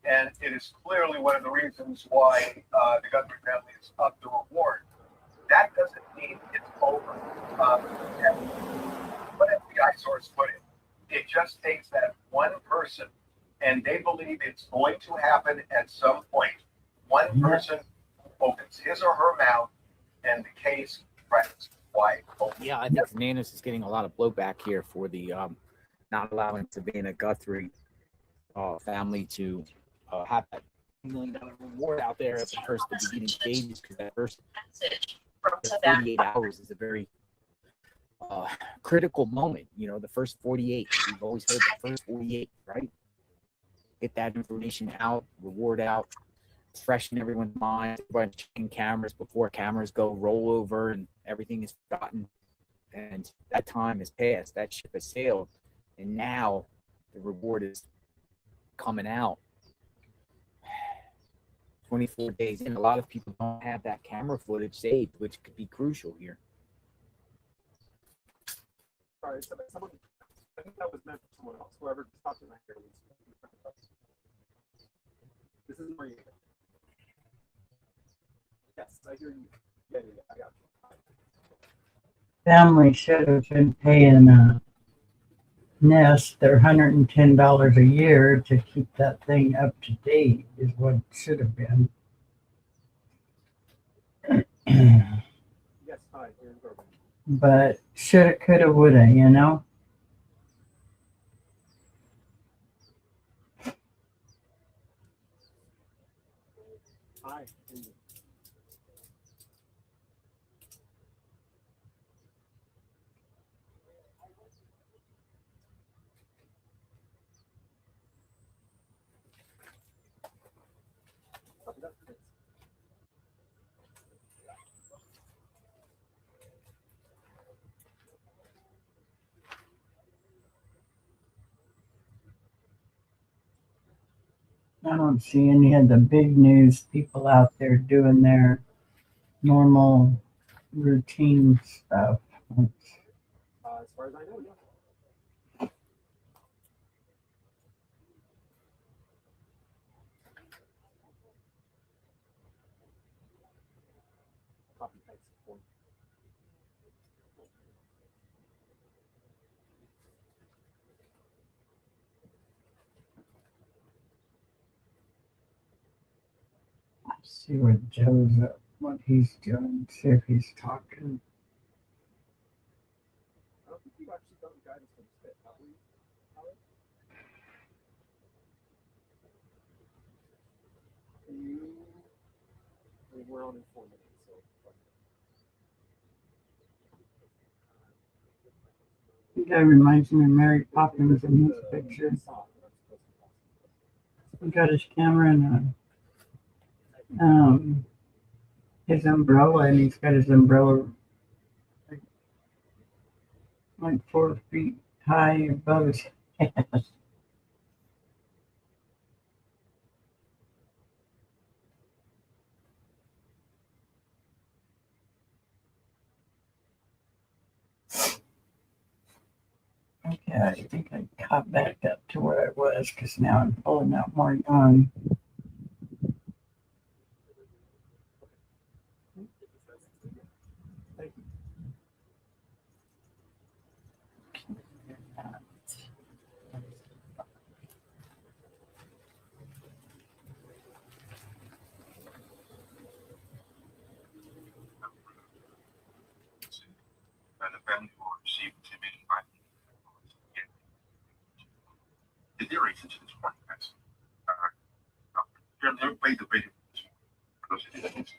and it is clearly one of the reasons why the Guthrie family is up the reward, that doesn't mean it's over. And what FBI source put it, it just takes that one person, and they believe it's going to happen at some point. One person opens his or her mouth, and the case cracks wide open. Yeah, I think Fernandez is getting a lot of blowback here for the not allowing Savannah Guthrie family to have that $1 million reward out there at the beginning stages, because that first 48 hours is a very critical moment. The first 48, we've always heard the first 48, right? Get that information out, reward out, it's fresh in everyone's mind. Everyone's checking cameras before cameras go roll over and everything is forgotten. And that time has passed, that ship has sailed, and now the reward is coming out 24 days in. A lot of people don't have that camera footage saved, which could be crucial here. Sorry, someone, I think that was meant for someone else. Whoever talked in my ear was. This isn't where you. Yes, I hear you. Yeah, I got you. Family should have been paying Nest their $110 a year to keep that thing up to date, is what it should have been. Yes, hi, here in Groveland. But shoulda, coulda, woulda, Hi. I don't see any of the big news people out there doing their normal routine stuff. As far as I know, yeah. Copy paste form. See what Joe's up, what he's doing, see if he's talking. I don't think you actually got the guidance from the state, have we? We're on informative, so. The guy reminds me of Mary Poppins in this picture. He got his camera and his umbrella, and he's got his umbrella like 4 feet high above his head. Okay, I think I caught back up to where I was, because now I'm pulling out more yarn. the lyrics into this podcast. Let me play the video for those of you that didn't see.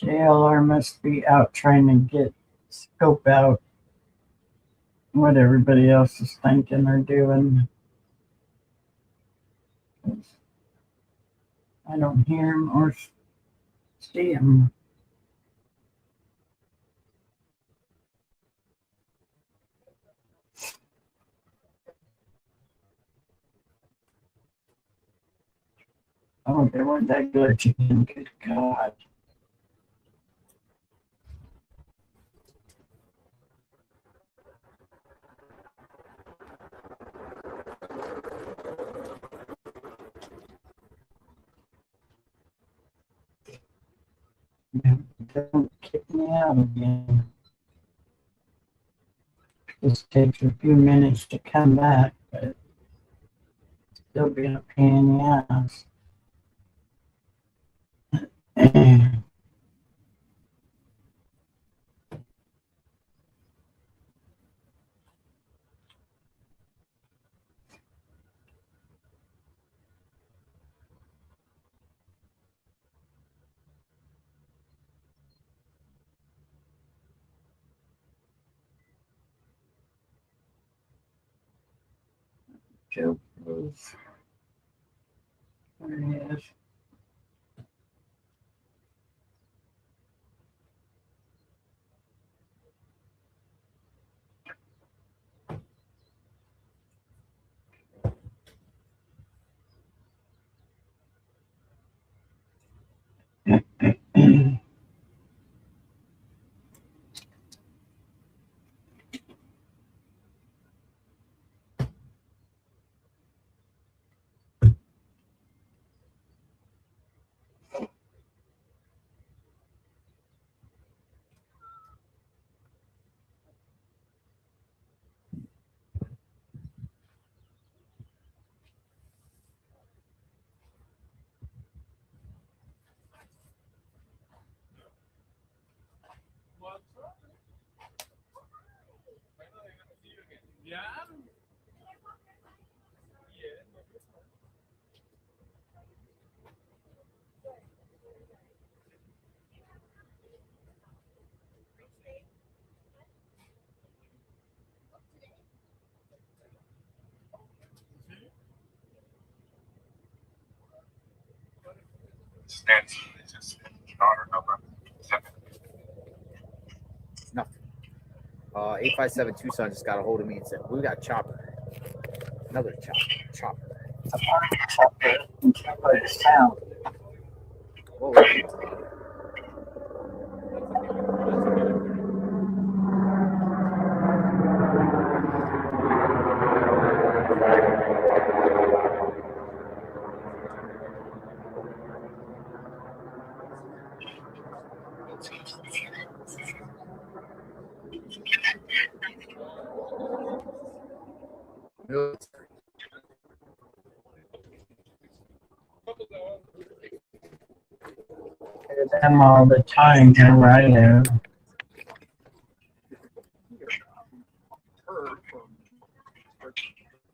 JLR must be out trying to scope out what everybody else is thinking or doing. I don't hear him or see him. Oh, they weren't that glitchy again. Good God. Don't kick me out again. This takes a few minutes to come back, but still being a pain in the ass. Joe Bruce. There he is. Nancy, this is daughter number 7. Nothing. 857 Tucson just got a hold of me and said, we got chopper. Another chopper. It's a part of the chopper. You can't put it down. Whoa. Them all the time here where I live. Heard from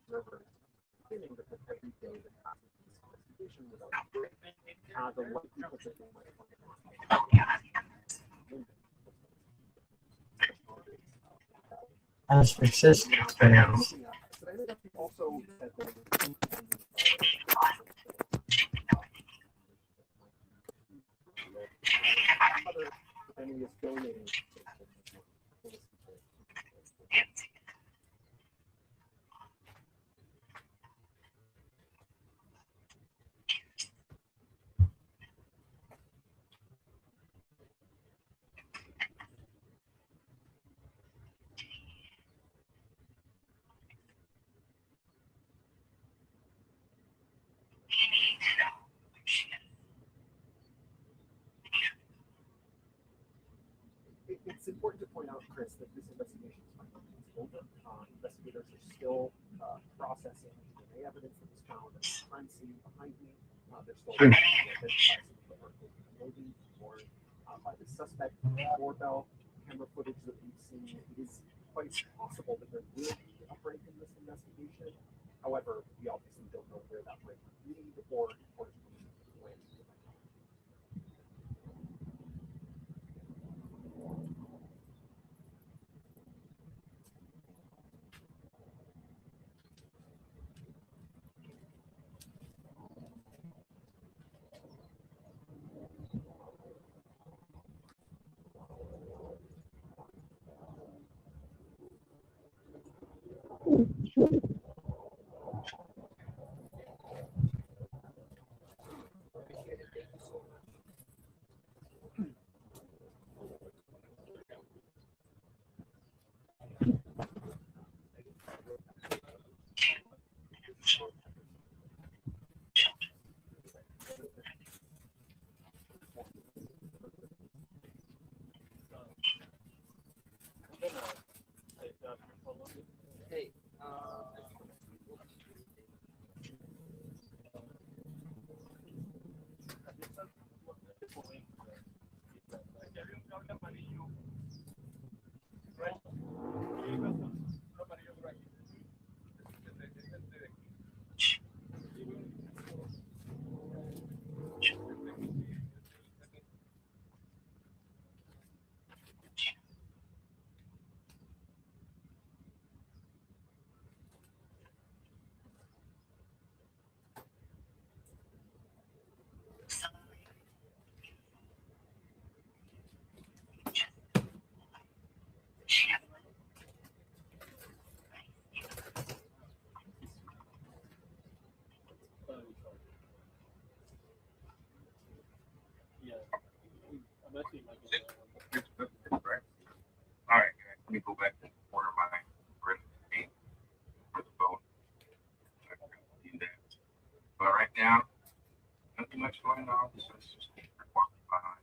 River feeling that every day that happens is investigation without how the white people think they might. As persistence fails. But I think also that other enemy is donating. it's important to point out, Chris, that this investigation is not over. Investigators are still processing DNA evidence that was found at the crime scene behind me. They're still trying to identify some of the articles of clothing worn by the suspect. Doorbell camera footage that we've seen. It is quite possible that there will be a break in this investigation. However, we obviously don't know where that break would lead or when. All right, let me go back and order my bread for the vote. Do that. But right now, nothing much going on. So it's just walking behind.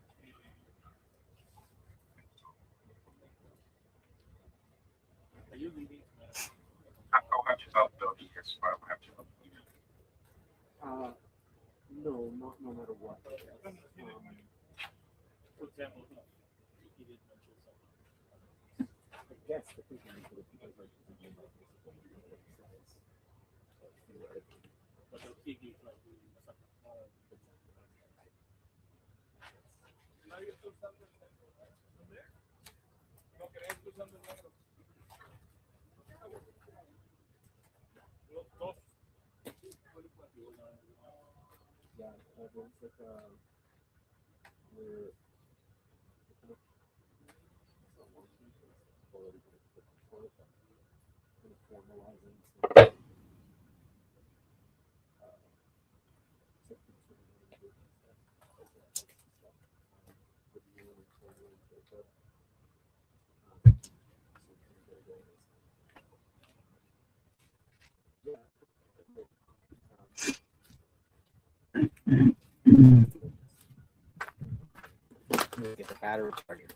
Are you leaving? I'll have to help though. Yes, I'll have to help. No, not no matter what. For example, he did mention something. I guess the thinking is that if you guys are thinking about this, But the key is like yeah, there's like we're kind of it's not working, it's already going to put control of kind of formalizing some Get the battery charger.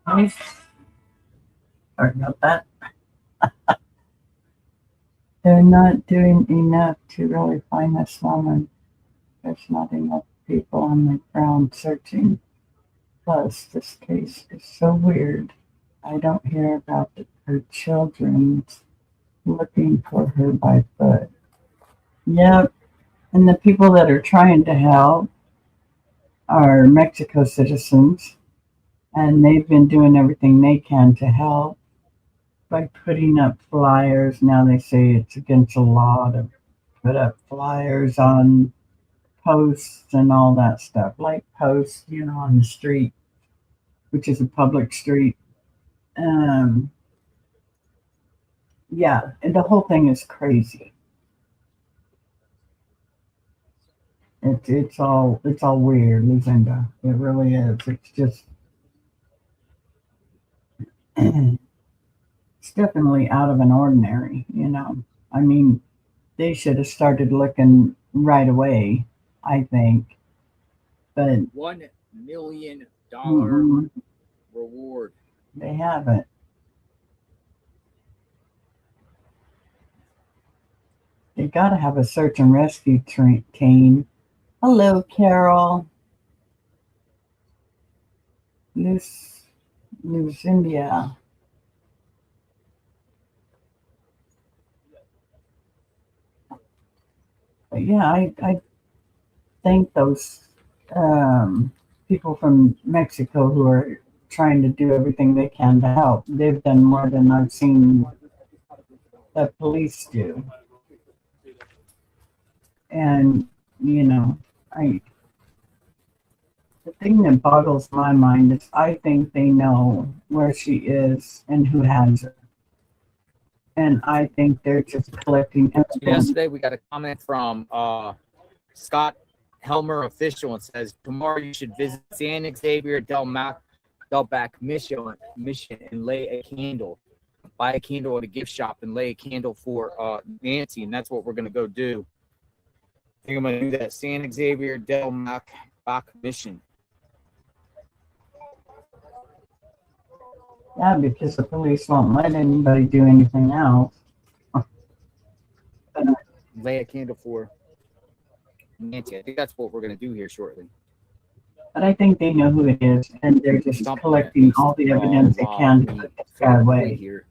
Nice. Sorry about that. they're not doing enough to really find this woman. There's not enough people on the ground searching. Plus, this case is so weird. I don't hear about her children looking for her by foot. Yep, and the people that are trying to help are Mexico citizens, and they've been doing everything they can to help by putting up flyers. Now they say it's against the law to put up flyers on posts and all that stuff, like posts, on the street, which is a public street. Yeah, and the whole thing is crazy. It's all weird, Lucinda. It really is. It's just it's definitely out of an ordinary. I mean, they should have started looking right away, I think. But $1 million mhm, reward. they haven't. They got to have a search and rescue team. Hello, Carol. Lucinda. But yeah, I thank those people from Mexico who are trying to do everything they can to help. They've done more than I've seen the police do. And, the thing that boggles my mind is I think they know where she is and who has her. And I think they're just collecting evidence. Yesterday, we got a comment from Scott Helmer official and says, tomorrow you should visit San Xavier Del Bac Mission and lay a candle. Buy a candle at a gift shop and lay a candle for Nancy, and that's what we're going to go do. I think I'm going to do that. San Xavier Del Bac Mission. Yeah, because the police won't let anybody do anything else. Lay a candle for Nancy. I think that's what we're going to do here shortly. But I think they know who it is, and they're just collecting all the evidence they can to put this guy away. Here.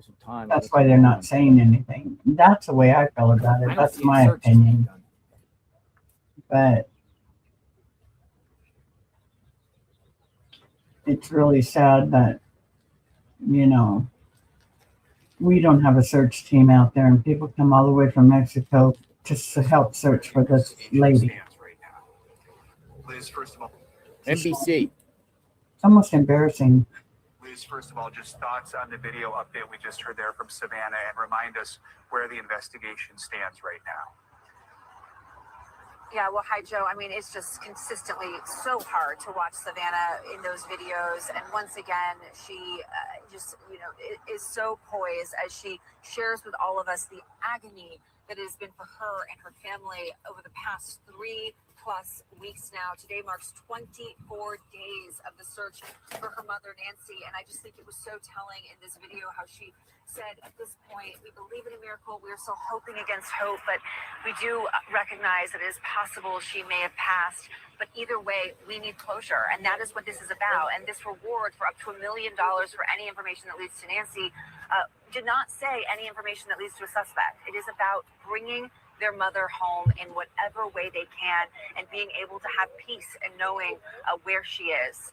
Some time. That's why they're not saying anything. That's the way I feel about it. That's my opinion. But it's really sad that, we don't have a search team out there, and people come all the way from Mexico just to help search for this lady. Liz, first of all, NBC. It's almost embarrassing. Liz, first of all, just thoughts on the video update we just heard there from Savannah, and remind us where the investigation stands right now. Yeah, well, hi, Joe. I mean, it's just consistently so hard to watch Savannah in those videos. And once again, she is so poised as she shares with all of us the agony that has been for her and her family over the past 3+ weeks now. Today marks 24 days of the search for her mother, Nancy. And I just think it was so telling in this video how she said, at this point, we believe in a miracle. We're still hoping against hope, but we do recognize that it is possible she may have passed. But either way, we need closure, and that is what this is about. And this reward for up to $1 million for any information that leads to Nancy did not say any information that leads to a suspect. It is about bringing their mother home in whatever way they can and being able to have peace and knowing where she is.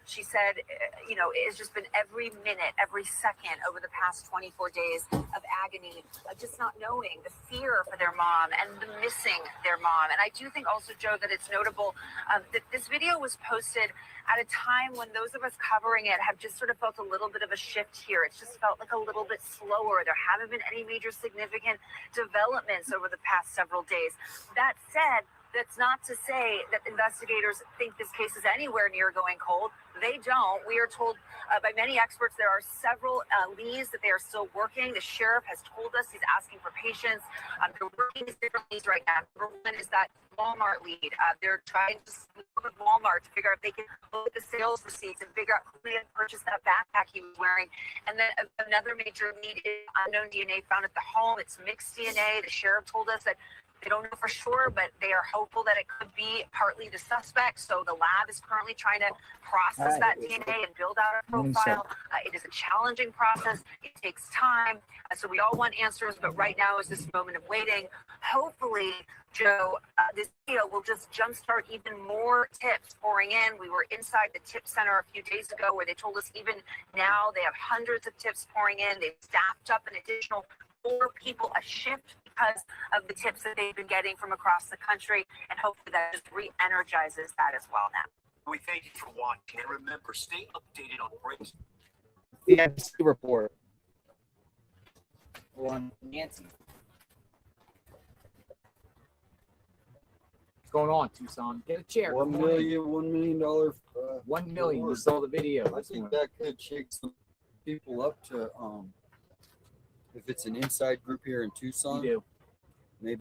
She said, it's just been every minute, every second over the past 24 days of agony, just not knowing, the fear for their mom and the missing their mom. And I do think also, Joe, that it's notable that this video was posted at a time when those of us covering it have just sort of felt a little bit of a shift here. It's just felt like a little bit slower. There haven't been any major significant developments over the past several days. That said, That's not to say that investigators think this case is anywhere near going cold. They don't. We are told by many experts there are several leads that they are still working. The sheriff has told us he's asking for patience. They're working these different leads right now. Number one is that Walmart lead. They're trying to work with Walmart to figure out if they can look at the sales receipts and figure out who had purchased that backpack he was wearing. And then another major lead is unknown DNA found at the home. It's mixed DNA. The sheriff told us that they don't know for sure, but they are hopeful that it could be partly the suspect. So the lab is currently trying to process that DNA and build out a profile. It is a challenging process. It takes time. So we all want answers, but right now is this moment of waiting. Hopefully, Joe, this video will just jumpstart even more tips pouring in. We were inside the tip center a few days ago where they told us even now they have hundreds of tips pouring in. They've staffed up an additional 4 people a shift because of the tips that they've been getting from across the country, and hopefully that just re-energizes that as well now. We thank you for watching, and remember, stay updated on breaks. The NBC report on Nancy. What's going on, Tucson? Get a chair. $1 million. $1 million. You saw the video. I think that could shake some people up to if it's an inside group here in Tucson. You do. Maybe.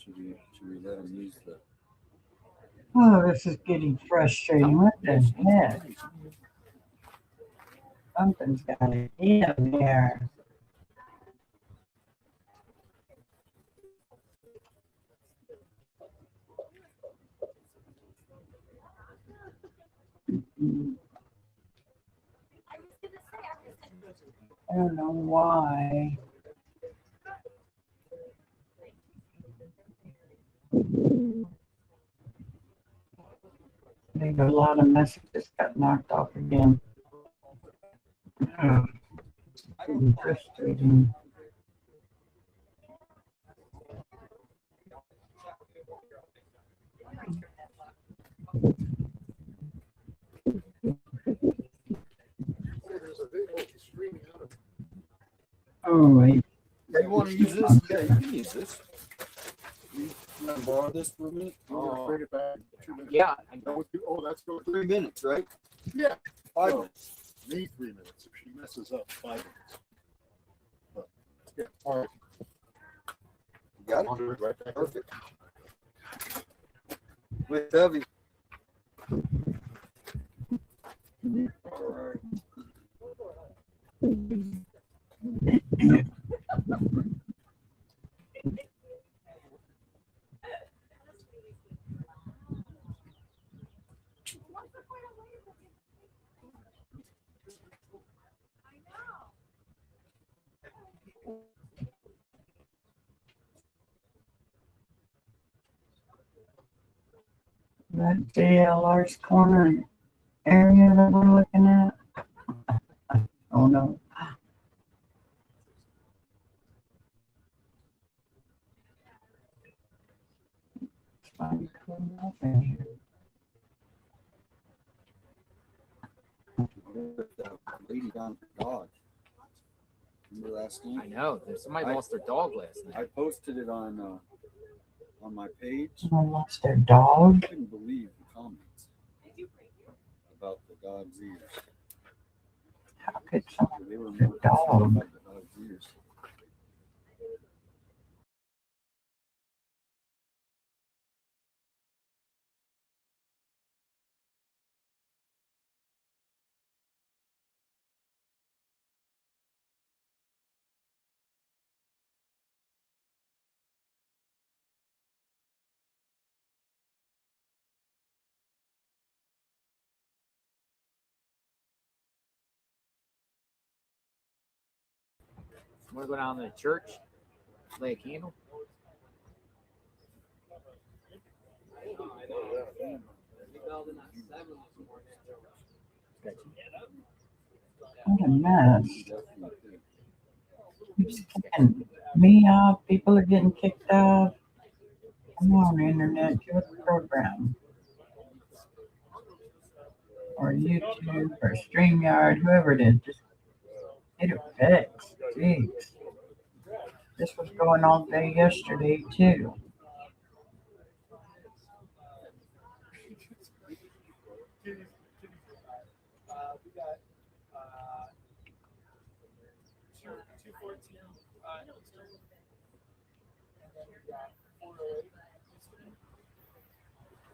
Should we let him use the? Oh, this is getting frustrating. What the heck? Something's got to give there. I don't know why. I think a lot of messages got knocked off again. Frustrating. Oh, wait. You want to use this? Yeah, you can use this. You want to borrow this for a minute? Bring it back. 2 minutes. Yeah, I know. Oh, that's going 3 minutes, right? Yeah. 5 minutes. Need 3 minutes. If she messes up, 5 minutes. But, yeah. All right. You got I'll do it right back. Perfect. With heavy. That JLR's corner area that we're looking at. Oh no. It's fine, cool enough in here. That lady down at Dodge. Remember last night? I know. Somebody lost their dog last night. I posted it on my page. Someone lost their dog. I couldn't believe the comments about the dog's ears. How could someone They were lose their more concerned dog? about the dog's ears. Want to go down to the church? Lay a candle? What a mess. Keeps kicking me off. People are getting kicked off. Come on, internet, give us a program. Or YouTube or StreamYard, whoever it is, just get it fixed. Jeez. This was going all day yesterday too. We got 214 Eastern, and then we got 408 Eastern,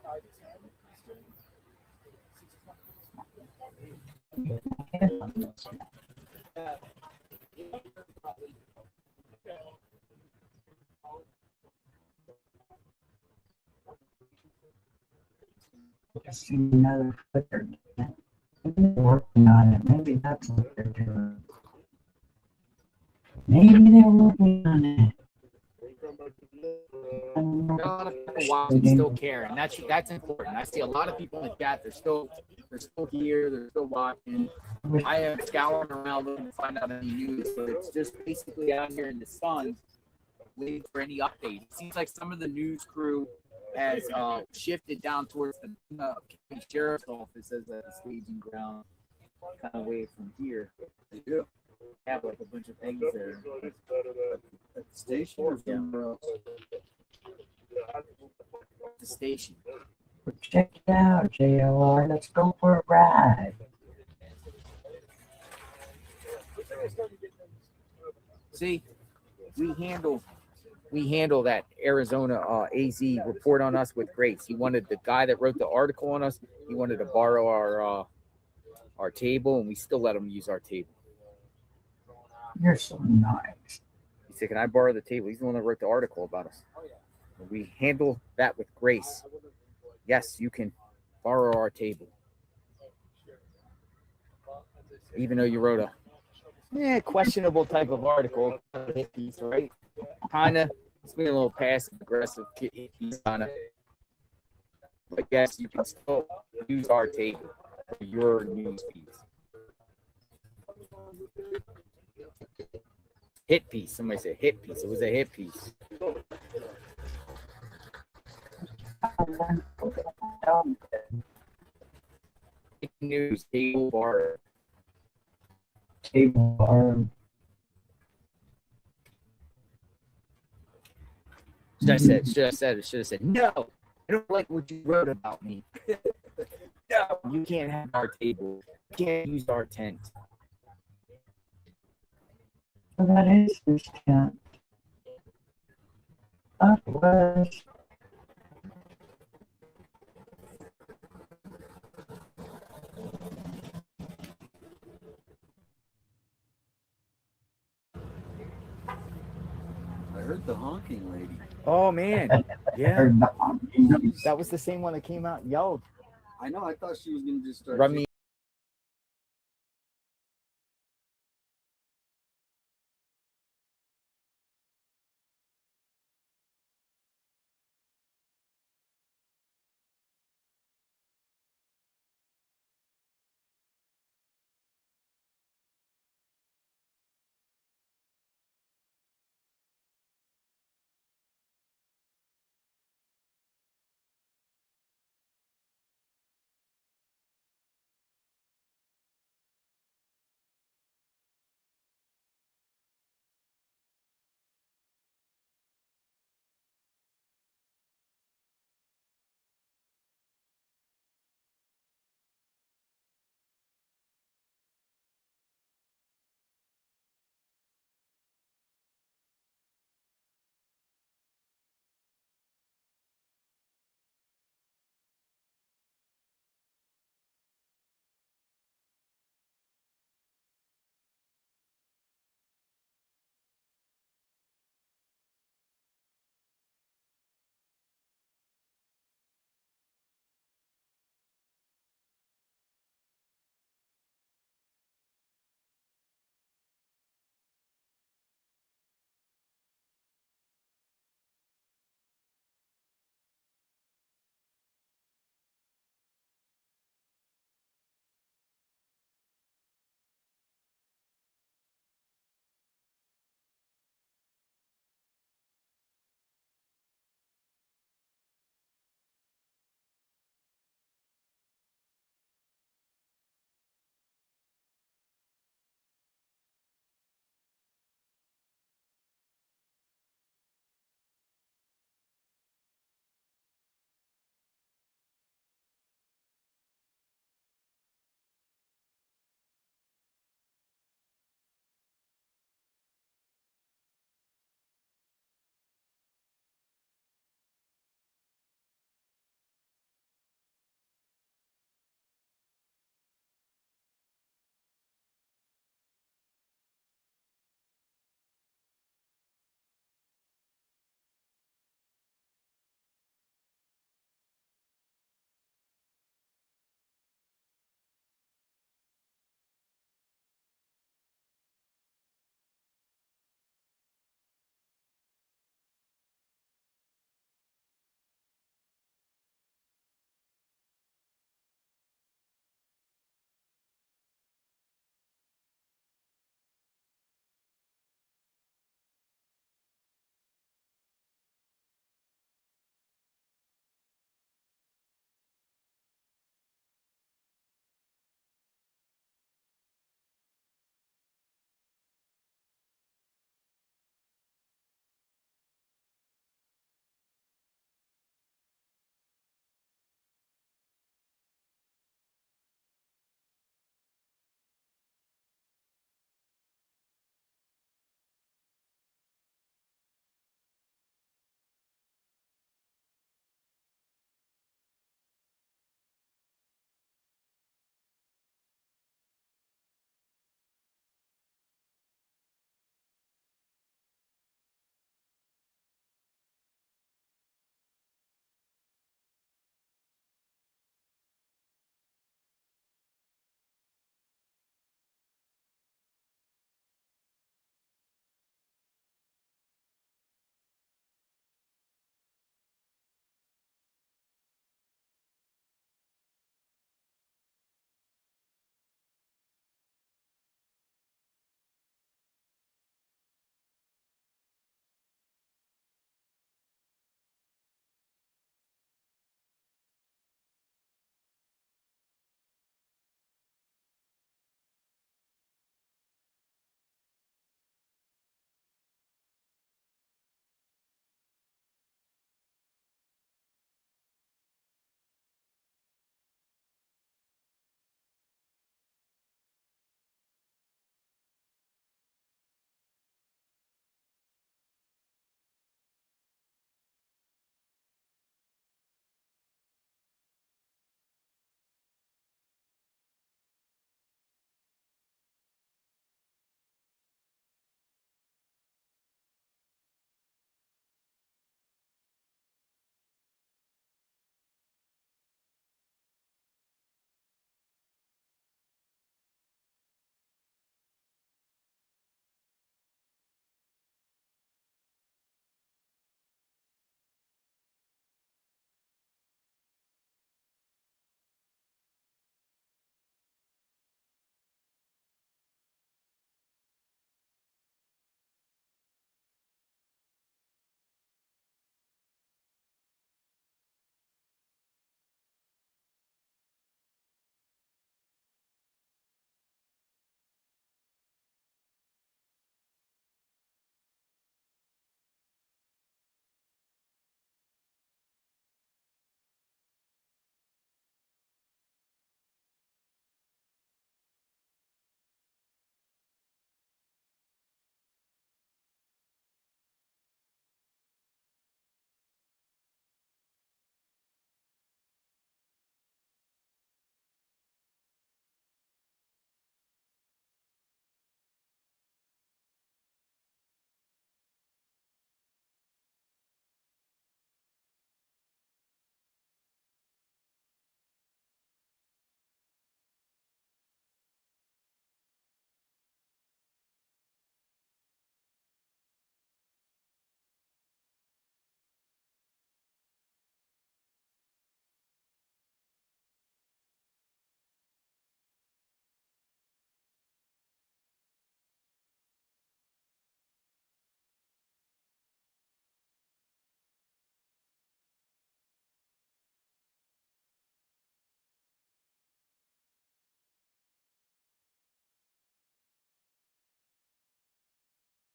510 Eastern, 620. Just seen another flicker. Maybe they're working on it. Maybe that's what they're doing. Maybe they're working on it. A lot of people watching still care, and that's important. I see a lot of people in the chat. They're still here. They're still watching. I am scouring around looking to find out any news, but it's just basically out here in the sun, waiting for any updates. It seems like some of the news crew has shifted down towards the county sheriff's office as a staging ground, kind of away from here. Yeah. Have like a bunch of things there. At the station or somewhere else? The station. Check it out, JLR. Let's go for a ride. See, we handle that Arizona AZ report on us with grace. He wanted the guy that wrote the article on us. He wanted to borrow our table, and we still let him use our table. You're so nice. He said, "Can I borrow the table?" He's the one that wrote the article about us. And we handle that with grace. Yes, you can borrow our table, even though you wrote a questionable type of article, piece, right? Kind of. It's been a little passive aggressive piece, kind of. But yes, you can still use our table for your news piece. Hit piece. Somebody said hit piece. It was a hit piece. News table bar. Table bar. Should have said, no, I don't like what you wrote about me. No, you can't have our table. You can't use our tent. So that is this tent. That was. I heard the honking lady. Oh man, yeah, that was the same one that came out and yelled. I know. I thought she was gonna just start. Run me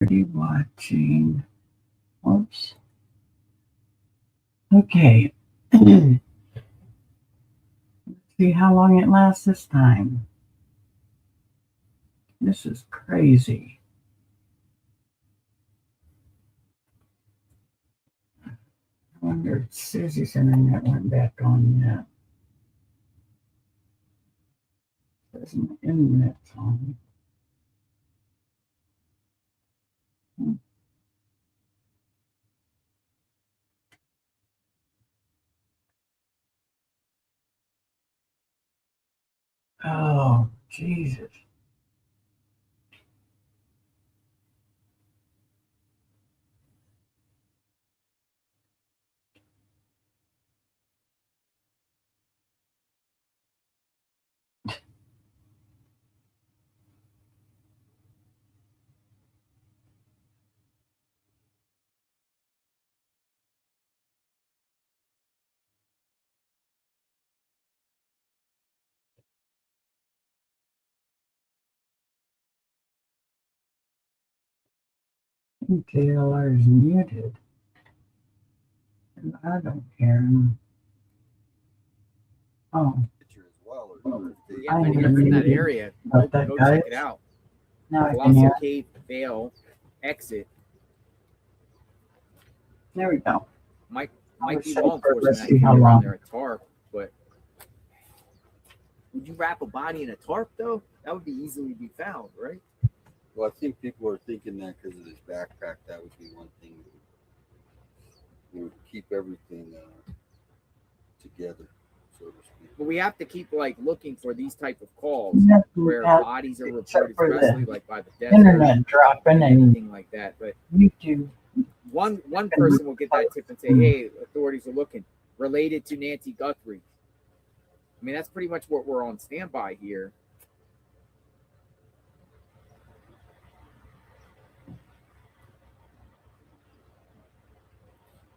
Pretty watching. Whoops. Okay. Let's see how long it lasts this time. This is crazy. I wonder if Susie's internet went back on yet. There's my internet's on. Oh, Jesus. JLR is muted. And I don't care. Oh. Picture as well, or if they- Yeah, if anyone's in that area, go check it out. Now I can Colossal hear. Cave Vale exit. There we go. Might Let's be see law for- enforcement let's see activity how around long. there, a tarp, but would you wrap a body in a tarp though? That would be easily be found, right? Well, I think people are thinking that because of his backpack, that would be one thing that would keep everything together, so to speak. But we have to keep like looking for these type of calls Nothing where bad, bodies are except reported, for the especially like by the desert, internet dropping and anything like that. But YouTube. one person will get that tip and say, "Hey, authorities are looking," related to Nancy Guthrie. I mean, that's pretty much what we're on standby here.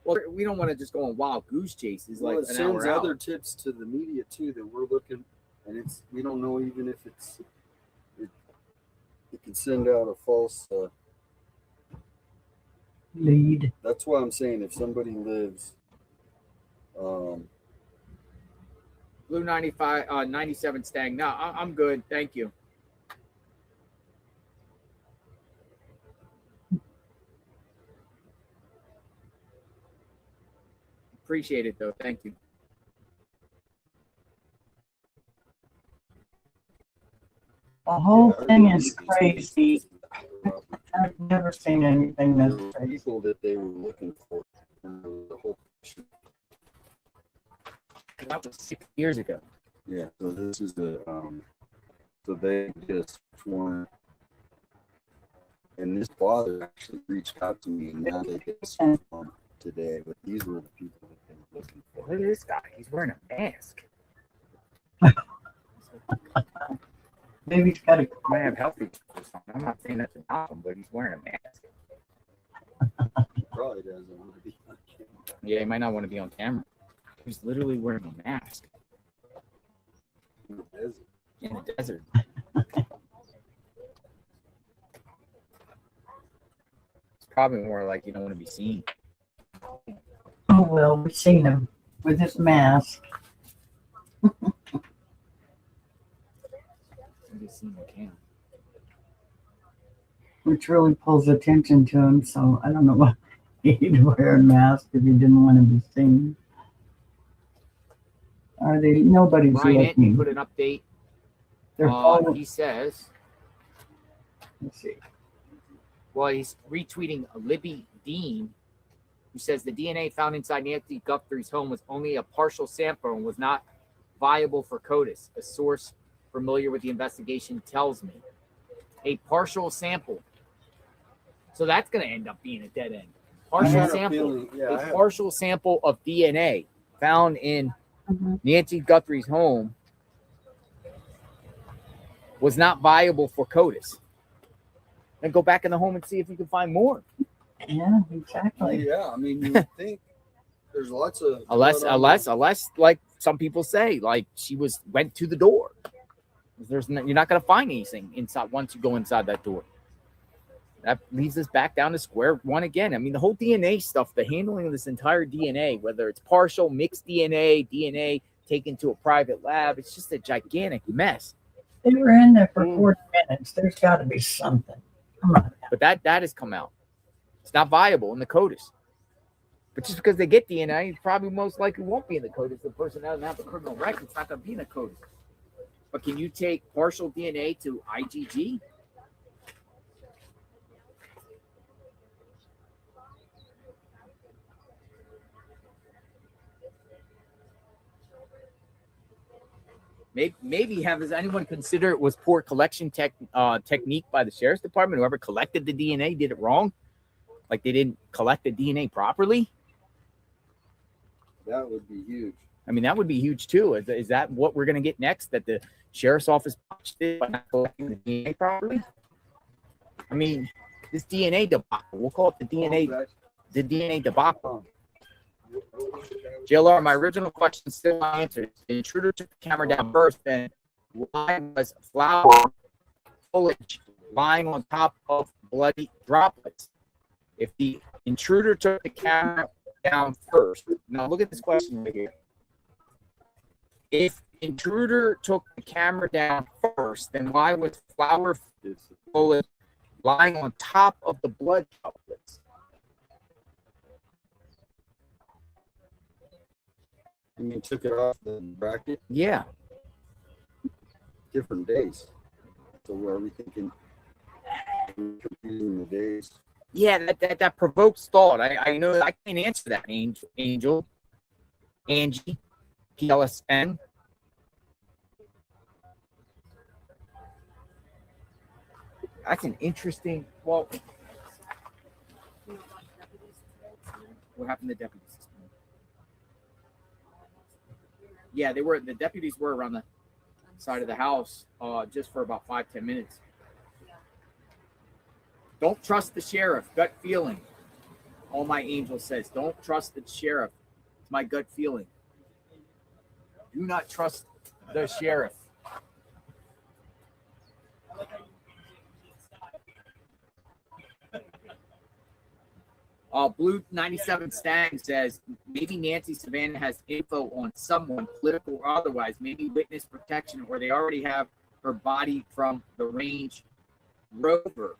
Well, we don't want to just go on wild goose chases Well, like it an sends hour other out. tips to the media too that we're looking, and we don't know even if it can send out a false lead. That's why I'm saying if somebody lives, Blue 95, 97 Stang. No, I'm good. Thank you. Appreciate it though. Thank you. The whole thing is crazy. I've never seen anything this crazy. People that they were looking for. The whole That was 6 years ago. Yeah, so this is the so they just warrant, and this father actually reached out to me, and now they get some today. But these were the people that they were looking for. Look at this guy. He's wearing a mask. Maybe he's got a might have health issues or something. I'm not saying that's a problem, but he's wearing a mask. Probably doesn't want to be on camera. Yeah, he might not want to be on camera. He's literally wearing a mask In the desert. in the desert. It's probably more like you don't want to be seen. Oh well, we've seen him with his mask. Be seen on camera. Which really pulls attention to him, so I don't know why he'd wear a mask if he didn't want to be seen. Are they? Nobody's Brian Anthony looking. put an update. They're following. He says, Let's see. well, he's retweeting Libby Dean, who says the DNA found inside Nancy Guthrie's home was only a partial sample and was not viable for CODIS. A source familiar with the investigation tells me. A partial sample. So that's going to end up being a dead end. Partial sample. A partial sample of DNA found in Nancy Guthrie's home was not viable for CODIS. Then go back in the home and see if you can find more. Yeah, exactly. Yeah, I mean, you would think there's lots of Unless, like some people say, like she went to the door. You're not going to find anything inside once you go inside that door. that leads us back down to square one again. I mean, the whole DNA stuff, the handling of this entire DNA, whether it's partial, mixed DNA taken to a private lab, it's just a gigantic mess. They were in there for 40 minutes. There's got to be something. Come on. But that has come out. It's not viable in the CODIS. But just because they get DNA, it probably most likely won't be in the CODIS. The person doesn't have a criminal record, it's not going to be in the CODIS. But can you take partial DNA to IgG? Maybe has anyone considered it was poor collection technique by the sheriff's department? Whoever collected the DNA did it wrong? Like they didn't collect the DNA properly? That would be huge. I mean, that would be huge too. Is that what we're going to get next? That the sheriff's office botched it by not collecting the DNA properly? I mean, this DNA debacle, we'll call it the DNA debacle. JLR, my original question still not answered. The intruder took the camera down first, then why was flower foliage lying on top of bloody droplets? If the intruder took the camera down first, now look at this question right here. If intruder took the camera down first, then why was flower foliage lying on top of the blood droplets? I mean, took it off the bracket. Yeah. Different days. So we're everything can confusing the days. Yeah, that provokes thought. I know I can't answer that, Angel. Angie. PLSN. That's an interesting. Well, what happened to deputies? Yeah, the deputies were around the side of the house just for about 5-10 minutes. Don't trust the sheriff. Gut feeling. All my angel says, don't trust the sheriff. It's my gut feeling. Do not trust the sheriff. Blue 97 Stang says maybe Nancy Savannah has info on someone, political or otherwise, maybe witness protection, or they already have her body from the Range Rover.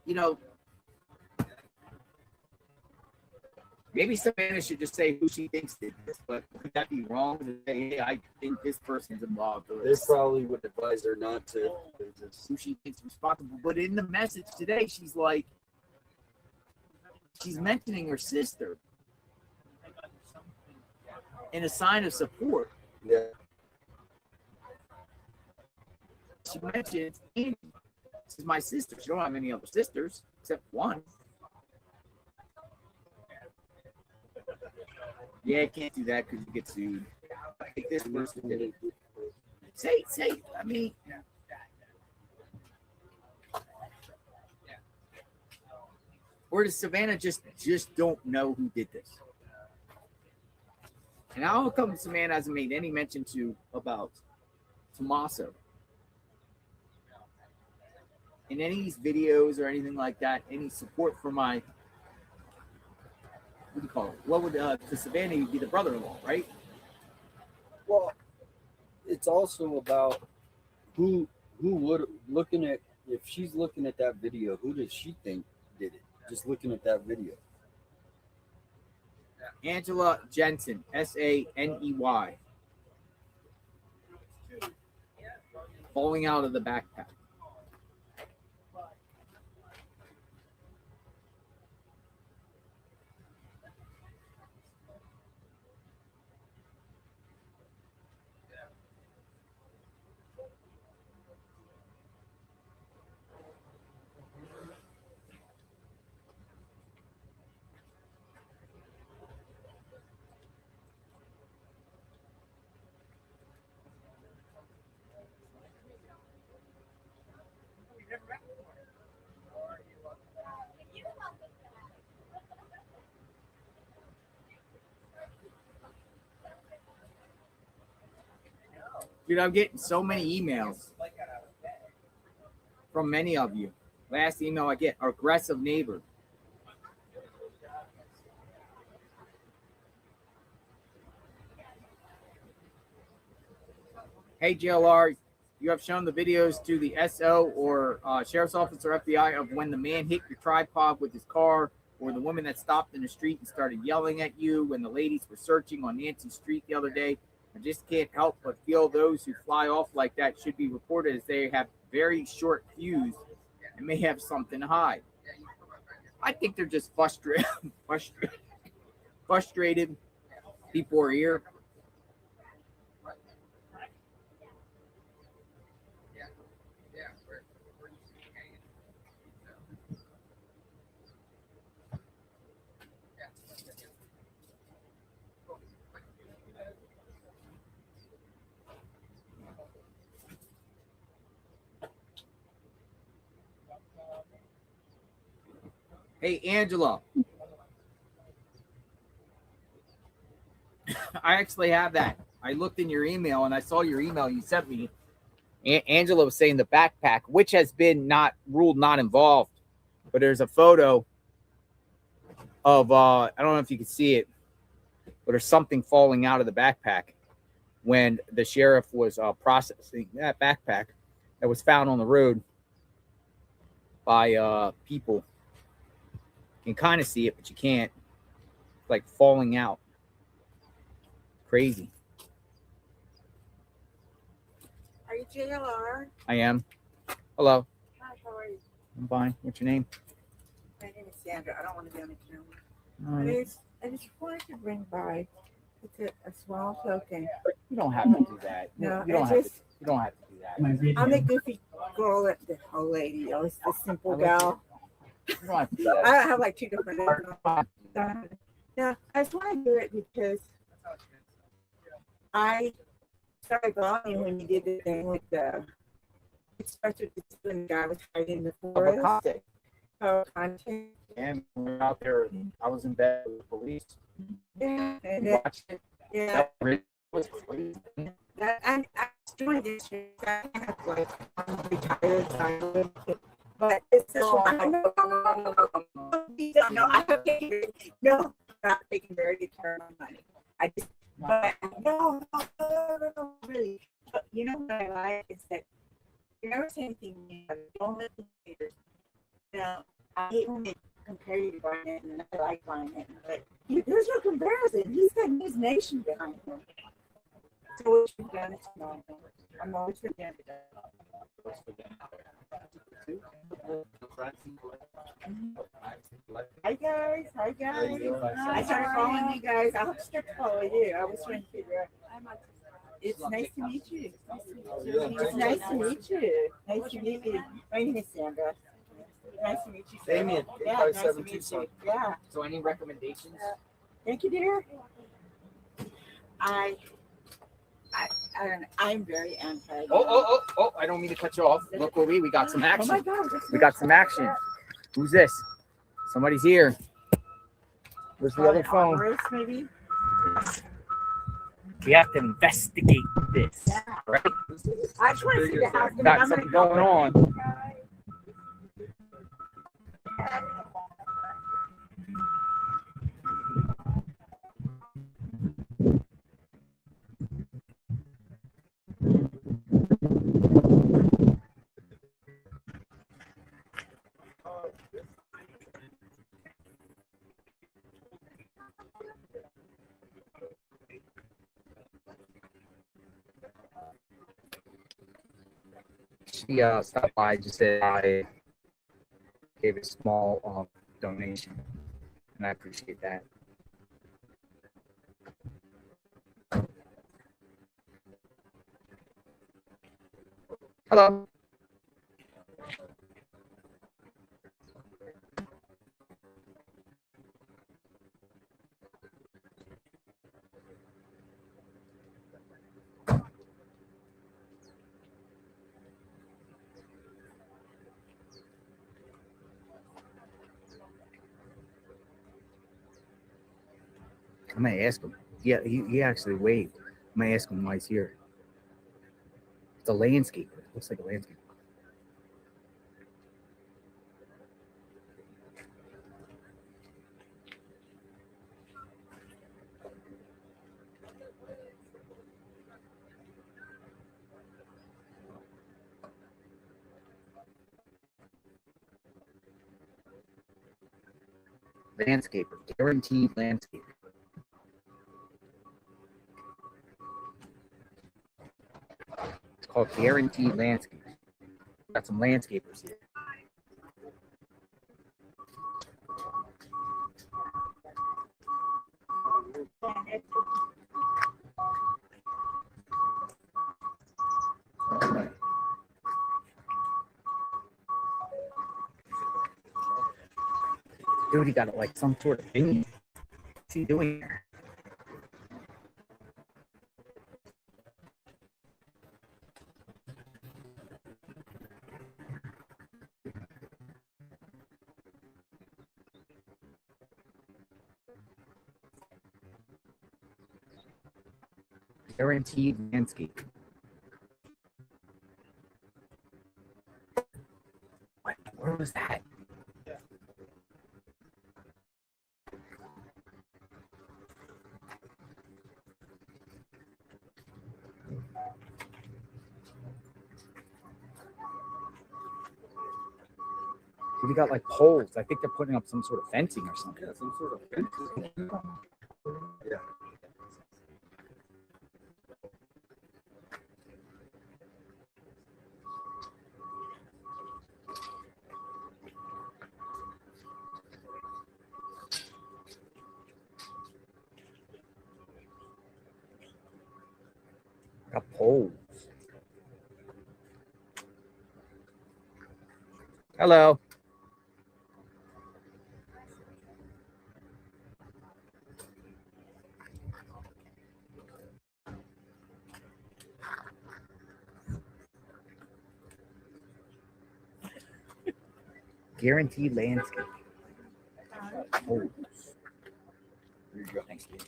You know, maybe Savannah should just say who she thinks did this, but could that be wrong to say, hey, I think this person's involved? They probably would advise her not to. Who she thinks responsible. But in the message today, she's like, she's mentioning her sister in a sign of support. Yeah. She mentions Angie. This is my sister. She don't have any other sisters except one. Yeah, I can't do that because you get sued. I think this person did it. Say, I mean. Or does Savannah just don't know who did this? And how come Savannah hasn't made any mention about Tommaso in any of these videos or anything like that? Any support for my, what do you call it? What would to Savannah you'd be the brother-in-law, right? Well, it's also about who would looking at, if she's looking at that video, who does she think did it? Just looking at that video. Angela Jensen, Saney, falling out of the backpack. Dude, I'm getting so many emails. from many of you. Last email I get, aggressive neighbor. Hey, JLR, you have shown the videos to the SO or Sheriff's Office or FBI of when the man hit your tripod with his car, or the woman that stopped in the street and started yelling at you when the ladies were searching on Nancy Street the other day. I just can't help but feel those who fly off like that should be reported, as they have very short fuse and may have something to hide. I think they're just frustrated. Frustrated. People are here. Hey, Angela. I actually have that. I looked in your email and I saw your email you sent me. Angela was saying the backpack, which has been not ruled not involved, but there's a photo of I don't know if you can see it, but there's something falling out of the backpack when the sheriff was processing that backpack that was found on the road by people. You can kind of see it, but you can't. It's like falling out. Crazy. Are you JLR? I am. Hello. Hi, how are you? I'm fine. What's your name? My name is Sandra. I don't want to be on the camera. All right. I just wanted to bring by a small token. You don't have to do that. No, you don't I have just, to. You don't have to do that. My video. I'm the goofy girl, the old lady. I was the simple gal. You don't have to do that. I have like two different. No, I just want to do it because I started going when you did the thing with the. It starts with the guy was hiding in the forest. Oh, content. And we were out there. I was in bed with the police. Yeah, and We watched it. yeah. That really was crazy. That I doing this. I have like I'm retired, so I live with- but it's no, no, I have taken no, not taking very good care of my money. I just, but no, really. But you know what I like is that you never say anything new. Don't let the haters. You know, I hate when they compare you to Barnett, and I like Barnett, but there's no comparison. He's got News Nation behind him. So what you've done is wrong. I'm always forgetting. Hi guys, hi guys. I started following you guys. I hope to start to follow you. I was trying to figure out. It's nice to meet you. It's nice to meet you. Nice to meet you. My name is Sandra. Nice to meet you. Damien, Yeah, nice to meet you. Yeah. So, any recommendations? Thank you, dear. I'm very anti. Oh! I don't mean to cut you off. Look what we got some Oh action. my God. We got some action. Who's this? Somebody's here. Where's the other phone? Bruce, maybe? We have to investigate this, right? I just want to see the house. Got something going on. She stopped by, just said I gave a small donation, and I appreciate that. Hello. I'm gonna ask him. Yeah, he actually waved. I'm gonna ask him why he's here. It's a landscape. It looks like a landscape. landscaper, guaranteed landscaper. It's called guaranteed landscaper. Got some landscapers here. Dude, he got like some sort of thing. What's he doing here? Guaranteed landscape. What? Where was that? We got like poles. I think they're putting up some sort of fencing or something. Yeah, some sort of fencing. Yeah. Got poles. Hello. Guaranteed landscape. Poles. Here you go. Thanks, Steve.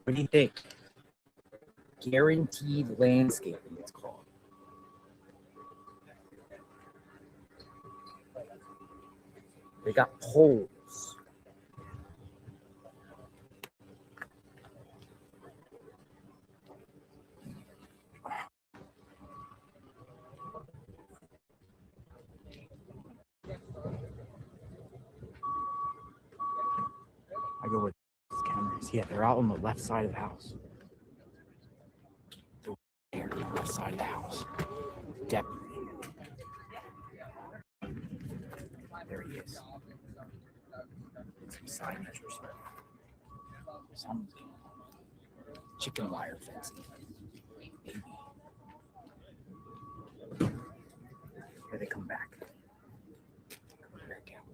What do you think? Guaranteed landscaping, it's called. They got poles. I go with cameras. Yeah, they're out on the left side of the house. They're on the left side of the house. Definitely. There he is. Some side measures. Some chicken wire fencing. Maybe. Here they come back. Come back out.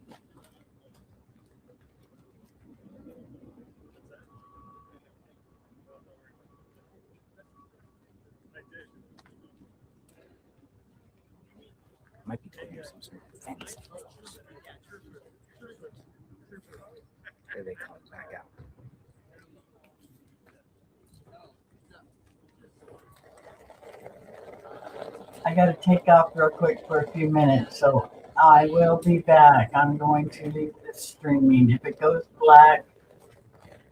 some sort of fence. There they come back out. I got to take off real quick for a few minutes, so I will be back. I'm going to leave this streaming. If it goes black,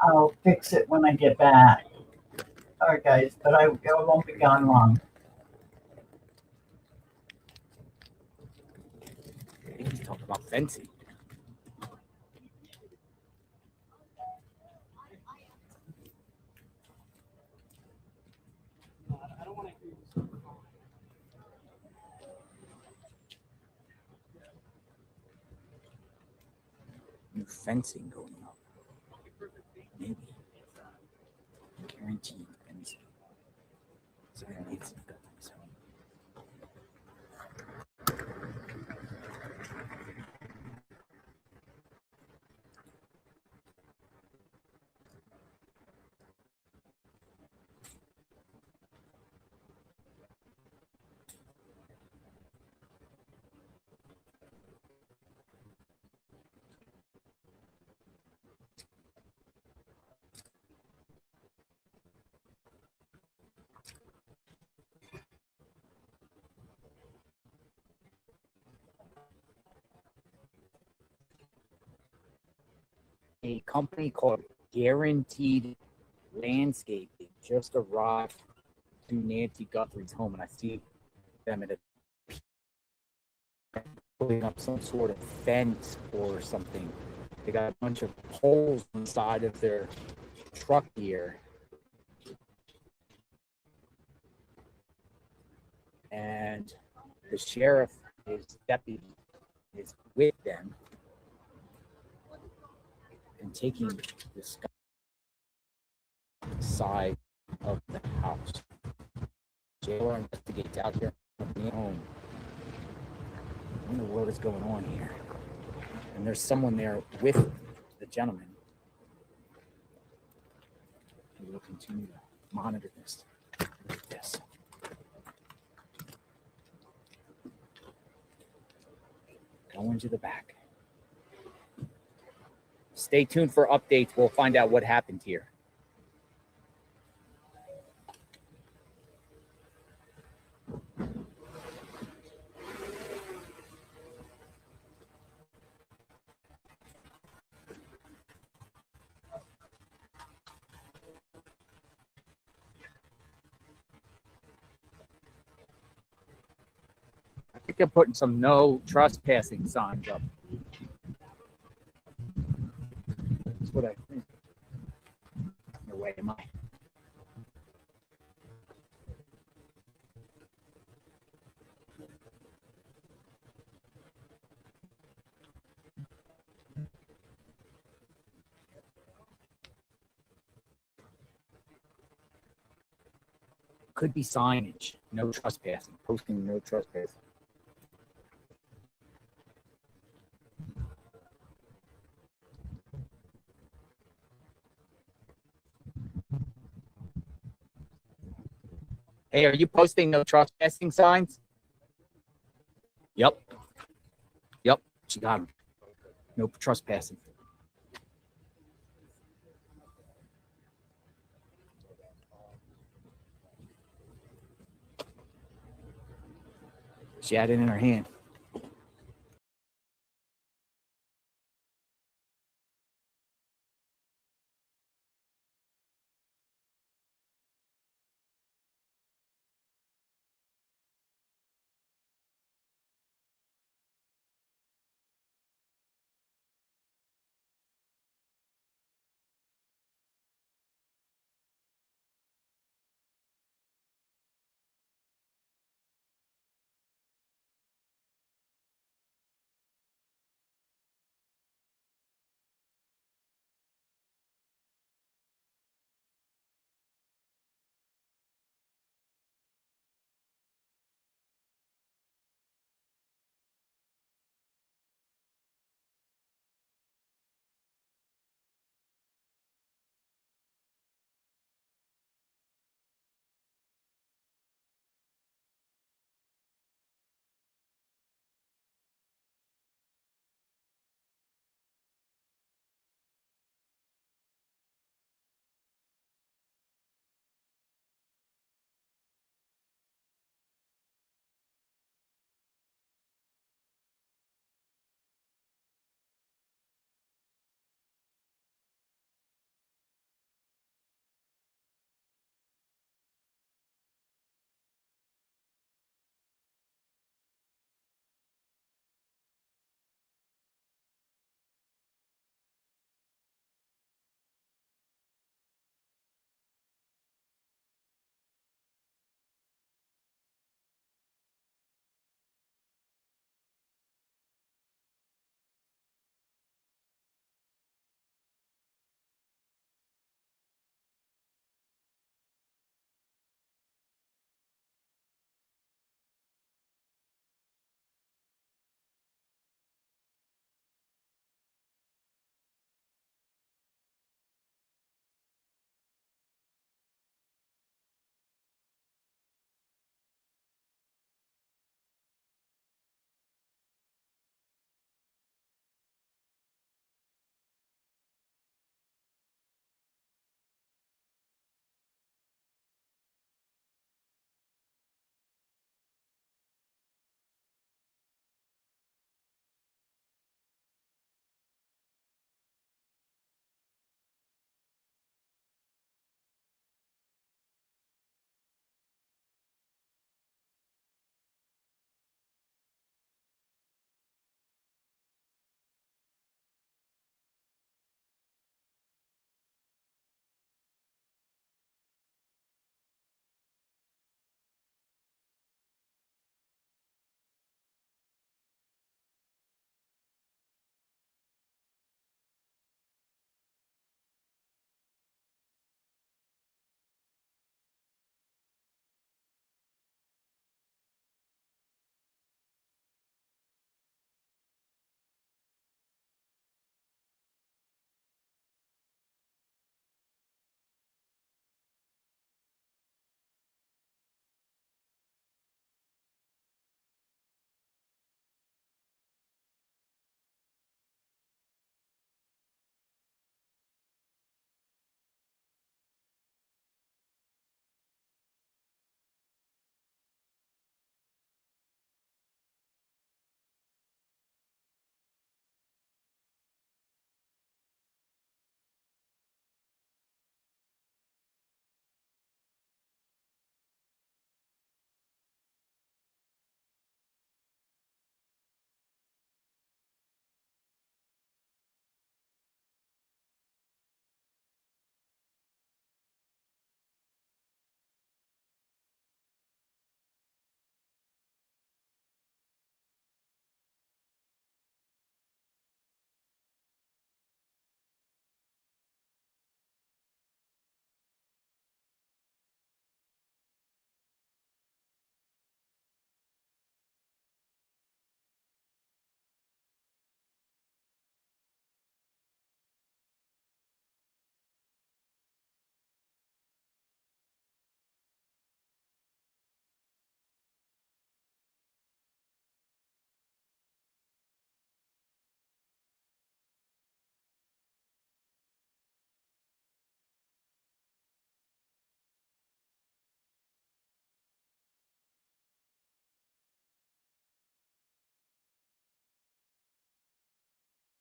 I'll fix it when I get back. All right, guys, but I won't be gone long. I think he's talking about fencing. I don't want to hear you. New fencing going up. Maybe. Guaranteed fencing. So I need some guns. A company called Guaranteed Landscaping just arrived to Nancy Guthrie's home, and I see them at putting up some sort of fence or something. They got a bunch of poles inside of their truck here, and the sheriff, his deputy, is with them and taking this side of the house. JLR investigates out here on the home. What in the world is going on here? And there's someone there with the gentleman. We will continue to monitor this. Look at this. Go into the back. Stay tuned for updates. We'll find out what happened here. I think they're putting some no trespassing signs up. That's what I think. No way am I. Could be signage. No trespassing. Posting no trespassing. Hey, are you posting no trespassing signs? Yep. Yep. She got him. No trespassing. She had it in her hand.